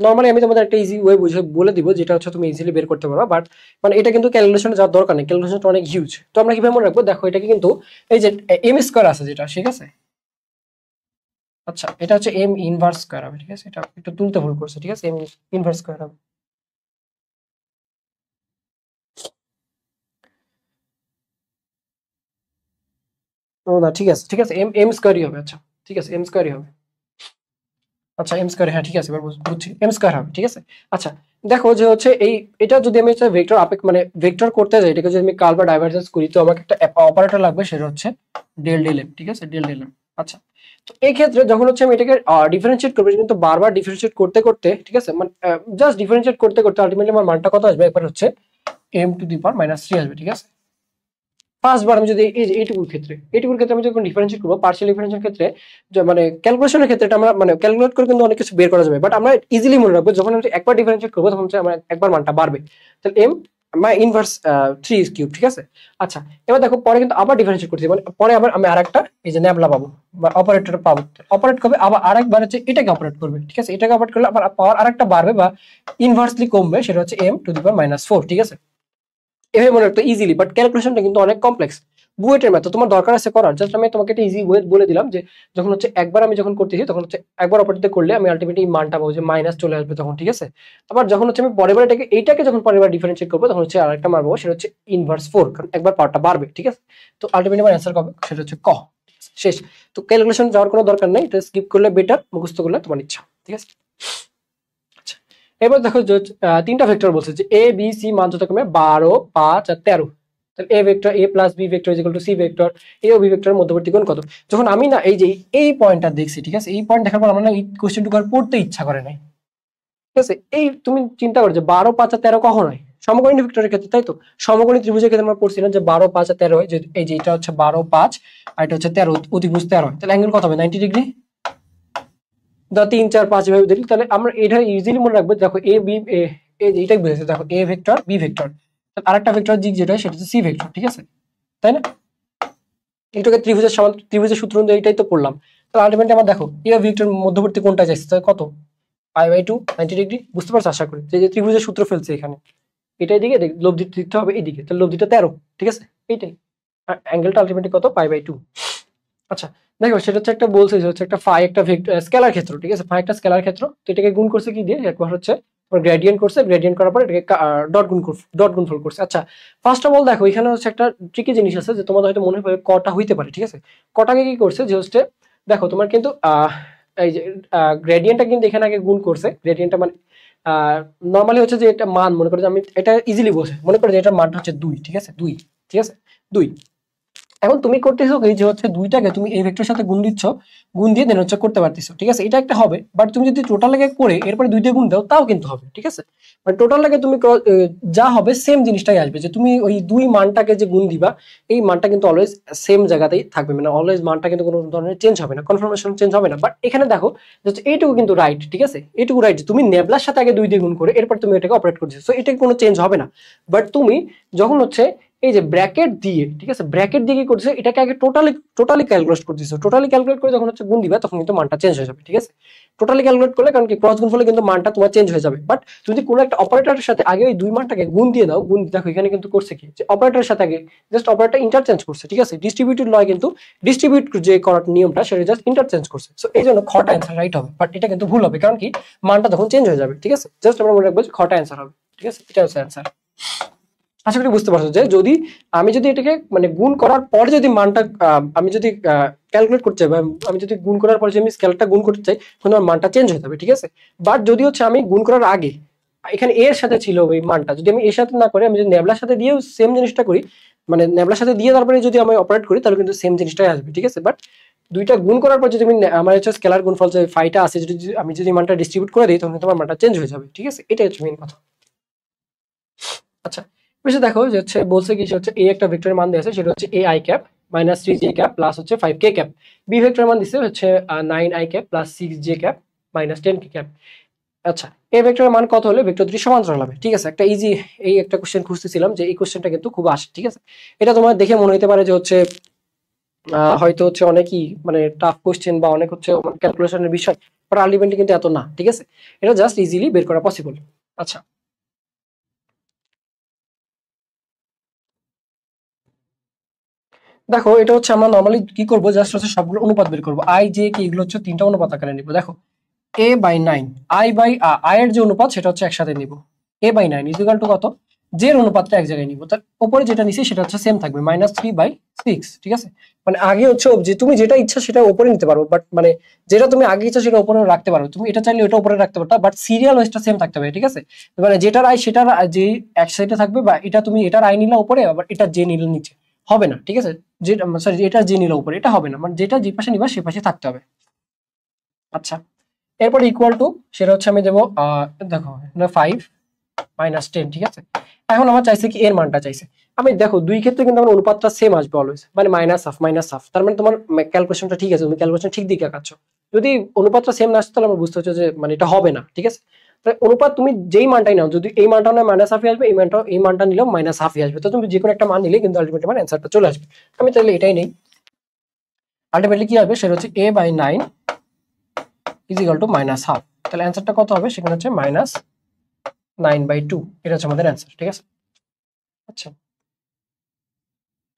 নর্মালি আমি তোমাদের একটা ইজি ওয়ে বুঝে বলে দিব যেটা হচ্ছে তুমি ইজিলি বের করতে পারবা, বাট মানে এটা কিন্তু ক্যালকুলেশনে যাওয়ার দরকার নেই, ক্যালকুলেশনটা অনেক হিউজ। তো আমরা কিভাবে মনে রাখবো, দেখো এটাকে কিন্তু এই যে এম স্কয়ার আছে যেটা, ঠিক আছে। আচ্ছা এটা হচ্ছে এম ইনভার্স স্কয়ার হবে, ঠিক আছে, এটা একটু তুলতে ভুল করছে, ঠিক আছে, এম ইনভার্স স্কয়ার হবে। ও না ঠিক আছে, ঠিক আছে, এম এম স্কয়ারই হবে, আচ্ছা ঠিক আছে এম স্কয়ারই হবে। আচ্ছা এম স্কয়ার, হ্যাঁ ঠিক আছে এবার বুঝছি, এম স্কয়ার হবে, ঠিক আছে। আচ্ছা দেখো যে হচ্ছে এই এটা যদি আমি একটা ভেক্টর মানে ভেক্টর করতে যাই, এটাকে যদি আমি কার্ল বা ডাইভারজেন্স করি তো আমাকে একটা অপারেটর লাগবে, সেটা হচ্ছে ডেল ডেল এম, ঠিক আছে, ডেল ডেল এম। আচ্ছা তো এই ক্ষেত্রে যখন হচ্ছে আমি এটাকে ডিফারেন্সিয়েট করবো, কিন্তু বারবার ডিফারেন্সিয়েট করতে করতে, ঠিক আছে, মানে জাস্ট ডিফারেন্সিয়েট করতে করতে আলটিমেটলি আমার মানটা কত আসবে, একবার হচ্ছে m⁻³ আসবে, ঠিক আছে। ফার্স্ট বার আমি যদি এই যে এইটুকুর ক্ষেত্রে আমি যখন ডিফারেন্সিয়েট করবো, পার্শিয়াল ডিফারেন্সিয়ের ক্ষেত্রে মানে ক্যালকুলেশনের ক্ষেত্রে এটা আমরা মানে ক্যালকুলেট করে কিন্তু অনেক কিছু বের করা যাবে, বাট আমরা ইজিলি মনে রাখবো যখন আমি একবার ডিফারেন্সিয়েট করবো তখন হচ্ছে আমার একবার মানটা বাড়বে, তাহলে এম আমার ইনভার্স 3³ ঠিক আছে। আচ্ছা এবার দেখো পরে কিন্তু আবার ডিফারেন্সিয়েট করতে মানে পরে আবার আমি আরেকটা এই যে ন্যাবলা পাবো বা অপারেটর পাবো, অপারেট করবে আবার আরেকবার হচ্ছে এটাকে অপারেট করবে, ঠিক আছে, এটাকে অপারেট করলে আবার পাওয়ার আরেকটা বাড়বে বা ইনভার্সলি কমবে, সেটা হচ্ছে m⁻⁴ ঠিক আছে। এভাবে মনে রাখতো ইজিলি, বাট ক্যালকুলেশনটা কিন্তু অনেক কমপ্লেক্স। বুয়েটের ম্যাথ তোমার দরকার আছে করার, জাস্ট আমি তোমাকে একটা ইজি ওয়ে বলে দিলাম যে যখন হচ্ছে একবার আমি যখন করতেছি তখন হচ্ছে একবার অপারেটর করলে আমি আলটিমেটলি মানটা পাবো যে মাইনাস চলে আসবে তখন, ঠিক আছে। আবার যখন হচ্ছে আমি পরের বার এইটাকে যখন পরের বার ডিফারেন্সিয়েট করবো তখন হচ্ছে আরেকটা মারবো, সেটা হচ্ছে ইনভার্স 4, কারণ একবার পাওয়ারটা বাড়বে, ঠিক আছে। তো আলটিমেটলি আমার অ্যান্সার কবে, সেটা হচ্ছে ক, শেষ। তো ক্যালকুলেশন যাওয়ার কোনো দরকার নেই, এটা স্কিপ করলে বেটার, মুখস্থ করলে তোমার ইচ্ছা, ঠিক আছে। এবার দেখো যে তিনটা ভেক্টর বলছে যে এ বি সি মান যথাক্রমে 12, 5 আর 13, তাহলে A vector A plus B vector equal to C vector, A ও বি ভেক্টরের মধ্যবর্তী কোণ কত। যখন আমি না এই যে এই পয়েন্টটা দেখছি, ঠিক আছে, এই পয়েন্ট দেখার পর আমার না এই কোশ্চেনটুকু আর পড়তে ইচ্ছা করে নাই, ঠিক আছে। এই তুমি চিন্তা করো যে 12, 5 আর 13 কখন হয়, সমকোণী ভেক্টরের ক্ষেত্রে, তাই তো। সমকোণী ত্রিভুজের ক্ষেত্রে আমরা পড়ছি না যে 12, 5 আর 13 হয়, যে এই যে এটা হচ্ছে 12, 5 আর এটা হচ্ছে 13, অতিভুজ 13 হয়, তাহলে অ্যাঙ্গেল কত হবে, 90 ডিগ্রি। 3, 4, 5 এভাবে ধরি, তাহলে আমরা এটা ইজিলি মনে রাখবো, দেখো এ বি এইটাই বুঝেছে, দেখো এ ভেক্টর বি ভেক্টর, আরেকটা ভেক্টর দিক যেটা সেটা হচ্ছে সি ভেক্টর, ঠিক আছে, তাই না। এটাকে ত্রিভুজের সমান ত্রিভুজের সূত্র অনুযায়ী এটাই তো পড়লাম, তাহলে আলটিমেটলি আমার দেখো এ ভেক্টর মধ্যবর্তী কোণটা চাইছে, তাহলে কত π/2 90 ডিগ্রি। বুঝতে পারছো আশা করি, যে ত্রিভুজের সূত্র ফেলছে এখানে, এটা এদিকে লব্ধির দিকটা হবে এইদিকে, তাহলে লব্ধিটা 13, ঠিক আছে, এইটাই অ্যাঙ্গেলটা আলটিমেটলি কত π/2। আচ্ছা দেখো সেটা হচ্ছে একটা বলছে যে হচ্ছে একটা ফাই একটা স্কেলার ক্ষেত্র, ঠিক আছে, ফাই একটা স্কেলার ক্ষেত্র, তো এটাকে গুণ করছে কি দিয়ে, একবার হচ্ছে গ্রেডিয়েন্ট করছে, গ্রেডিয়েন্ট করার পর এটাকে ডট গুণফল করছে। আচ্ছা ফার্স্ট অফ অল দেখো এখানে হচ্ছে একটা ট্রিকি জিনিস আছে যে তোমাদের হয়তো মনে হবে কটা হইতে পারে, ঠিক আছে। কটাকে কি করছে যে হচ্ছে দেখো তোমার কিন্তু এই যে গ্রেডিয়েন্টটা কিন্তু এখানে আগে গুণ করছে, গ্রেডিয়েন্টটা মানে নর্মালি হচ্ছে যে এটা মান মনে করো যে আমি এটা ইজিলি বসে মনে করো যে এটার মানটা হচ্ছে 2, ঠিক আছে, 2, ঠিক আছে, 2। এখন তুমি করতেছো কি যে হচ্ছে দুইটাকে তুমি এই ভেক্টরের সাথে গুণ দিচ্ছ, গুণ দিয়ে দেন হচ্ছে করতে পারতেছো, ঠিক আছে, এটা একটা হবে। বাট তুমি যদি টোটাল লাগে করে এরপরে দুই দিয়ে গুণ দাও তাও কিন্তু হবে, ঠিক আছে। মানে টোটাল লাগে তুমি যা হবে সেম জিনিসটাই আসবে, যে তুমি ওই দুই মানটাকে যে গুণ দিবা এই মানটা কিন্তু অলওয়েজ সেম জায়গাতেই থাকবে, মানে অলওয়েজ মানটা কিন্তু কোনো ধরনের চেঞ্জ হবে না, কনফার্মেশন চেঞ্জ হবে না। বাট এখানে দেখো যে এইটুকু কিন্তু রাইট, ঠিক আছে, এইটুকু রাইট, তুমি নেবলার সাথে আগে দুই দিয়ে গুণ করে এরপর তুমি এটাকে অপারেট করছো, সো এটা কোনো চেঞ্জ হবে না। বাট তুমি যখন হচ্ছে এই যে ব্র্যাকেট দিয়ে, ঠিক আছে, ব্র্যাকেট দিয়ে কি করছে এটাকে আগে টোটালি ক্যালকুলেট করতেছো, টোটালি ক্যালকুলেট করে যখন হচ্ছে গুণ দিবা তখন কিন্তু মানটা চেঞ্জ হয়ে যাবে, ঠিক আছে। টোটালি ক্যালকুলেট করলে কারণ কি ক্রস গুণ ফলে কিন্তু মানটা তোমার চেঞ্জ হয়ে যাবে। বাট যদি কোনো একটা অপারেটরের সাথে আগে ওই দুই মানটাকে গুণ দিয়ে দাও, গুণ দেখো এখানে কিন্তু করছে কি যে অপারেটরের সাথে আগে জাস্ট অপারেটর ইন্টারচেঞ্জ করছে, ঠিক আছে, ডিস্ট্রিবিউটেড নয় কিন্তু ডিস্ট্রিবিউট যে করার নিয়মটা সেটা জাস্ট ইন্টারচেঞ্জ করছে, সো এই জন্য খটা অ্যান্সার রাইট হবে। বাট এটা কিন্তু ভুল হবে কারণ কি মানটা তখন চেঞ্জ হয়ে যাবে, ঠিক আছে, জাস্ট আমরা মনে রাখবো যে খটা অ্যান্সার হবে, ঠিক আছে, এটা হচ্ছে অ্যান্সার। আশা করি বুঝতে পারছো যে যদি আমি যদি এটাকে মানে গুণ করার পরে যদি মানটা আমি যদি ক্যালকুলেট করতে চাই বা আমি যদি গুণ করার পরে যদি আমি স্কেলটা গুণ করতে চাই তখন আমার মানটা চেঞ্জ হয়ে যাবে, ঠিক আছে। বাট যদি হচ্ছে আমি গুণ করার আগে এখানে এর সাথে ছিল ওই মানটা, যদি আমি এর সাথে না করে আমি যদি নেবলার সাথে দিয়েও সেম জিনিসটা করি, মানে নেবলার সাথে দিয়ে তারপরে যদি আমি অপারেট করি তাহলে কিন্তু সেম জিনিসটাই আসবে, ঠিক আছে। বাট দুইটা গুণ করার পর যদি আমি আমার হচ্ছে স্কেলার গুণফল যে ফাইটা আছে যদি আমি যদি মানটা ডিস্ট্রিবিউট করে দিই তখন কিন্তু আমার মানটা চেঞ্জ হয়ে যাবে, ঠিক আছে, এটাই হচ্ছে মেইন কথা। আচ্ছা বেশি দেখো যে হচ্ছে বলছে কি হচ্ছে এ একটা ভেক্টরের মান দিয়েছে সেটা হচ্ছে A I cap minus 3 J cap plus হচ্ছে 5 কে ক্যাপ, বি ভেক্টরের মান দিছে হচ্ছে 9 I cap plus 6 J cap minus 10 K cap. আচ্ছা এই ভেক্টরের মান কত হলে ভেক্টর দুটি সমান্তরাল হবে, ঠিক আছে, একটা ইজি এই একটা কোশ্চেন খুঁজতেছিলাম যে এই কোশ্চেনটা কিন্তু খুব আসে, ঠিক আছে। এটা তোমার দেখে মনে হতে পারে যে হচ্ছে হয়তো হচ্ছে অনেকই মানে টাফ কোশ্চেন বা অনেক হচ্ছে ক্যালকুলেশনের বিষয়, বাট আলটিমেটলি কিন্তু এত না, ঠিক আছে, এটা জাস্ট ইজিলি বের করা পসিবল। আচ্ছা দেখো এটা হচ্ছে আমরা নর্মালি কি করবো জাস্ট হচ্ছে সবগুলো অনুপাত বের করবো, আই জে কি এগুলো হচ্ছে তিনটা অনুপাত আকারে নিবো। দেখো a/9 আই এর যে অনুপাত সেটা হচ্ছে একসাথে নিব, a/9 ইকুয়াল টু কত জে এর অনুপাতটা এক জায়গায় নিব, তার উপরে যেটা নিছি সেটা হচ্ছে সেম থাকবে -3/6, ঠিক আছে। মানে আগে হচ্ছে যে তুমি যেটা ইচ্ছা সেটা উপরে নিতে পারো, বাট মানে যেটা তুমি আগে ইচ্ছা সেটা উপরে রাখতে পারো, তুমি এটা চাইলে ওটা উপরে রাখতে পারো, বাট সিরিয়াল ওয়াইজটা সেম থাকতে হবে, ঠিক আছে। মানে যেটার আই সেটার যে এক সাইডে থাকবে, বা এটা তুমি এটার আই নিলা উপরে আবার এটা জে নিলে নিচে হবে না, ঠিক আছে, যেটা সরি এটা জে নিলা উপরে এটা হবে না, মানে যেটা যে পাশে নিবা সে পাশে থাকতে হবে। আচ্ছা এরপর ইকুয়াল টু সেটা হচ্ছে আমি দেবো দেখো 5 - 10, ঠিক আছে। এখন আমার চাইছে কি এর মানটা চাইছে, আমি দেখো দুই ক্ষেত্রে কিন্তু আমার অনুপাতটা সেম আসবে অলওয়েজ, মানে মাইনাস হাফ, তার মানে তোমার ক্যালকুলেশনটা ঠিক আছে, তুমি ক্যালকুলেশন ঠিক দিকে আগাচ্ছ। যদি অনুপাতটা সেম না আসে তাহলে আমার বুঝতে হচ্ছে যে মানে এটা হবে না, ঠিক আছে। তাই অনুপাত তুমি যেই মানটাই নাও, যদি এই মানটা নয় -হাফই আসবে, এই মানটা নিলেও -হাফই আসবে, তো তুমি যে কোনো একটা মান নিলে কিন্তু আলটিমেটলি আমার অ্যান্সারটা চলে আসবে। আমি তাহলে এটাই নেই, আলটিমেটলি কি হবে সেটা হচ্ছে a/9 ইজিক্যাল টু -হাফ, তাহলে অ্যান্সারটা কত হবে সেখানে হচ্ছে -9/2, এটা হচ্ছে আমাদের অ্যান্সার, ঠিক আছে। আচ্ছা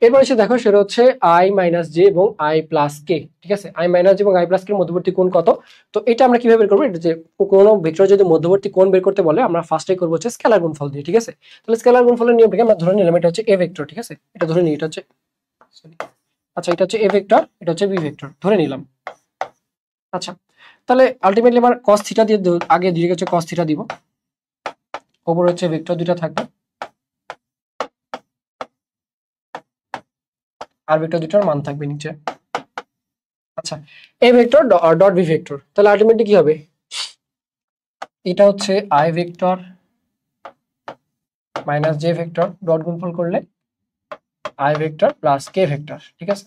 এরপর এসে দেখো সেটা হচ্ছে i - জে এবং i + কে, ঠিক আছে, i - জে এবং i + কে মধ্যবর্তী কোণ কত, তো এটা আমরা কিভাবে বের করবো, এটা যে কোনো ভেক্টর যদি মধ্যবর্তী কোণ বের করতে বলে আমরা ফার্স্টেই করবো হচ্ছে স্কেলার গুণফল দিয়ে, ঠিক আছে। তাহলে স্কেলার গুণফলের নিয়মটাকে আমরা ধরে নিলাম এটা হচ্ছে এ ভেক্টর, ঠিক আছে, এটা ধরে নিই এটা হচ্ছে আচ্ছা এটা হচ্ছে এ ভেক্টর, এটা হচ্ছে বি ভেক্টর ধরে নিলাম। আচ্ছা তাহলে আলটিমেটলি আমার cos থিটা দিয়ে আগে দিয়ে হচ্ছে cos থিটা দিব, ওপরে হচ্ছে ভেক্টর দুটো থাকবে আর ভেক্টর দুটোর মান থাকবে নিচে। আচ্ছা A vector dot B vector, তাহলে আলটিমেটলি কি হবে, এটা হচ্ছে I vector minus J vector dot গুণফল করলে I vector plus K vector, ঠিক আছে,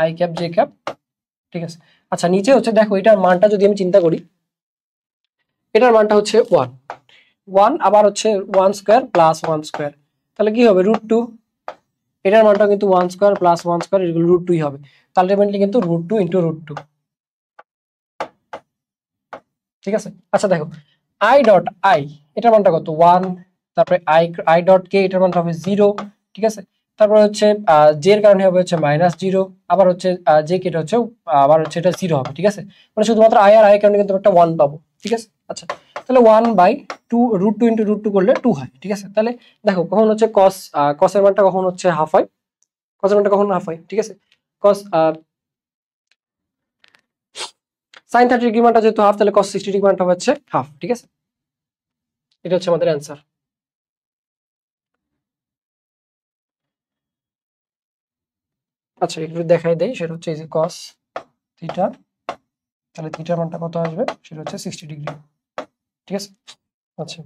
আই ক্যাপ জে ক্যাপ, ঠিক আছে। আচ্ছা নিচে হচ্ছে দেখো এটার মানটা যদি আমি চিন্তা করি, এটার মানটা হচ্ছে 1 আবার হচ্ছে 1² + 1², তাহলে কি হবে √2, এটার মানটা কিন্তু 1 স্কয়ার প্লাস 1 স্কয়ার এগুলো √2 হবে। আলটিমেটলি কিন্তু √2 ইনটু √2, ঠিক আছে। আচ্ছা দেখো i ডট i এটার মানটা কত 1, তারপরে i ডট k এটার মানটা হবে 0, ঠিক আছে। তারপর হচ্ছে j এর কারণে হবে হচ্ছে -0, আবার হচ্ছে j কে এটা হচ্ছে আবার হচ্ছে এটা 0 হবে, ঠিক আছে। মানে শুধুমাত্র i আর i এর কারণে কিন্তু একটা 1 পাবো, ঠিক আছে। আচ্ছা তাহলে 1/2 √2 ইনটু √2 করলে 2 হয়, ঠিক আছে। তাহলে দেখো কখন হচ্ছে cos এর মানটা কখন হচ্ছে হাফ হয়, cos এর মানটা কখন হাফ হয়, ঠিক আছে। cos sin 30 ডিগ্রি মানটা যেহেতু হাফ, তাহলে cos 60 ডিগ্রি মানটা হচ্ছে হাফ, ঠিক আছে। এটা হচ্ছে আমাদের অ্যান্সার। আচ্ছা একটু দেখাই দেই, সেটা হচ্ছে এই যে cos থিটা, তাহলে থিটার মানটা কত আসবে, সেটা হচ্ছে 60 ডিগ্রি, ঠিক আছে। আচ্ছা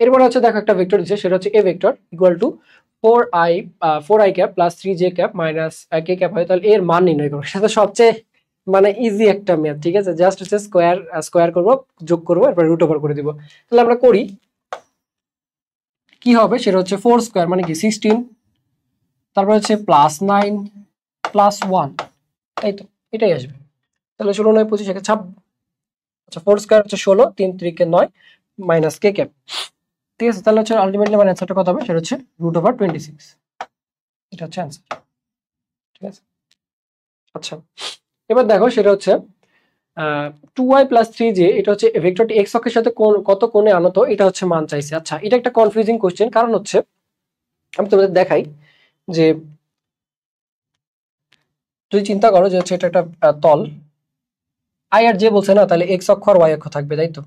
এরপরে হচ্ছে দেখো একটা ভেক্টর দিচ্ছে, সেটা হচ্ছে a vector equal two 4i cap plus 3j cap minus k cap হয়, তাহলে এর মান নির্ণয় করো। সেটা সবচেয়ে মানে ইজি একটা ম্যাথ, ঠিক আছে। জাস্ট হচ্ছে স্কোয়ার করবো, যোগ করবো, এরপর রুট ওভার করে দিব। তাহলে আমরা করি, কি হবে সেটা হচ্ছে 4 স্কোয়ার মানে কি 16, তারপর হচ্ছে +9 +1, তাই তো এটাই আসবে। তাহলে 16 9 25 26। আচ্ছা 4 স্কোয়ার হচ্ছে 16, 3 3 9 মাইনাস k ক্যাপ, ঠিক আছে। তাহলে হচ্ছে আলটিমেটলি আমার অ্যান্সারটা কত হবে, সেটা হচ্ছে √26, এটা হচ্ছে অ্যান্সার, ঠিক আছে। আচ্ছা এবার দেখো সেটা হচ্ছে 2y প্লাস 3j, এটা হচ্ছে ভেক্টরটি x অক্ষের সাথে কত কোণে আনত, এটা হচ্ছে মান চাইছে। আচ্ছা এটা একটা কনফিউজিং কোশ্চেন, কারণ হচ্ছে আমি তোমাদের দেখাই যে যদি চিন্তা করো যে হচ্ছে এটা একটা তল, i আর j বলছে না, তাহলে x অক্ষ আর y অক্ষ থাকবে, তাই তো।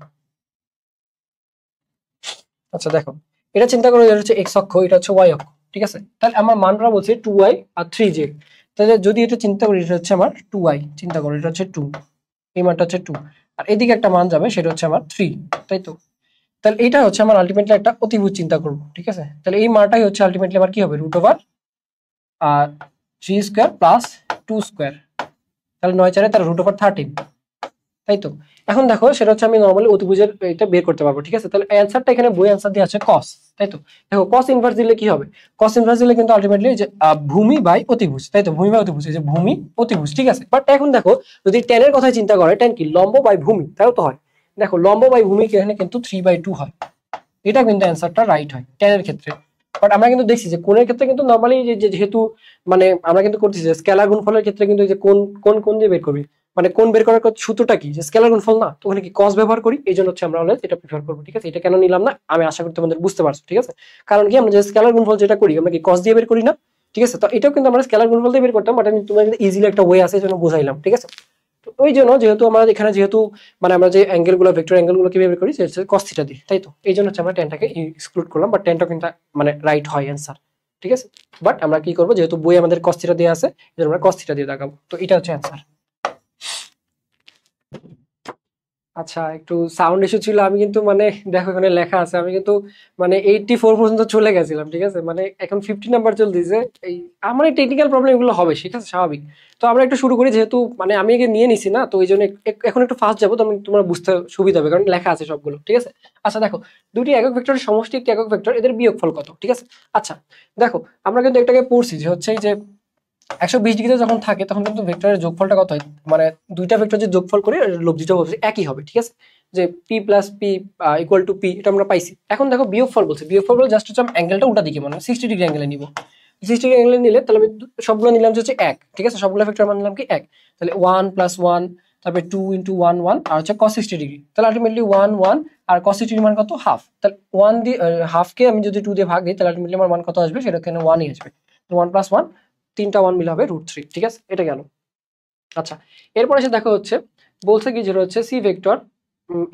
আচ্ছা দেখো এটা চিন্তা করো, এটা হচ্ছে x অক্ষ, এটা হচ্ছে y অক্ষ, ঠিক আছে। তাহলে আমার মানটা বলছে 2y আর 3j, তাহলে যদি এটা চিন্তা করি, এটা হচ্ছে আমার 2y, চিন্তা করো এটা হচ্ছে 2, এই মানটা হচ্ছে 2, আর এদিকে একটা মান যাবে সেটা হচ্ছে আমার 3, তাই তো। তাহলে এইটা হচ্ছে আমার আলটিমেটলি একটা অতিভুজ চিন্তা করবো, ঠিক আছে। তাহলে এই মানটাই হচ্ছে আলটিমেটলি আমার কি হবে, √3 স্কোয়ার প্লাস 2 স্কোয়ার, তাহলে 9 4 তাহলে √13, তাই তো। এখন দেখো সেটা হচ্ছে আমি নরমালি অতিভুজের এটা বের করতে পারবো, ঠিক আছে। তাহলে অ্যান্সারটা এখানে বই অ্যান্সার দিয়ে আছে cos, তাই তো। দেখো cos ইনভার্স দিলে কি হবে, cos ইনভার্স দিলে কিন্তু আলটিমেটলি যে ভূমি বাই অতিভুজ, তাই তো, ভূমি বাই অতিভুজ, এই যে ভূমি অতিভুজ, ঠিক আছে। বাট এখন দেখো যদি tan এর কথা চিন্তা করে, tan কি লম্ব বাই ভূমি, তাও তো হয়। দেখো লম্ব বাই ভূমি এখানে কিন্তু 3/2 হয়, এটা কিন্তু অ্যান্সারটা রাইট হয় tan এর ক্ষেত্রে। বাট আমরা কিন্তু দেখছি যে কোণের ক্ষেত্রে কিন্তু নরমালি যেহেতু মানে আমরা কিন্তু করতেছি যে স্কেলার গুণফলের ক্ষেত্রে কিন্তু এই যে কোন দিয়ে বের করবি, মানে কোন বের করার সূত্রটা কি, যে স্কেলার গুণফল না, তো ওখানে কি cos ব্যবহার করি, এই জন্য হচ্ছে আমরা অলওয়েজ এটা প্রিফার করবো, ঠিক আছে। এটা কেন নিলাম না আমি আশা করি তোমাদের বুঝতে পারছো, ঠিক আছে। কারণ কি আমরা যে স্কেলার গুণফল যেটা করি আমরা কি cos দিয়ে বের করি না, ঠিক আছে। তো এটাও কিন্তু আমরা স্কেলার গুণফল দিয়ে বের করতাম, বাট আমি তোমাদের ইজিলি একটা ওয়ে আছে এই জন্য বুঝাইলাম, ঠিক আছে। তো ওই জন্য যেহেতু আমরা এখানে যেহেতু মানে আমরা যে অ্যাঙ্গেলগুলো ভেক্টর অ্যাঙ্গেলগুলো কিভাবে বের করি সেটা cos থিটা দিই, তাই তো। এই জন্য হচ্ছে আমরা টেনটাকে এক্সক্লুড করলাম, বাট টেনটা কিন্তু মানে রাইট হয় অ্যান্সার, ঠিক আছে। বাট আমরা কি করবো, যেহেতু বই আমাদের cos থিটা দেওয়া আছে এই জন্য আমরা cos থিটা দিয়ে দেখাবো, তো এটা হচ্ছে অ্যান্সার। আচ্ছা একটু সাউন্ড ইস্যু ছিল, আমি কিন্তু মানে দেখো এখানে লেখা আছে, আমি কিন্তু মানে 84 পর্যন্ত চলে গেছিলাম, ঠিক আছে। মানে এখন 50 নাম্বার চলতেছে, এই আমার এই টেকনিক্যাল প্রবলেম এগুলো হবে, ঠিক আছে, স্বাভাবিক। তো আমরা একটু শুরু করি, যেহেতু মানে আমি আগে নিয়ে নিছি না, তো ওই জন্য এখন একটু ফাস্ট যাবো, তো আমি তোমার বুঝতে সুবিধা হবে কারণ লেখা আছে সবগুলো, ঠিক আছে। আচ্ছা দেখো দুটি একক ভেক্টরের সমষ্টি একটি একক ভেক্টর, এদের বিয়োগফল কত, ঠিক আছে। আচ্ছা দেখো আমরা কিন্তু একটাকে পড়ছি যে হচ্ছে এই যে 120 ডিগ্রিতে যখন থাকে তখন কিন্তু ভেক্টরের যোগফলটা কত হয়, মানে দুইটা ভেক্টর যে যোগফল করে লব্ধিটা একই হবে, ঠিক আছে। যে P plus P equal to P, এটা আমরা পাইছি। এখন দেখো বিয়োগফল বলছে, বিয়োগফল বলে জাস্ট হচ্ছে অ্যাঙ্গেলটা উল্টা দিকে, মানে 60 ডিগ্রি অ্যাঙ্গেলে নিব। 60 ডিগ্রি অ্যাঙ্গেলে নিলে তাহলে আমি সবগুলো নিলাম যে হচ্ছে 1, ঠিক আছে, সবগুলো ভেক্টর মান নিলাম কি 1, তাহলে 1 + 1 তারপরে 2 × 1 1 আর হচ্ছে cos 60 ডিগ্রি, তাহলে আলটিমেটলি 1 1 আর cos 60 ডিগ্রি মান কত হাফ, তাহলে 1 দিয়ে হাফকে আমি যদি 2 দিয়ে ভাগ দিই তাহলে আলটিমেটলি আমার মান কত আসবে, সেটা এখানে 1ই আসবে। 1 + 1 তিনটা 1 মিলে হবে √3, ঠিক আছে, এটা গেল। আচ্ছা এরপরে এসে দেখো হচ্ছে বলছে কি যেটা হচ্ছে সি ভেক্টর,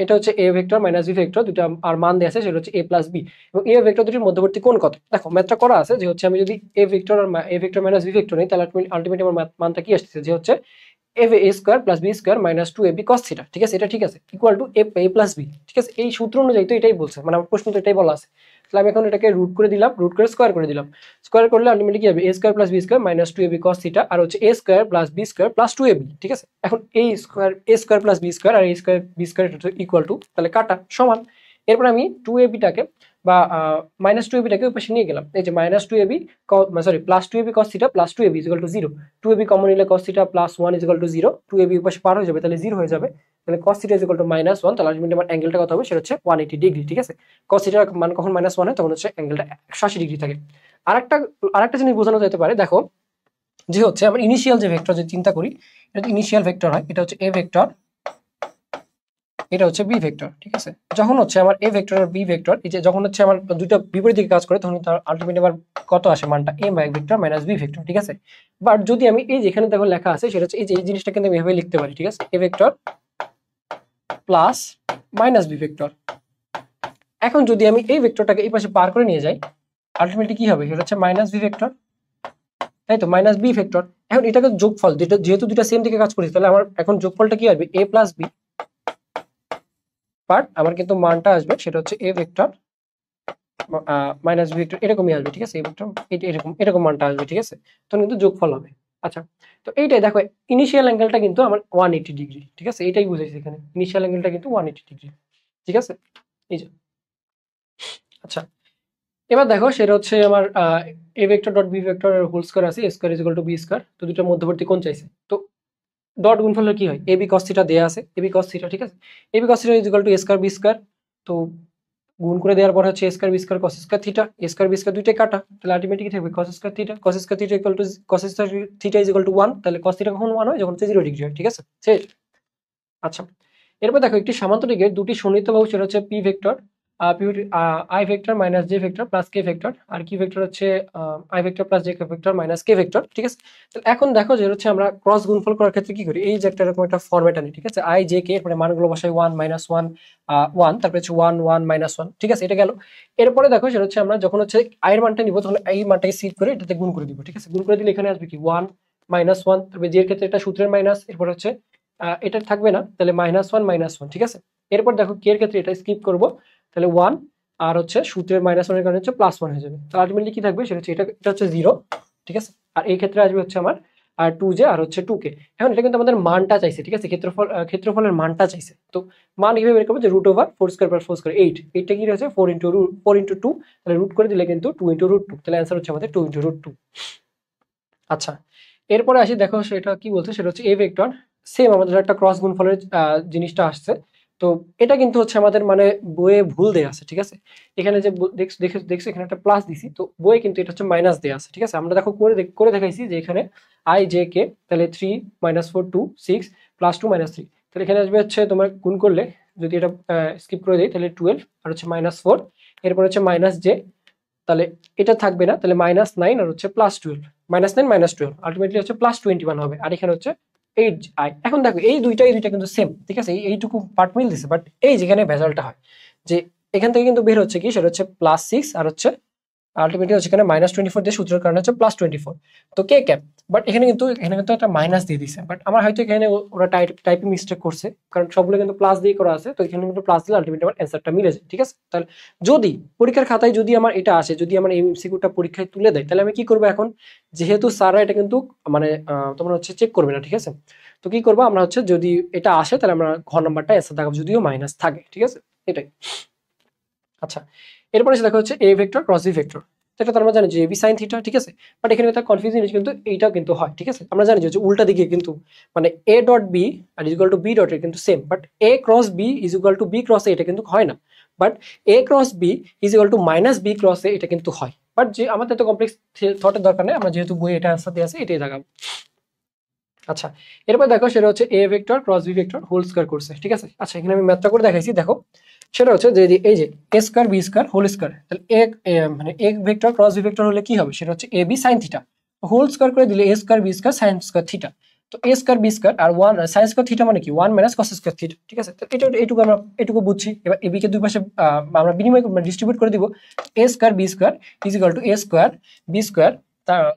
এটা হচ্ছে A vector minus B vector দুটো আর মান দেওয়া আছে, সেটা হচ্ছে এ প্লাস বি, এবং এ ভেক্টর দুটির মধ্যবর্তী কোণ কত। দেখো ম্যাথটা করা আছে যে হচ্ছে আমি যদি এ ভেক্টর আর A vector minus B vector নিই তাহলে আলটিমেটলি আমার মানটা কি আসছে, যে হচ্ছে a square plus B square minus 2ab cos theta, ঠিক আছে, এটা ঠিক আছে, equal to A plus B, ঠিক আছে। এই সূত্র অনুযায়ী তো এটাই বলছে, মানে আমার প্রশ্ন তো এটাই বলা আছে। তাহলে আমি এখন এটাকে রুট করে দিলাম, রুট করে স্কোয়ার করে দিলাম, স্কোয়ার করলে আলটিমেটলি কি হবে, a square plus B square minus 2ab cos theta, আর হচ্ছে a square plus B square plus 2ab, ঠিক আছে। এখন a square plus B square আর a square B square equal to, তাহলে কাটা সমান। এরপর আমি 2ab টাকে বা মাইনাস টু এবিটাকে ওই পাশে নিয়ে গেলাম, এই যে minus two AB sorry plus two AB cos theta plus two AB equal to zero, two AB common নিলে cos theta plus one equal to zero, two AB ওই পাশে পার হয়ে যাবে তাহলে জিরো হয়ে যাবে, তাহলে cos theta equal to minus one, তাহলে আলটিমেটলি আমার অ্যাঙ্গেলটা কত হবে সেটা হচ্ছে 180 ডিগ্রি। ঠিক আছে, কস থিটার মান কখন মাইনাস ওয়ান হয় তখন হচ্ছে অ্যাঙ্গেলটা 180 ডিগ্রি থাকে। আরেকটা জিনিস বোঝানো যেতে পারে, দেখো যে হচ্ছে আমার ইনিশিয়াল যে ভেক্টর যদি চিন্তা করি, এটা ইনিশিয়াল ভেক্টর হয়, এটা হচ্ছে এ ভেক্টর, এটা হচ্ছে বি ভেক্টর। ঠিক আছে, যখন হচ্ছে আমার এ ভেক্টর আর বি ভেক্টর এই যে যখন হচ্ছে আমার দুটো বিপরীত দিকে কাজ করে তখন তার আলটিমেট আবার কত আসে মানটা A vector minus B vector. ঠিক আছে, বাট যদি আমি এই যেখানে দেখো লেখা আছে সেটা হচ্ছে এই যে এই জিনিসটা কিন্তু আমি এভাবে লিখতে পারি। ঠিক আছে, A vector plus minus B vector. এখন যদি আমি এই ভেক্টরটাকে এই পাশে পার করে নিয়ে যাই আলটিমেটলি কি হবে, সেটা হচ্ছে মাইনাস বি ভেক্টর, তাই তো, মাইনাস বি ভেক্টর। এখন এটাকে যোগফল, যেহেতু দুটা সেম দিকে কাজ করেছে তাহলে আমার এখন যোগফলটা কি আসবে, এ প্লাস বি, বাট আমার কিন্তু মানটা আসবে সেটা হচ্ছে A vector minus B vector, এরকমই আসবে। ঠিক আছে, এই ভেক্টর এরকম এরকম মানটা আসবে। ঠিক আছে, তখন কিন্তু যোগফল হবে। আচ্ছা, তো এইটাই দেখো ইনিশিয়াল অ্যাঙ্গেলটা কিন্তু আমার 180 ডিগ্রি। ঠিক আছে, এটাই বুঝাইছি এখানে, ইনিশিয়াল অ্যাঙ্গেলটা কিন্তু 180 ডিগ্রি। ঠিক আছে, এই যে। আচ্ছা, এবার দেখো সেটা হচ্ছে আমার A vector dot B vector whole square আছে, A square is equal to B square, তো দুটোর মধ্যবর্তী কোণ চাইছে, তো ডট গুণফল হলে কি হয়, এবি কস থিটা দেয়া আছে, এবি কস থিটা। ঠিক আছে, AB cos theta is equal to A square B square, তো গুণ করে দেওয়ার পর হচ্ছে A square B square cos square theta, A square B square দুইটাই কাটা, তাহলে আলটিমেটলি কি থাকবে cos square theta, cos square theta equal to cos square theta is equal to 1, তাহলে কস থিটা কখন 1 হয়, যখন 0 ডিগ্রি হয়। ঠিক আছে, শেষ। আচ্ছা, এরপর দেখো একটি সামান্তরিকের দুটি সন্নিহিত বাহু সেটা হচ্ছে P vector I vector minus J vector plus K vector, আর কি ভেক্টর হচ্ছে I vector plus J vector minus K vector. ঠিক আছে, তাহলে এখন দেখো যে হচ্ছে আমরা ক্রস গুণফল করার ক্ষেত্রে কি করি, এই যে একটা এরকম একটা ফরম্যাট আনি। ঠিক আছে, আই জে কে এরপরে মানগুলো বসাই 1 মাইনাস 1 1, তারপরে হচ্ছে 1 1 মাইনাস 1। ঠিক আছে, এটা গেল। এরপরে দেখো সেটা হচ্ছে আমরা যখন হচ্ছে আই এর মানটা নিব তখন এই মানটাকে সিট করে এটাতে গুণ করে দিব। ঠিক আছে, গুণ করে দিলে এখানে আসবে কি 1 মাইনাস 1, তারপরে জে এর ক্ষেত্রে এটা সূত্রের মাইনাস, এরপর হচ্ছে এটা থাকবে না, তাহলে মাইনাস 1 মাইনাস 1। ঠিক আছে, এরপর দেখো কে এর ক্ষেত্রে এটা স্কিপ করব, তাহলে 1 আর হচ্ছে সূত্রের মাইনাস 1 এর কারণে হচ্ছে প্লাস 1 হয়ে যাবে, তাহলে আলটিমেটলি কি থাকবে সেটা হচ্ছে এটা হচ্ছে 0। ঠিক আছে, আর এই ক্ষেত্রে আসবে হচ্ছে আমার আর 2j আর হচ্ছে 2k। এখন এটা কিন্তু আমাদের মানটা চাইছে। ঠিক আছে, ক্ষেত্রফলের মানটা চাইছে, তো মান কিভাবে বের করবো, যে root over 4 square plus 4 square 8, এইটা কি রয়েছে 4 ইন্টু 2, তাহলে রুট করে দিলে কিন্তু 2 ইন্টু রুট 2, তাহলে অ্যান্সার হচ্ছে আমাদের 2 ইন্টু রুট 2। আচ্ছা, এরপরে আসি, দেখো সেটা কি বলছে সেটা হচ্ছে এ ভেক্টর, সেম আমাদের একটা ক্রস গুণফলের জিনিসটা আসছে, তো এটা কিন্তু হচ্ছে আমাদের মানে বইয়ে ভুল দেয়া আছে। ঠিক আছে, এখানে যে দেখছো এখানে একটা প্লাস দিছি, তো বইয়ে কিন্তু এটা হচ্ছে মাইনাস দেয়া আছে। ঠিক আছে, আমরা দেখো করে দেখাইছি যে এখানে আই জে কে, তাহলে 3 মাইনাস 4 2 6 প্লাস 2 মাইনাস 3, তাহলে এখানে আসবে হচ্ছে তোমার গুণ করলে যদি এটা স্কিপ করে দিই তাহলে 12 আর হচ্ছে মাইনাস 4, এরপর হচ্ছে মাইনাস জে, তাহলে এটা থাকবে না, তাহলে মাইনাস 9 আর হচ্ছে প্লাস 12, মাইনাস 9 মাইনাস 12 আলটিমেটলি হচ্ছে প্লাস 21 হবে, আর এখানে হচ্ছে 8i। এখন দেখো এই দুইটা কিন্তু সেম। ঠিক আছে, এইটুকু পার্ট মিল দিছে, বাট এই যেখানে ভেজালটা হয় যে এখান থেকে কিন্তু বের হচ্ছে কি সেটা হচ্ছে প্লাস 6 আর হচ্ছে আলটিমেটলি হচ্ছে এখানে মাইনাস 24 দিয়ে সূত্রের কারণে হচ্ছে প্লাস 24, তো কে ক্যাপ, বাট এখানে কিন্তু একটা মাইনাস দিয়ে দিছে, বাট আমার হয়তো এখানে ওরা টাইপিং মিস্টেক করছে, কারণ সবগুলো কিন্তু প্লাস দিয়ে করা আছে, তো এখানে কিন্তু প্লাস দিলে আলটিমেটলি আমার অ্যান্সারটা মিলে যায়। ঠিক আছে, তাহলে যদি পরীক্ষার খাতায় যদি আমার এটা আসে, যদি আমার এমসিকিউটা পরীক্ষায় তুলে দেয়, তাহলে আমি কি করবো এখন, যেহেতু স্যাররা এটা কিন্তু মানে তোমার হচ্ছে চেক করবে না। ঠিক আছে, তো কি করবো আমরা হচ্ছে যদি এটা আসে তাহলে আমরা ঘ নাম্বারটা অ্যান্সার দেখাবো যদিও মাইনাস থাকে। ঠিক আছে, এটাই। আচ্ছা, এরপরে দেখা হচ্ছে A vector cross B vector, এটা তো আমরা জানি যে এবি সাইন থিটা। ঠিক আছে, বাট এখানে একটা কনফিউজিং জিনিস কিন্তু এইটাও কিন্তু হয়। ঠিক আছে, আমরা জানি যে উল্টা দিকে কিন্তু মানে এ ডট বি আর is equal to B dot A কিন্তু same, but A cross B is equal to B cross A এটা কিন্তু হয় না, but A cross B is equal to minus B cross A এটা কিন্তু হয়, but যে আমাদের তো কমপ্লেক্স থটের দরকার নেই, আমরা যেহেতু বই এটা আনসার দিয়ে আছে এটাই দেখাবো। আচ্ছা, এরপর দেখো সেটা হচ্ছে A vector cross B vector whole square করছে। ঠিক আছে, আচ্ছা এখানে আমি ম্যাথটা করে দেখাইছি, দেখো সেটা হচ্ছে যে এই যে A square B square whole square, তাহলে মানে A vector cross B vector হলে কি হবে, সেটা হচ্ছে A B sine theta, whole square করে দিলে A square B square sine square theta, তো এ স্কয়ার বি স্কয়ার আর 1 সাইন স্কয়ার থিটা মানে কি 1 মাইনাস কস স্কয়ার থিটা। ঠিক আছে, তো এটুকু বুঝছি। এবার এবি কে দুই পাশে আমরা বিনিময় ডিস্ট্রিবিউট করে দিব, A square B square is equal to A square B square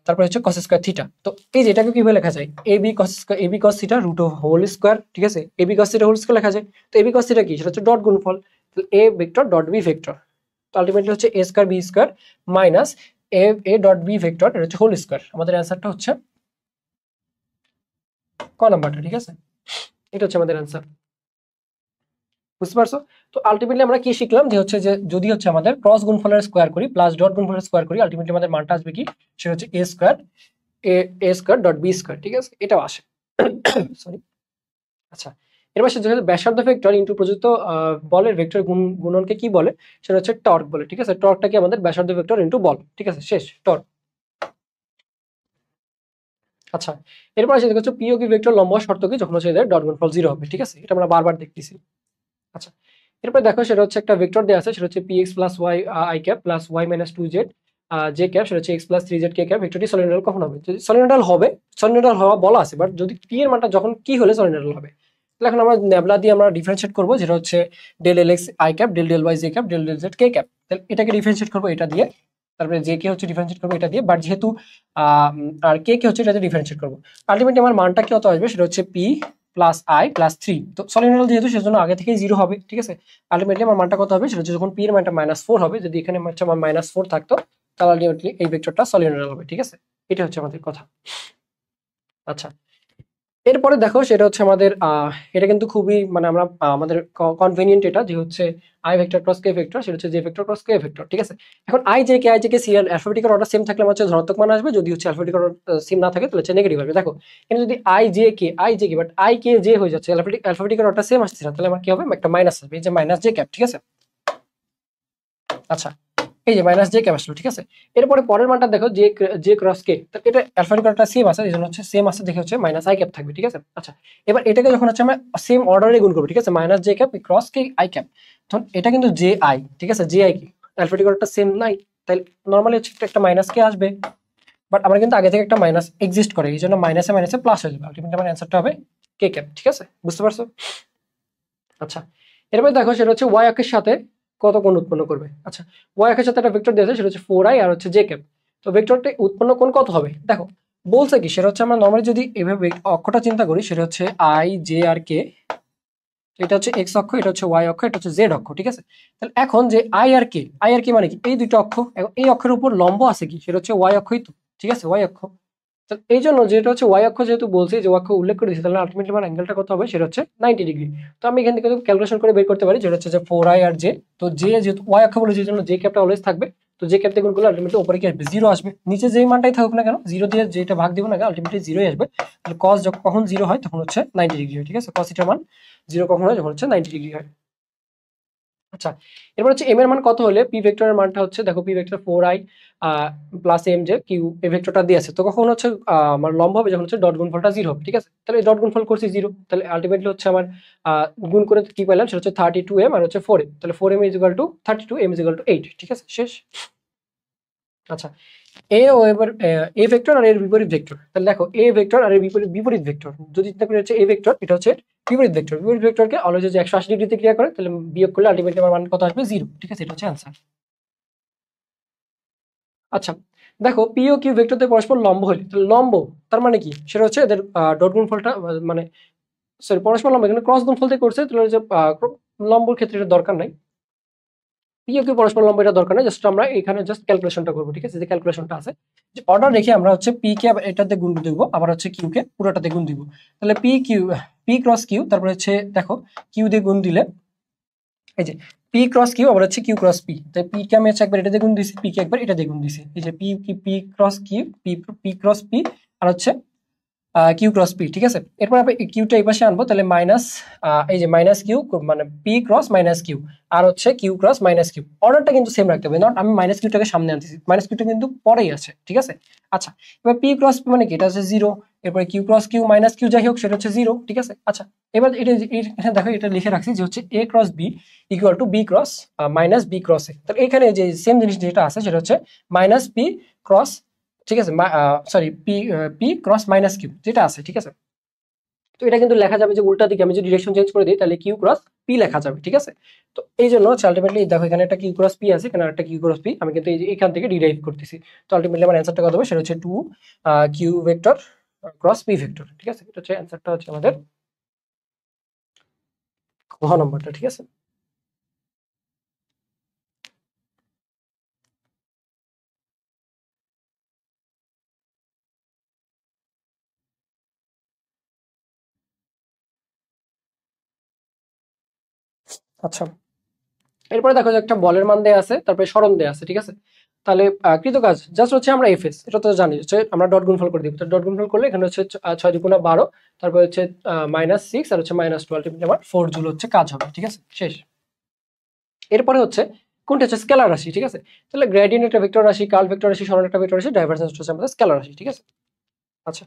তারপরে হচ্ছে cos স্কয়ার থিটা, তো এই যে এটাকে কিভাবে লেখা যায়, AB cos theta root of whole square. ঠিক আছে, AB cos theta whole square লেখা যায়, তো এবি cos থিটা কি, সেটা হচ্ছে ডট গুণফল, তাহলে A vector dot B vector, তো আলটিমেটলি হচ্ছে A square B square minus A dot B vector, এটা হচ্ছে হোল স্কয়ার। আমাদের অ্যান্সারটা হচ্ছে ক নাম্বারটা। ঠিক আছে, এটা হচ্ছে আমাদের অ্যান্সার। বুঝতে পারছো? তো আলটিমেটলি আমরা কি শিখলাম যে হচ্ছে যে যদি হচ্ছে আমাদের ক্রস গুণফলের স্কোয়ার করি প্লাস ডট গুণফলের স্কোয়ার করি, আলটিমেটলি আমাদের মানটা আসবে কি, সেটা হচ্ছে এ স্কোয়ার, এ স্কোয়ার ডট বি স্কোয়ার, ঠিক আছে, এটাও আসে। সরি। আচ্ছা, এবার সে যেহেতু ব্যাসার্ধ ভেক্টর ইনটু প্রযুক্ত বলের ভেক্টর গুণনকে কি বলে, সেটা হচ্ছে টর্ক বলে, ঠিক আছে। টর্কটা কি আমাদের ব্যাসার্ধ ভেক্টর ইনটু বল, ঠিক আছে, শেষ টর্ক। আচ্ছা, এরপর আসে দেখো পি ও কিউ ভেক্টর লম্ব শর্ত কি, যখন হচ্ছে এদের ডট গুণফল 0 হবে, ঠিক আছে, এটা আমরা বারবার দেখতেছি। আচ্ছা, এরপর দেখো সেটা হচ্ছে একটা ভেক্টর দেওয়া আছে, সেটা হচ্ছে P X plus Y I cap plus Y minus two Z J cap, সেটা হচ্ছে X plus three Z K cap. ভেক্টরটি সলিনয়েডাল কখন হবে? যদি সলিনয়েডাল হবে, সলিনয়েডাল হওয়া বলা আছে, বাট যদি পি এর মানটা যখন কি হলে সলিনয়েডাল হবে, তাহলে এখন আমরা ন্যাবলা দিয়ে আমরা ডিফারেন্সিয়েট করবো, যেটা হচ্ছে del L X I cap del del Y J cap del del Z K cap. তাহলে এটাকে ডিফারেন্সিয়েট করবো এটা দিয়ে, তারপরে জে কে হচ্ছে ডিফারেন্সিয়েট করবো এটা দিয়ে, বাট যেহেতু আর কে কে হচ্ছে এটাতে ডিফারেন্সিয়েট করবো, আলটিমেটলি আমার মানটা কত আসবে, সেটা হচ্ছে P plus I plus three. তো সলিনয়েডাল যেহেতু সেজন্য আগে থেকেই 0 হবে, ঠিক আছে। আলটিমেটলি আমার মানটা কত হবে, সেটা হচ্ছে যখন পি এর মানটা -4 হবে, যদি এখানে হচ্ছে আমার -4 থাকতো, তাহলে আলটিমেটলি এই ভেক্টরটা সলিনয়েডাল হবে, ঠিক আছে। এটা হচ্ছে আমাদের কথা। আচ্ছা, এরপরে দেখো সেটা হচ্ছে আমাদের এটা কিন্তু খুবই মানে আমরা আমাদের কনভেনিয়েন্ট এটা, যে হচ্ছে I vector cross K vector, সেটা হচ্ছে জে ভেক্টর ক্রস কে ভেক্টর, ঠিক আছে। এখন I J K serial alphabetical order same থাকলে আমার হচ্ছে ধনাত্মক মান আসবে, যদি হচ্ছে অ্যালফাবেটিক্যাল অর্ডার সেম না থাকে তাহলে হচ্ছে নেগেটিভ আসবে। দেখো কিন্তু যদি I J K but I K J হয়ে যাচ্ছে, অ্যালফাবেটিক্যাল অর্ডার সেম আসছে না, তাহলে আমার কি হবে, একটা মাইনাস আসবে, এই যে মাইনাস জে ক্যাপ, ঠিক আছে। আচ্ছা, এই যে মাইনাস জে ক্যাপ আসলো, ঠিক আছে। এরপরে পরের মানটা দেখো জে জে ক্রস কে, এটা অ্যালফাবেটিক্যালটা সেম আছে, এই জন্য হচ্ছে সেম আছে, দেখে হচ্ছে মাইনাস আই ক্যাপ থাকবে, ঠিক আছে। আচ্ছা, এবার এটাকে যখন হচ্ছে আমরা সেম অর্ডারে গুণ করবো, ঠিক আছে, minus J cap cross K I cap, তখন এটা কিন্তু জে আই, ঠিক আছে, জে আই কি অ্যালফাবেটিক্যালটা সেম নাই, তাই নর্মালি হচ্ছে একটা মাইনাস কে আসবে, বাট আমরা কিন্তু আগে থেকে একটা মাইনাস এক্সিস্ট করে, এই জন্য মাইনাসে মাইনাসে প্লাস হয়ে যাবে, আলটিমেটলি আমার অ্যান্সারটা হবে কে ক্যাপ, ঠিক আছে, বুঝতে পারছো? আচ্ছা, এরপরে দেখো সেটা হচ্ছে ওয়াই অক্ষের সাথে কত কোণ উৎপন্ন করবে। আচ্ছা, ওয়াই অক্ষের সাথে একটা ভেক্টর দিয়েছে, সেটা হচ্ছে 4i আর হচ্ছে জে ক্যাপ। তো ভেক্টরটি উৎপন্ন কোণ কত হবে, দেখো বলছে কি, সেটা হচ্ছে আমরা নর্মালি যদি এভাবে অক্ষটা চিন্তা করি, সেটা হচ্ছে আই জে আর কে, এটা হচ্ছে এক্স অক্ষ, এটা হচ্ছে ওয়াই অক্ষ, এটা হচ্ছে জেড অক্ষ, ঠিক আছে। তাহলে এখন যে আই আর কে মানে কি, এই দুটো অক্ষ, এখন এই অক্ষের উপর লম্ব আছে কি, সেটা হচ্ছে ওয়াই অক্ষই তো, ঠিক আছে, ওয়াই অক্ষ। তো এই জন্য যেটা হচ্ছে ওয়াই অক্ষ যেহেতু বলছি, যে অক্ষ উল্লেখ করে দিচ্ছি, তাহলে আলটিমেটলি আমার অ্যাঙ্গেলটা কত হবে, সেটা হচ্ছে 90 ডিগ্রি। তো আমি এখান থেকে ক্যালকুলেশন করে বের করতে পারি, যেটা হচ্ছে যে 4i আর জে। তো জে যেহেতু ওয়াই অক্ষ বলে, যে জন্য জে ক্যাপটা অলওয়েজ থাকবে, তো জে ক্যাপ দিয়ে গুণ করলে আলটিমেটলি উপরে কি আসবে, 0 আসবে, নিচে যেই মানটাই থাকুক না কেন 0 দিয়ে যেটা ভাগ দিব না কেন আলটিমেটলি 0ই আসবে। তাহলে কস কখন 0 হয়, তখন হচ্ছে 90 ডিগ্রি হয়, ঠিক আছে, কস এটার মান 0 কখন হয়, যখন হচ্ছে 90 ডিগ্রি হয়। আচ্ছা, এরপর হচ্ছে এম এর মান কত হলে পি ভেক্টরের মানটা হচ্ছে, দেখো P vector 4i plus M যে কিউ এই ভেক্টরটা দিয়ে আছে, তো কখন হচ্ছে আমার লম্ব হবে, যখন হচ্ছে ডট গুণফলটা 0 হবে, ঠিক আছে। তাহলে ডট গুণফল করছি 0, তাহলে আলটিমেটলি হচ্ছে আমার গুণ করে কি পেলাম, সেটা হচ্ছে 32m আর হচ্ছে 4m, তাহলে 4m is equal two 32, m is equal two 8, ঠিক আছে, শেষ। আচ্ছা, এ ও এবার এ ভেক্টর আর এর বিপরীত ভেক্টর, তাহলে দেখো এ ভেক্টর আর এর বিপরীত বিপরীত ভেক্টর যদি চিন্তা করি, হচ্ছে এ ভেক্টর, এটা হচ্ছে বিপরীত ভেক্টরকে অলওয়েজ যে 180 ডিগ্রিতে ক্রিয়া করে, তাহলে বিয়োগ করলে আলটিমেটলি আমার মান কত আসবে, 0, ঠিক আছে, এটা হচ্ছে অ্যান্সার। আচ্ছা, দেখো পি ও কিউ ভেক্টরদের পরস্পর লম্ব হলে, তাহলে লম্ব তার মানে কি, সেটা হচ্ছে এদের ডট গুণফলটা মানে সরি পরস্পর লম্ব, এখানে ক্রস গুণফল থেকে করছে, তাহলে যে লম্বর ক্ষেত্রে এটা দরকার নাই, পি ও কিউ পরস্পর লম্ব এটা দরকার নাই, জাস্ট আমরা এখানে জাস্ট ক্যালকুলেশনটা করবো, ঠিক আছে, যে ক্যালকুলেশনটা আছে, যে অর্ডার রেখে আমরা হচ্ছে পি কে এটাতে গুণ দিব, আবার হচ্ছে কিউ কে পুরোটাতে গুণ দিব, তাহলে পি ক্রস কিউ, তারপরে হচ্ছে দেখো কিউ দিয়ে গুণ দিলে, এই যে পি ক্রস কিউ আবার হচ্ছে কিউ ক্রস পি, তাই পি কে আমি হচ্ছে একবার এটা দিয়ে গুণ দিছি, পি কে একবার এটা দিয়ে গুণ দিছি, এই যে P cross Q, P cross P আর হচ্ছে কিউ ক্রস পি, ঠিক আছে। এরপর আমরা কিউটা এই পাশে আনবো, তাহলে মাইনাস এই যে মাইনাস কিউ মানে P cross minus Q R হচ্ছে কিউ ক্রস মাইনাস কিউ, অর্ডারটা কিন্তু সেম রাখতে হবে, নট আমি মাইনাস কিউটাকে সামনে আনতেছি, মাইনাস কিউটা কিন্তু পরেই আছে, ঠিক আছে। আচ্ছা, এবার পি ক্রস পি মানে কি, এটা হচ্ছে 0, এরপরে Q cross Q minus Q যাই হোক সেটা হচ্ছে 0, ঠিক আছে। আচ্ছা, এবার এটা এখানে দেখো এটা লিখে রাখছি, যে হচ্ছে A cross B equal to B cross minus B cross A, তাহলে এখানে যে সেম জিনিস যেটা আছে সেটা হচ্ছে মাইনাস পি ক্রস, ঠিক আছে, sorry P P cross minus Q যেটা আছে, ঠিক আছে। তো এটা কিন্তু লেখা যাবে যে উল্টা দিকে, আমি যদি ডিরেকশন চেঞ্জ করে দিই তাহলে কিউ ক্রস পি লেখা যাবে, ঠিক আছে। তো এই জন্য আলটিমেটলি দেখো এখানে একটা কিউ ক্রস পি আছে, এখানে একটা কিউ ক্রস পি, আমি কিন্তু এই যে এখান থেকে ডিরাইভ করতেছি, তো আলটিমেটলি আমার অ্যান্সারটা কত হবে, সেটা হচ্ছে 2 Q vector cross P vector, ঠিক আছে, এটা হচ্ছে অ্যান্সারটা হচ্ছে আমাদের ঘ নম্বরটা, ঠিক আছে। আচ্ছা, এরপরে দেখো যে একটা বলের মান দেয়া আছে, তারপরে সরণ দেয়া আছে, ঠিক আছে। তাহলে কৃত কাজ জাস্ট হচ্ছে আমরা এফএস, এটা তো জানি হচ্ছে আমরা ডট গুণফল করে দিব। তো ডট গুণফল করলে এখানে হচ্ছে 6×12, তারপরে হচ্ছে -6 আর হচ্ছে -12, আমার 4 জুল হচ্ছে কাজ হবে, ঠিক আছে, শেষ। এরপরে হচ্ছে কোনটা হচ্ছে স্কেলার রাশি, ঠিক আছে। তাহলে গ্রেডিয়েন্ট একটা ভেক্টর রাশি, কার্ল ভেক্টর রাশি, সরণ একটা ভেক্টর রাশি, ডাইভারজেন্স হচ্ছে আমাদের স্কেলার রাশি, ঠিক আছে। আচ্ছা,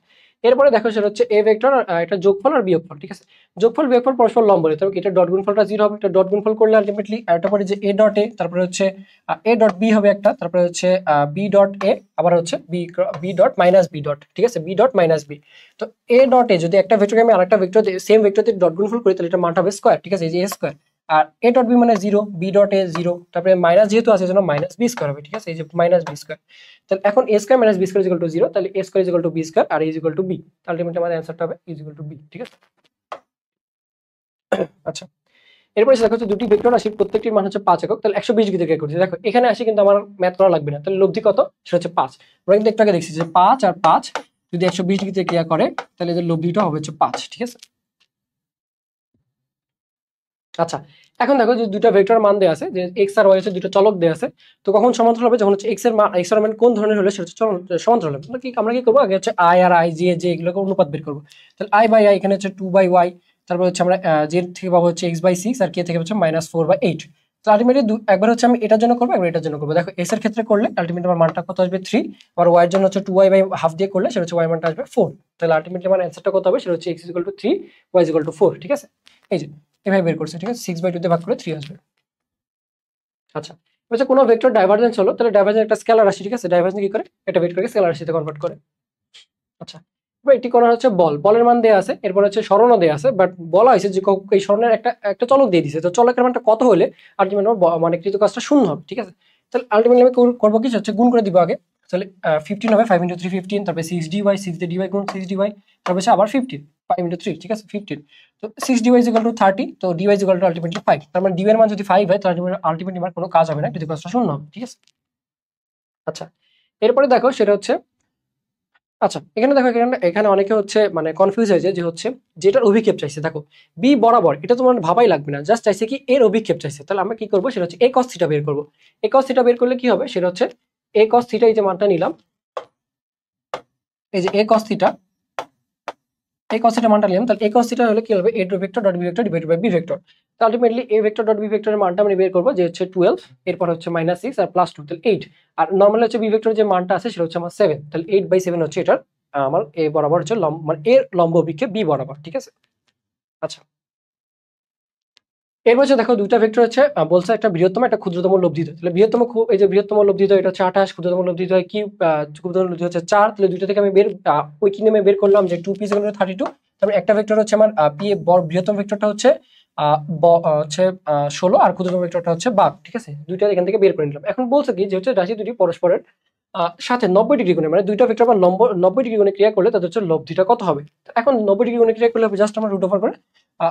এরপরে দেখো সেটা হচ্ছে এ ভেক্টর আর এটা যোগফল আর বিয়োগফল, ঠিক আছে। যোগফল বিয়োগফল পরস্পর লম্ব, তবে এটা ডট গুণফলটা 0 হবে, এটা ডট গুণফল করলে আলটিমেটলি এটা পরে যে এ ডট এ, তারপরে হচ্ছে এ ডট বি হবে একটা, তারপরে হচ্ছে বি ডট এ, আবার হচ্ছে B dot minus B dot, ঠিক আছে, বি ডট মাইনাস বি। তো এ ডট এ যদি একটা ভেক্টরকে আমি আরেকটা ভেক্টর সেম ভেক্টর দিয়ে ডট গুণফল করি তাহলে এটা মানটা হবে স্কয়ার, ঠিক আছে, এই যে এ স্কয়ার। আর এ ডট বি মানে 0, বি ডট এ 0, তারপরে মাইনাস যেহেতু আছে জন্য মাইনাস বি স্কয়ার হবে, ঠিক আছে, এই যে মাইনাস বি স্কয়ার। তাহলে এখন a square minus B square equal to 0, তাহলে a square equal to B square আর a equal to B, ultimately আমাদের অ্যানসারটা হবে ইকুয়াল টু বি, ঠিক আছে। আচ্ছা, এরপরে দেখো হচ্ছে দুটি ভেক্টর রাশির প্রত্যেকটির মান হচ্ছে 5 একক, তাহলে 120 ডিগ্রিতে ক্রিয়া করছে। দেখো এখানে আসি কিন্তু আমার ম্যাথ করা লাগবে না, তাহলে লব্ধি কত, সেটা হচ্ছে 5। আমরা কিন্তু একটু আগে দেখছি যে 5 আর 5 যদি 120 ডিগ্রিতে ক্রিয়া করে তাহলে এদের লব্ধিটা হবে হচ্ছে 5, ঠিক আছে। আচ্ছা, এখন দেখো যে দুটো ভেক্টর মান দেয়া আছে, যে x আর y হচ্ছে দুটো চলক দেয়া আছে। তো কখন সমান্তরাল হবে, যখন হচ্ছে x এর মান কোন ধরনের হলে সেটা হচ্ছে সমান্তরাল হবে। আমরা কি করবো, আগে হচ্ছে i আর i j এগুলোকে অনুপাত বের করবো। তাহলে i বাই i এখানে হচ্ছে 2/y, তারপর হচ্ছে আমরা j থেকে পাবো হচ্ছে x/6 আর k থেকে হচ্ছে -4/8। তো আলটিমেটলি একবার হচ্ছে আমি এটার জন্য করবো, একবার এটার জন্য করবো। দেখো x এর ক্ষেত্রে করলে আলটিমেটলি আমার মানটা কত আসবে 3, আর y এর জন্য হচ্ছে 2y/half দিয়ে করলে সেটা হচ্ছে y মানটা আসবে 4। তাহলে আলটিমেটলি আমার অ্যান্সারটা কত হবে, সেটা হচ্ছে x = 3, y = 4, ঠিক আছে। এই যে এভাবে বের করছে, ঠিক আছে, 6/2 দিয়ে ভাগ করে 3 আসবে। আচ্ছা, এবার কোনো ভেক্টর ডাইভারজেন্স হলো, তাহলে ডাইভারজেন্স একটা স্কেলার রাশি, ঠিক আছে। ডাইভারজেন্স কি করে, একটা ভেক্টরকে স্কেলার রাশিতে কনভার্ট করে। আচ্ছা, এবার এটি করা হচ্ছে বলের মান দেয়া আছে, এরপর হচ্ছে সরণও দেয়া আছে, বাট বলা হয়েছে যে এই সরণের একটা চলক দিয়ে দিয়েছে। তো চলকের মানটা কত হলে আলটিমেটলি মানে কৃত কাজটা শূন্য হবে, ঠিক আছে। তাহলে আলটিমেটলি আমি করবো কি হচ্ছে গুণ করে দিব আগে। তাহলে 15 হবে, 5 × 3 15, তারপরে 6dy, 6 দিয়ে dy গুণ 6dy, তারপর হচ্ছে আবার 15, 5 × 3, ঠিক আছে, 15। তো 6dy = 30, তো dy = আলটিমেটলি 5। তার মানে dy এর মান যদি 5 হয় তাহলে আলটিমেটলি আমার কোনো কাজ হবে না, কৃত কাজটা শূন্য হবে, ঠিক আছে। আচ্ছা, এরপরে দেখো সেটা হচ্ছে, আচ্ছা এখানে দেখো এখানে অনেকে হচ্ছে মানে কনফিউজ হয়েছে যে হচ্ছে যেটার অভিক্ষেপ চাইছে। দেখো বি বরাবর, এটা তোমার ভাবাই লাগবে না, জাস্ট চাইছে কি এর অভিক্ষেপ চাইছে। তাহলে আমরা কি করবো, সেটা হচ্ছে a cos থিটা বের করবো। a cos থিটা বের করলে কি হবে, সেটা হচ্ছে a cos থিটা, এই যে মানটা নিলাম, এই যে a cos theta, a cos theta মানটা নিলাম, তাহলে a cos থিটা হলে কি হবে, a vector dot b vector divided by b vector. তো ultimately a vector dot b ভেক্টরের মানটা আমি বের করবো, যে হচ্ছে 12, এরপর হচ্ছে -6 আর +2, তাহলে 8। আর নরমালি হচ্ছে b ভেক্টরের যে মানটা আছে সেটা হচ্ছে আমার 7, তাহলে 8/7 হচ্ছে এটার আমার a বরাবর হচ্ছে মানে এর লম্ব অভিক্ষেপ b বরাবর, ঠিক আছে। আচ্ছা, এর মধ্যে দেখো দুইটা ভেক্টর হচ্ছে বলছে একটা বৃহত্তম একটা ক্ষুদ্রতম লব্ধিত। তাহলে বৃহত্তম এই যে বৃহত্তম লব্ধিত এটা হচ্ছে 28, ক্ষুদ্রতম লব্ধিত হয় কি, ক্ষুদ্রতম লব্ধিত হচ্ছে 4। তাহলে দুইটা থেকে আমি ওই কি নেমে বের করলাম যে 2p = 32। তারপরে একটা ভেক্টর হচ্ছে আমার p বৃহত্তম ভেক্টরটা হচ্ছে 16 আর ক্ষুদ্রতম ভেক্টরটা হচ্ছে 12, ঠিক আছে। দুইটা এখান থেকে বের করে নিলাম। এখন বলছে কি যে হচ্ছে রাশি দুটি পরস্পরের সাথে 90 ডিগ্রি কোণে, মানে দুইটা ভেক্টর আবার 90 ডিগ্রি কোণে ক্রিয়া করলে তাদের হচ্ছে লব্ধিটা কত হবে। এখন 90 ডিগ্রি কোণে ক্রিয়া করলে জাস্ট আমরা রুট ওভার করে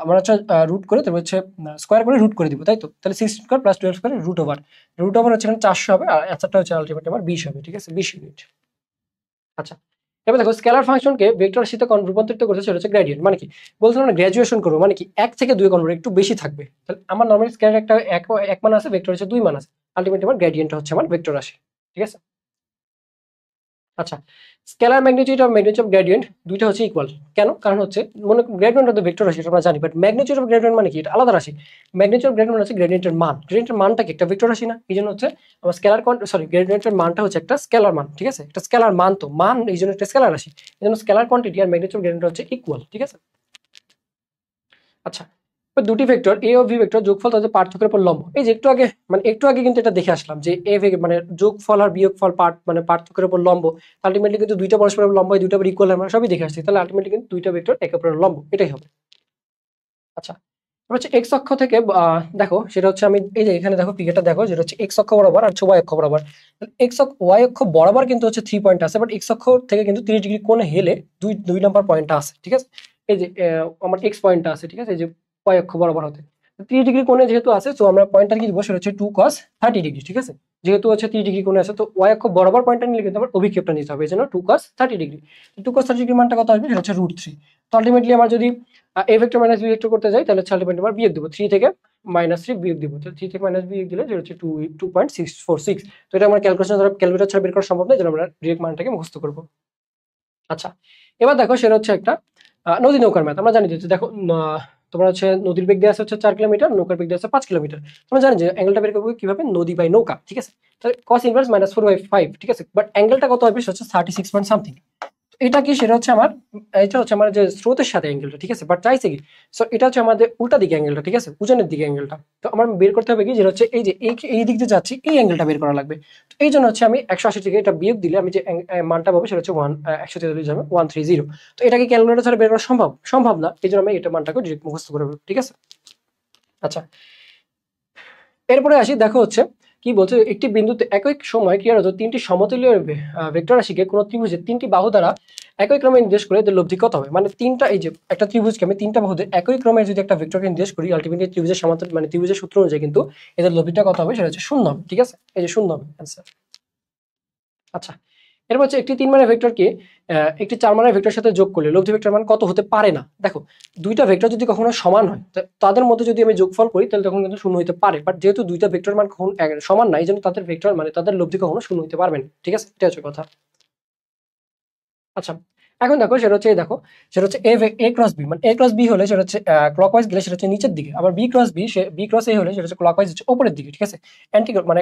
আমরা হচ্ছে রুট করে তারপর হচ্ছে স্কোয়ার করে রুট করে দিব, তাই তো। তাহলে 6 square plus 12 square root over হচ্ছে এখানে 400 হবে, আর অ্যান্সারটা হচ্ছে আলটিমেটলি আমার 20 হবে, ঠিক আছে, 20 ইউনিট। আচ্ছা, এবার দেখো স্কেলার ফাংশনকে ভেক্টর রাশিতে রূপান্তরিত করতে সেটা হচ্ছে গ্রেডিয়েন্ট। মানে কি বলছিলাম না, গ্র্যাজুয়েশন করবো, মানে কি 1 থেকে 2 কনভার্ট একটু বেশি থাকবে। তাহলে আমার নরমালি স্কেলার একটা এক মান আছে, ভেক্টর হচ্ছে 2 মান আছে, আলটিমেটলি আমার গ্রেডিয়েন্টটা হচ্ছে আমার ভেক্টর রাশি, ঠিক আছে। আচ্ছা, স্কেলার ম্যাগনিটিউড আর ম্যাগনিটিউড অফ গ্রেডিয়েন্ট দুইটা হচ্ছে ইকুয়াল। কেন, কারণ হচ্ছে মনে গ্রেডিয়েন্ট অফ দ্য ভেক্টর রাশি আমরা জানি, বাট ম্যাগনিটিউড অফ গ্রেডিয়েন্ট মানে কি, এটা আলাদা রাশি। ম্যাগনিটিউড অফ গ্রেডিয়েন্ট হচ্ছে গ্রেডিয়েন্টের মান, গ্রেডিয়েন্টের মানটা কি একটা ভেক্টর রাশি না, এই জন্য হচ্ছে আমার গ্রেডিয়েন্টের মানটা হচ্ছে একটা স্কেলার মান, ঠিক আছে, একটা স্কেলার মান, তো মান এই জন্য একটা স্কেলার রাশি, এই জন্য স্কেলার কোয়ান্টিটি আর ম্যাগনিটিউড গ্রেডিয়েন্ট হচ্ছে ইকুয়াল, ঠিক আছে। আচ্ছা, দুটি vector A O V vector যোগফল তাদের পার্থক্যের উপর লম্ব। এই যে একটু আগে কিন্তু এটা দেখে আসলাম যে মানে যোগফল আর বিয়োগফল মানে পার্থক্যের উপর লম্ব। আলটিমেটলি কিন্তু দুইটা পরস্পরের লম্ব, দুইটা ইকুয়াল, আমরা সবই দেখে আসছি। তাহলে আলটিমেটলি কিন্তু দুইটা ভেক্টর একে অপরের লম্ব, এটাই হবে। আচ্ছা, হচ্ছে এক্স অক্ষ থেকে দেখো সেটা হচ্ছে আমি এই যে এখানে দেখো ফিগারটা দেখো, যেটা হচ্ছে এক্স অক্ষ বরাবর আর ওয়াই অক্ষ বরাবর। ওয়াই অক্ষ বরাবর কিন্তু হচ্ছে 3 পয়েন্ট আছে, বাট এক্স অক্ষ থেকে কিন্তু 30 ডিগ্রি কোণে হেলে দুই নাম্বার পয়েন্টটা আছে, ঠিক আছে। এই যে আমার এক্স পয়েন্টটা আছে, ঠিক আছে, এই যে ওয়াই অক্ষ বরাবর হতে। 3 ডিগ্রি কোণে যেহেতু আছে, তো আমরা পয়েন্টটা কি দিব, সেটা হচ্ছে 2 cos 30 ডিগ্রি, ঠিক আছে। যেহেতু হচ্ছে 3 ডিগ্রি কোণে আছে, তো ওয়াই অক্ষ বরাবর পয়েন্টটা নিলে কিন্তু আমার অভিক্ষেপটা নিতে হবে, এই জন্য 2 cos 30 ডিগ্রি। 2 cos 30 ডিগ্রি মানটা কত আসবে, সেটা হচ্ছে √3। তো আলটিমেটলি আমার যদি A vector minus B vector করতে যাই, তাহলে আলটিমেটলি আমার বিয়োগ দিব, 3 থেকে -3 বিয়োগ দিব, তো 3 থেকে মাইনাস বিয়োগ দিলে যেটা হচ্ছে 2.646। তো এটা আমার ক্যালকুলেটর ছাড়া বের করা সম্ভব নয়, যেটা আমরা ডিরেক্ট মানটাকে মুখস্থ করবো। আচ্ছা, এবার দেখো সেটা হচ্ছে একটা নদী নৌকার ম্যাথ। আমরা জানি যে দেখো তোমার হচ্ছে নদীর বেগ দেওয়া আছে হচ্ছে 4 কিলোমিটার, নৌকার বেগ দেওয়া আছে 5 কিলোমিটার। তোমরা জানি যে অ্যাঙ্গেলটা বের করবো কিভাবে, নদী বাই নৌকা, ঠিক আছে। তাহলে cos ইনভার্স -4/5, ঠিক আছে, বাট অ্যাঙ্গেলটা কত হবে, সেটা হচ্ছে 36 পয়েন্ট সামথিং। এটা কি, সেটা হচ্ছে আমার, এটা হচ্ছে আমার যে স্রোতের সাথে অ্যাঙ্গেলটা, ঠিক আছে, বাট চাইছে কি, সো এটা হচ্ছে আমাদের উল্টা দিকে অ্যাঙ্গেলটা, ঠিক আছে, উজানের দিকে অ্যাঙ্গেলটা। তো আমার বের করতে হবে কি, যেটা হচ্ছে এই যে এই দিক দিয়ে যাচ্ছি, এই অ্যাঙ্গেলটা বের করা লাগবে। তো এই জন্য হচ্ছে আমি 180 থেকে এটা বিয়োগ দিলে আমি যে মানটা পাবো, সেটা হচ্ছে 143 হবে 130। তো এটাকে ক্যালকুলেটর ছাড়া বের করা সম্ভব না, এই জন্য আমি এটা মানটাকে ডিরেক্ট মুখস্থ করে ফেলবো, ঠিক আছে। আচ্ছা, এরপরে আসি, দেখো হচ্ছে কি বলছে, একটি বিন্দুতে একই সময় ক্রিয়ারত 3টি সমতুল্য ভেক্টর রাশিকে কোন ত্রিভুজের 3টি বাহু দ্বারা একই ক্রমে নির্দেশ করে এদের লব্ধি কত হবে। মানে তিনটা, এই যে একটা ত্রিভুজকে আমি 3টা বাহুদের একই ক্রমে যদি একটা ভেক্টরকে নির্দেশ করি, আলটিমেটলি ত্রিভুজের সমান্তরাল মানে ত্রিভুজের সূত্র অনুযায়ী কিন্তু এদের লব্ধিটা কত হবে, সেটা হচ্ছে 0 হবে, ঠিক আছে, এই যে 0 হবে অ্যান্সার। আচ্ছা, এরপর হচ্ছে একটি 3 মানের ভেক্টরকে একটি 4 মানের ভেক্টরের সাথে যোগ করলে লব্ধি ভেক্টর মান কত হতে পারে না। দেখো, দুইটা ভেক্টর যদি কখনো সমান হয়, তাদের মধ্যে যদি আমি যোগফল করি, তাহলে তখন কিন্তু 0 হতে পারে, বাট যেহেতু দুইটা ভেক্টর মান কখনো সমান না, এই জন্য তাদের ভেক্টর মানে তাদের লব্ধি কখনো 0 হতে পারবে না, ঠিক আছে, এটা হচ্ছে কথা। আচ্ছা, এখন দেখো সেটা হচ্ছে, দেখো সেটা হচ্ছে এ ক্রস বি, মানে এ ক্রস বি হলে সেটা হচ্ছে ক্লকওয়াইজ গেলে সেটা হচ্ছে নিচের দিকে, আবার বি ক্রস এ হলে সেটা হচ্ছে ক্লকওয়াইজ হচ্ছে উপরের দিকে, ঠিক আছে। মানে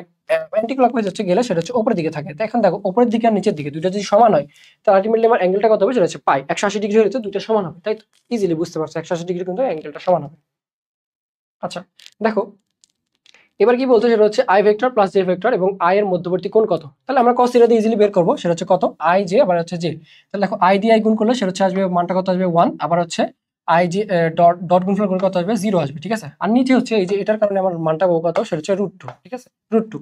অ্যান্টি ক্লকওয়াইজ হচ্ছে গেলে সেটা হচ্ছে উপরের দিকে থাকে। তো এখন দেখো উপরের দিকে আর নিচের দিকে দুটো যদি সমান হয়, তাহলে আলটিমেটলি আমার অ্যাঙ্গেলটা কত হবে, সেটা হচ্ছে পাই। 180 ডিগ্রি হলে তো দুটো সমান হবে, তাই তো ইজিলি বুঝতে পারছো 180 ডিগ্রি কিন্তু অ্যাঙ্গেলটা সমান হবে। আচ্ছা, দেখো এবার কি বলতে, সেটা হচ্ছে I vector plus J vector এবং আই এর মধ্যবর্তী কোণ কত। তাহলে আমরা cos থিটা দিয়ে ইজিলি বের করবো, সেটা হচ্ছে কত, আই জে আবার হচ্ছে জে। তাহলে দেখো আই দিয়ে আই গুণ করলে সেটা হচ্ছে আসবে, মানটা কত আসবে 1, আবার হচ্ছে আই জে ডট ডট গুণফল করলে কত আসবে 0 আসবে, ঠিক আছে। আর নিচে হচ্ছে এই যে এটার কারণে আমার মানটা পাবো কত, সেটা হচ্ছে √2, ঠিক আছে, √2।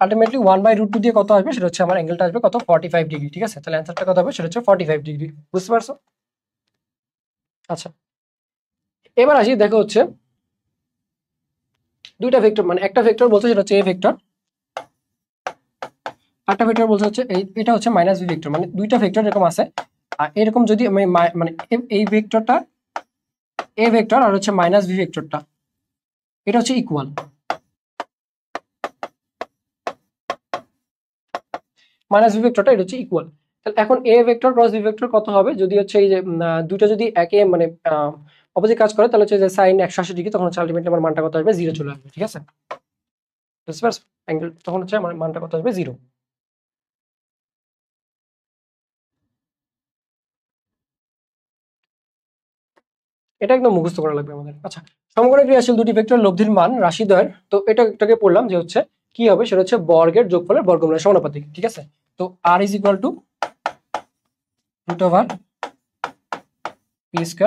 আলটিমেটলি 1/√2 দিয়ে কত আসবে, সেটা হচ্ছে আমার অ্যাঙ্গেলটা আসবে কত 45 ডিগ্রি, ঠিক আছে। তাহলে অ্যান্সারটা কত হবে, সেটা হচ্ছে 45 ডিগ্রি, বুঝতে পারছো। আচ্ছা, এবার আসি, দেখো হচ্ছে দুইটা ভেক্টর, মানে একটা ভেক্টর বলছে সেটা হচ্ছে এ ভেক্টর, আরেকটা ভেক্টর বলছে হচ্ছে এটা হচ্ছে মাইনাস বি ভেক্টর। মানে দুইটা ভেক্টর এরকম আছে, আর এরকম যদি আমি মানে এই ভেক্টরটা এ ভেক্টর আর হচ্ছে মাইনাস বি ভেক্টরটা, এটা হচ্ছে ইকুয়াল, মাইনাস বি ভেক্টরটা এটা হচ্ছে ইকুয়াল। তাহলে এখন A vector cross B vector কত হবে, যদি হচ্ছে এই যে দুইটা যদি একে মানে অপোজিট কাজ করে, তাহলে হচ্ছে যে সাইন 180 ডিগ্রি, তখন হচ্ছে আলটিমেটলি আমার মানটা কত আসবে 0 চলে আসবে, ঠিক আছে, বুঝতে পারছো, অ্যাঙ্গেল তখন হচ্ছে আমার মানটা কত আসবে 0। এটা একদম মুখস্থ করা লাগবে আমাদের। আচ্ছা, সমকোণী ক্রিয়াশীল দুটি ভেক্টর লব্ধির মান রাশিদ্বয়ের, তো এটাকে পড়লাম যে হচ্ছে কি হবে, সেটা হচ্ছে বর্গের যোগফলের বর্গমূলের সমানুপাতিক, ঠিক আছে। তো R is equal to √/p²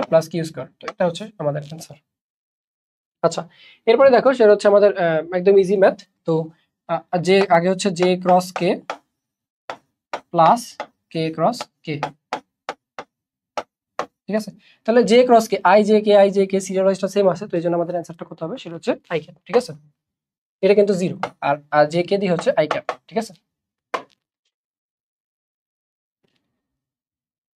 plus q², তো এটা হচ্ছে আমাদের অ্যান্সার। আচ্ছা, এরপরে দেখো সেটা হচ্ছে আমাদের একদম ইজি ম্যাথ। তো যে আগে হচ্ছে J cross K plus K cross K, ঠিক আছে। তাহলে J cross K I J K serial ওয়াইজটা সেম আছে, তো এই জন্য আমাদের অ্যান্সারটা কত হবে, সেটা হচ্ছে আই ক্যাপ, ঠিক আছে। এটা কিন্তু 0, আর জে কে দিয়ে হচ্ছে আই ক্যাপ, ঠিক আছে।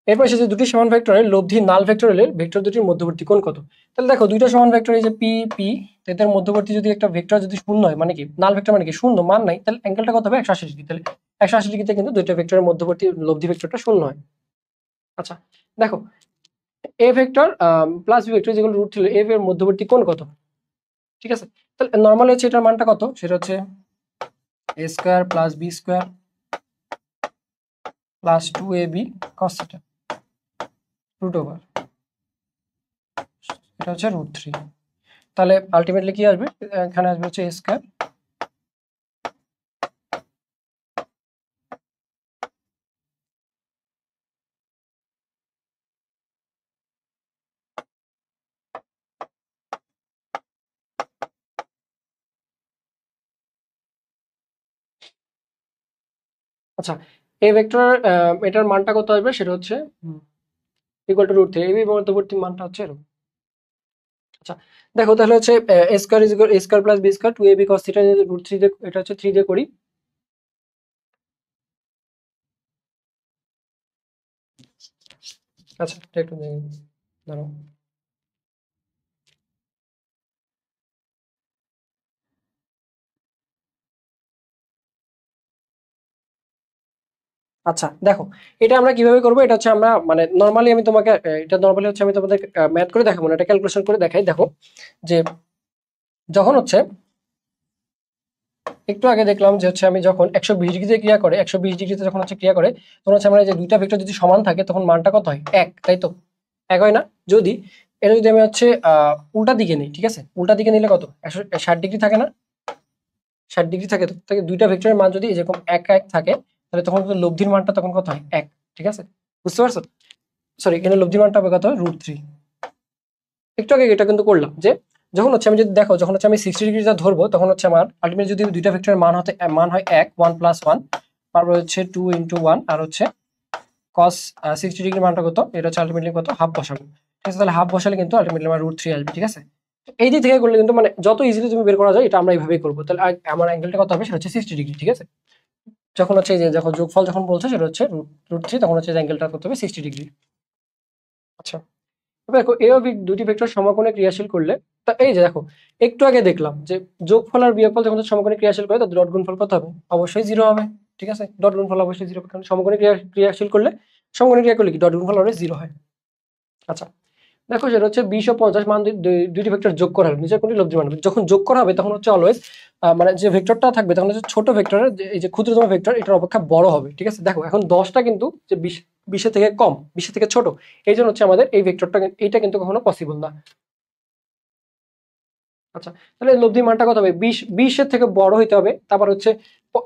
এরপর এসেছে দুটি সমান ভেক্টরের লব্ধি নাল ভেক্টর হলে ভেক্টর দুটির মধ্যবর্তী কোণ কত। তাহলে দেখো দুইটা সমান ভেক্টর, এই যে পি পি, এদের মধ্যবর্তী যদি একটা ভেক্টর যদি শূন্য হয়, মানে কি নাল ভেক্টর মানে কি শূন্য মান নাই, তাহলে অ্যাঙ্গেলটা কত হবে 180 ডিগ্রি। তাহলে 180 ডিগ্রিতে কিন্তু দুইটা ভেক্টরের মধ্যবর্তী লব্ধি ভেক্টরটা শূন্য হয়। আচ্ছা, দেখো A vector plus B vector যেগুলো রুট ছিল, এ এর মধ্যবর্তী কোণ কত, ঠিক আছে। তাহলে নর্মালি হচ্ছে এটার মানটা কত, সেটা হচ্ছে a² plus b² plus 2ab cos θ √, এটা হচ্ছে √3। তাহলে আলটিমেটলি কি আসবে, এখানে আসবে হচ্ছে a²। আচ্ছা, এই ভেক্টর এটার মানটা কত আসবে, সেটা হচ্ছে ইকুয়াল টু √3, এই মধ্যবর্তী মানটা হচ্ছে এরকম। আচ্ছা দেখো তাহলে হচ্ছে a square is equal a square plus b square 2ab cos theta √3 দিয়ে এটা হচ্ছে 3 দিয়ে করি। আচ্ছা এটা একটু দাঁড়াও। আচ্ছা দেখো এটা আমরা কিভাবে করবো, এটা হচ্ছে আমরা মানে নরমালি আমি তোমাকে এটা নরমালি হচ্ছে আমি তোমাদের ম্যাথ করে দেখাবো না, এটা ক্যালকুলেশন করে দেখাই। দেখো যে যখন হচ্ছে একটু আগে দেখলাম যে হচ্ছে আমি যখন 120 ডিগ্রিতে ক্রিয়া করে 120 ডিগ্রিতে যখন হচ্ছে ক্রিয়া করে তখন হচ্ছে আমরা যে দুইটা ভেক্টর যদি সমান থাকে তখন মানটা কত হয়, এক, তাই তো? এক হয় না? যদি এটা যদি আমি হচ্ছে উল্টা দিকে নিই, ঠিক আছে, উল্টা দিকে নিলে কত 160 ডিগ্রি থাকে না, 60 ডিগ্রি থাকে, তো তাকে দুইটা ভেক্টরের মান যদি এরকম এক এক থাকে তাহলে তখন কিন্তু লব্ধির মানটা তখন কত হয়, এক, ঠিক আছে, বুঝতে পারছো? সরি এখানে লব্ধির মানটা হবে কত, √3। একটু আগে এটা কিন্তু করলাম যে যখন হচ্ছে আমি যদি দেখো যখন হচ্ছে আমি 60 ডিগ্রি যা ধরবো তখন হচ্ছে আমার আলটিমেট যদি দুইটা ভেক্টরের মান হয় এক, 1 + 1, তারপর হচ্ছে 2 × 1 আর হচ্ছে cos 60 ডিগ্রি মানটা কত, এটা হচ্ছে আলটিমেটলি কত, হাফ বসাবো, ঠিক আছে? তাহলে হাফ বসালে কিন্তু আলটিমেটলি আমার √3 আসবে, ঠিক আছে? এই দিক থেকে করলে কিন্তু মানে যত ইজিলি তুমি বের করা যায় এটা আমরা এইভাবেই করবো। তাহলে আমার অ্যাঙ্গেলটা কত হবে, সেটা হচ্ছে 60 ডিগ্রি, ঠিক আছে? যখন হচ্ছে এই যে যখন যোগফল যখন বলছে সেটা হচ্ছে √3, তখন হচ্ছে অ্যাঙ্গেলটা কত হবে, 60 ডিগ্রি। আচ্ছা এবার দেখো এ ও বি দুটি ভেক্টর সমকোণে ক্রিয়াশীল করলে, তা এই যে দেখো একটু আগে দেখলাম যে যোগফল আর বিয়োগফল যখন সমকোণে ক্রিয়াশীল করে তাদের ডট গুণফল কত হবে, অবশ্যই 0 হবে, ঠিক আছে? ডট গুণফল অবশ্যই 0 হবে, কারণ সমকোণে ক্রিয়াশীল করলে সমকোণে ক্রিয়া করলে কি ডট গুণফল হবে 0 হয়। আচ্ছা দেখো সেটা হচ্ছে 20 ও 50 মান দুইটি ভেক্টর যোগ করা হবে, নিচের কোনটি লব্ধি মান হবে? যখন যোগ করা হবে তখন হচ্ছে অলওয়েজ মানে যে ভেক্টরটা থাকবে তখন হচ্ছে ছোট ভেক্টরের এই যে ক্ষুদ্রতম ভেক্টর এটার অপেক্ষা বড় হবে, ঠিক আছে? দেখো এখন 10টা কিন্তু যে 20 থেকে কম, 20 থেকে ছোট, এই জন্য হচ্ছে আমাদের এই ভেক্টরটা এইটা কিন্তু কখনো পসিবল না। আচ্ছা তাহলে লব্ধি মানটা কত হবে, 20 এর থেকে বড় হইতে হবে, তারপর হচ্ছে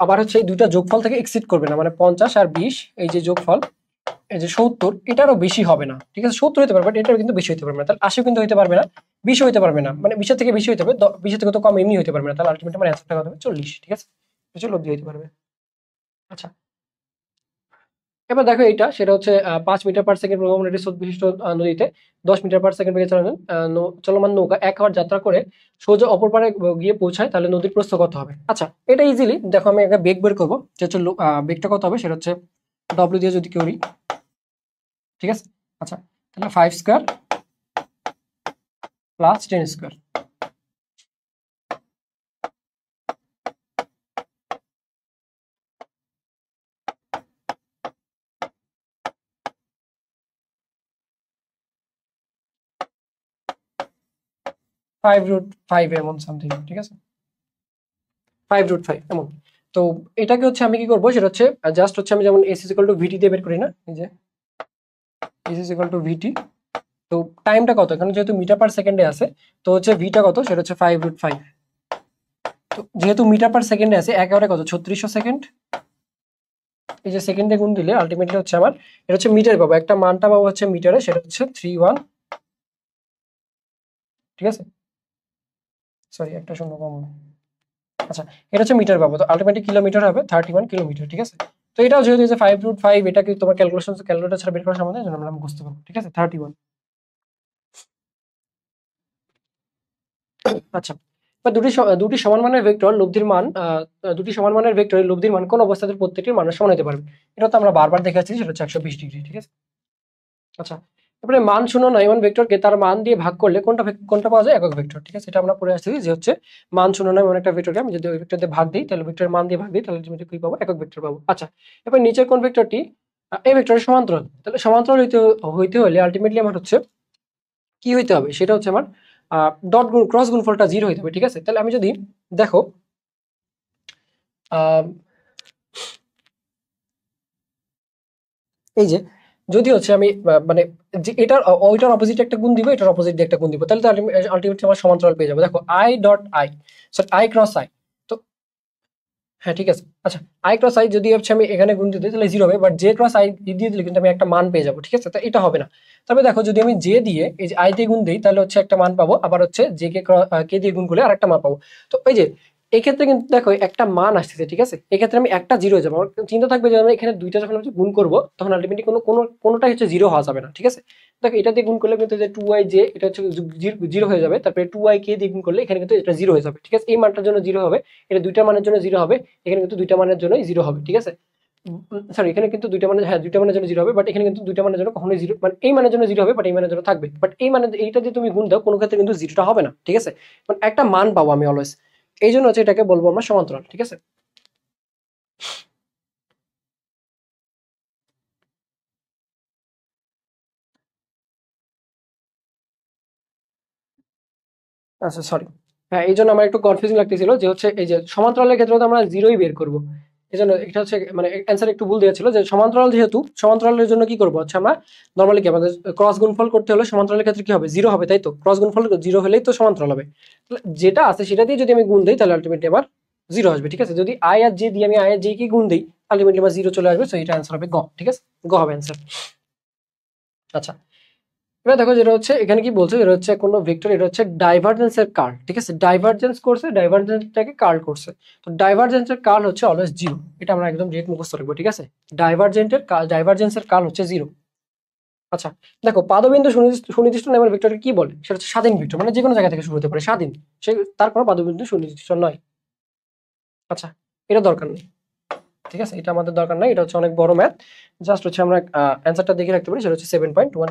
আবার হচ্ছে এই দুইটা যোগফল থেকে এক্সিড করবে না, মানে 50 আর 20 এই যে যোগফল এই যে 70 এটারও বেশি হবে না, ঠিক আছে? 70 হতে পারবে বাট এটারও কিন্তু বেশি হতে পারবে না, তাহলে 80 কিন্তু হতে পারবে না, 20 হতে পারবে না, মানে 20 এর থেকে বেশি হতে হবে, 20 এর থেকে তো কম এমনি হতে পারবে না, তাহলে আলটিমেটলি আমার অ্যান্সারটা কত হবে, 40, ঠিক আছে? এটা লব্ধি হতে পারবে। আচ্ছা এবার দেখো এইটা সেটা হচ্ছে 5 মিটার পার সেকেন্ড প্রবাহমানের স্রোত বিশিষ্ট নদীতে 10 মিটার পার সেকেন্ড বেগে চলমান নৌকা 1 আওয়ার যাত্রা করে সোজা অপর পারে গিয়ে পৌঁছায়, তাহলে নদীর প্রস্থ কত হবে? আচ্ছা এটা ইজিলি দেখো আমি একটা বেগ বের করবো, যে হচ্ছে বেগটা কত হবে, সেটা হচ্ছে ডব্লিউ দিয়ে যদি করি, ঠিক আছে? আচ্ছা তাহলে 5 স্কয়ার প্লাস 10 স্কয়ার, 5√5 এমন সামথিং, ঠিক আছে? 5√5 এমন। তো এটাকে হচ্ছে আমি কি করবো, সেটা হচ্ছে জাস্ট হচ্ছে আমি যেমন এস ইজ ইকুয়াল টু ভিটি দিয়ে বের করি না, এই যে এস ইজ ইকুয়াল টু ভিটি, তো টাইমটা কত, এখানে যেহেতু মিটার পার সেকেন্ডে আছে তো হচ্ছে ভিটা কত, সেটা হচ্ছে 5√5। তো যেহেতু মিটার পার সেকেন্ডে আছে একেবারে কত 3600 সেকেন্ড, এই যে সেকেন্ডে গুণ দিলে আলটিমেটলি হচ্ছে আমার এটা হচ্ছে মিটার পাবো, একটা মানটা পাবো হচ্ছে মিটারে, সেটা হচ্ছে 31, ঠিক আছে? সরি একটা শূন্য কম, আচ্ছা এটা হচ্ছে মিটার পাবো, তো আলটিমেটলি কিলোমিটার হবে 31 কিলোমিটার, ঠিক আছে? তো এটাও যেহেতু যে 5√5 এটা কি তোমার ক্যালকুলেটর ছাড়া বের করা সম্ভব না, এই জন্য আমরা বুঝতে পারবো, ঠিক আছে? 31। আচ্ছা বা দুটি সমান মানের ভেক্টর লব্ধির মান দুটি সমান মানের ভেক্টরের লব্ধির মান কোন অবস্থাতে প্রত্যেকটির মানের সমান হতে পারবে? এটা তো আমরা বারবার দেখে আসছি, সেটা হচ্ছে 120 ডিগ্রি, ঠিক আছে? আচ্ছা এবারে মান শূন্য নয় এমন ভেক্টরকে তার মান দিয়ে ভাগ করলে কোনটা পাওয়া যায়, একক ভেক্টর, ঠিক আছে? এটা আমরা পড়ে আসছি যে হচ্ছে মান শূন্য নয় এমন একটা ভেক্টরকে আমি যদি ওই ভেক্টর দিয়ে ভাগ দিই তাহলে ভেক্টরের মান দিয়ে ভাগ দিই তাহলে তুমি কি পাবো, একক ভেক্টর পাবো। আচ্ছা এবার নিচের কোন ভেক্টরটি এই ভেক্টরের সমান্তরাল, তাহলে সমান্তরাল হইতে হলে আলটিমেটলি আমার হচ্ছে কি হইতে হবে, সেটা হচ্ছে আমার ক্রস গুণফলটা 0 হইতে হবে, ঠিক আছে? তাহলে আমি যদি দেখো আহ এই যে যদি হচ্ছে আমি মানে যে এটার ওইটার অপোজিট একটা গুণ দিব, এটার অপোজিট দিয়ে একটা গুণ দিব, তাহলে তো আলটিমেটলি আমার সমান্তরাল পেয়ে যাবো। দেখো I dot I, sorry I cross I, তো হ্যাঁ ঠিক আছে। আচ্ছা আই ক্রস আই যদি হচ্ছে আমি এখানে গুণ দিতে তাহলে 0 হবে, বাট জে ক্রস আই দিয়ে দিলে কিন্তু আমি একটা মান পেয়ে যাবো, ঠিক আছে? তো এটা হবে না। তবে দেখো যদি আমি জে দিয়ে এই যে আই দিয়ে গুণ দিই তাহলে হচ্ছে একটা মান পাবো, আবার হচ্ছে জে কে দিয়ে গুণ করলে আরেকটা মান পাবো। তো এই যে এই ক্ষেত্রে কিন্তু দেখো একটা মান আসতেছে, ঠিক আছে, এই ক্ষেত্রে আমি একটা জিরো হয়ে যাবো, আমার চিন্তা থাকবে যে আমরা এখানে দুইটা যখন আমি গুণ করবো তখন আলটিমেটলি কোনোটাই হচ্ছে জিরো হওয়া যাবে না, ঠিক আছে। দেখো এটা দিয়ে গুণ করলে কিন্তু যে 2y যে এটা হচ্ছে জিরো হয়ে যাবে, তারপরে 2y কে দিয়ে গুণ করলে এখানে কিন্তু এটা জিরো হয়ে যাবে, ঠিক আছে, এই মানটার জন্য জিরো হবে, এটা দুইটা মানের জন্য জিরো হবে, এখানে কিন্তু দুইটা মানের জন্যই জিরো হবে, ঠিক আছে। সরি, এখানে কিন্তু দুইটা মানে, হ্যাঁ দুইটা মানের জন্য জিরো হবে, বাট এখানে কিন্তু দুইটা মানের জন্য কখনোই জিরো, মানে এই মানের জন্য জিরো হবে বাট এই মানের জন্য থাকবে, বাট এই মানে এইটা দিয়ে তুমি গুণ দাও কোনো ক্ষেত্রে কিন্তু জিরোটা হবে না, ঠিক আছে, মানে একটা মান পাবো আমি অলওয়েজ, এই জন্য হচ্ছে এটাকে বলবো আমরা সমান্তরাল, ঠিক আছে। আচ্ছা সরি, হ্যাঁ এই জন্য আমার একটু কনফিউজিং লাগতেছিল যে হচ্ছে এই যে সমান্তরালের ক্ষেত্রে তো আমরা জিরোই বের করবো, এই জন্য এটা হচ্ছে মানে অ্যান্সার একটু ভুল দিয়েছিল, যে সমান্তরাল যেহেতু সমান্তরালের জন্য কি করবো হচ্ছে আমরা নর্মালি কি আমাদের ক্রস গুণফল করতে হলে সমান্তরালের ক্ষেত্রে কি হবে, জিরো হবে, তাই তো, ক্রস গুণফল জিরো হলেই তো সমান্তরাল হবে, তাহলে যেটা আছে সেটা দিয়ে যদি আমি গুণ দিই তাহলে আলটিমেটলি আমার জিরো আসবে, ঠিক আছে, যদি আই আর জে দিয়ে আমি আই আর জে কি গুণ দিই আলটিমেটলি আমার জিরো চলে আসবে, সো এটা অ্যান্সার হবে গ, ঠিক আছে, গ হবে অ্যান্সার। আচ্ছা, এবার দেখো যেটা হচ্ছে এখানে কি বলছে, যেটা হচ্ছে কোনো ভেক্টর, এটা হচ্ছে ডাইভারজেন্সের কার্ল, ঠিক আছে, ডাইভারজেন্স করছে, ডাইভারজেন্সটাকে কার্ল করছে, তো ডাইভারজেন্সের কার্ল হচ্ছে অলওয়েজ জিরো, এটা আমরা একদম ডিরেক্ট মুখস্থ রাখবো, ঠিক আছে, ডাইভারজেন্সের কার্ল হচ্ছে জিরো। আচ্ছা, দেখো পাদবিন্দু সুনির্দিষ্ট নামের ভেক্টরকে কি বলে, সেটা হচ্ছে স্বাধীন ভেক্টর, মানে যে কোনো জায়গা থেকে শুরু হতে পারে, স্বাধীন, সে তার কোনো পাদবিন্দু সুনির্দিষ্ট নয়। আচ্ছা, এটা দরকার নেই, ঠিক আছে, এটা আমাদের দরকার নাই, এটা হচ্ছে অনেক বড় ম্যাথ, জাস্ট হচ্ছে আমরা অ্যান্সারটা দেখে রাখতে পারি, সেটা হচ্ছে 7.1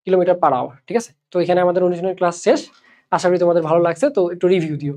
কিলোমিটার পার আওয়ার, ঠিক আছে। তো এখানে আমাদের অনুশীলনের ক্লাস শেষ, আশা করি তোমাদের ভালো লাগছে, তো একটু রিভিউ দিও।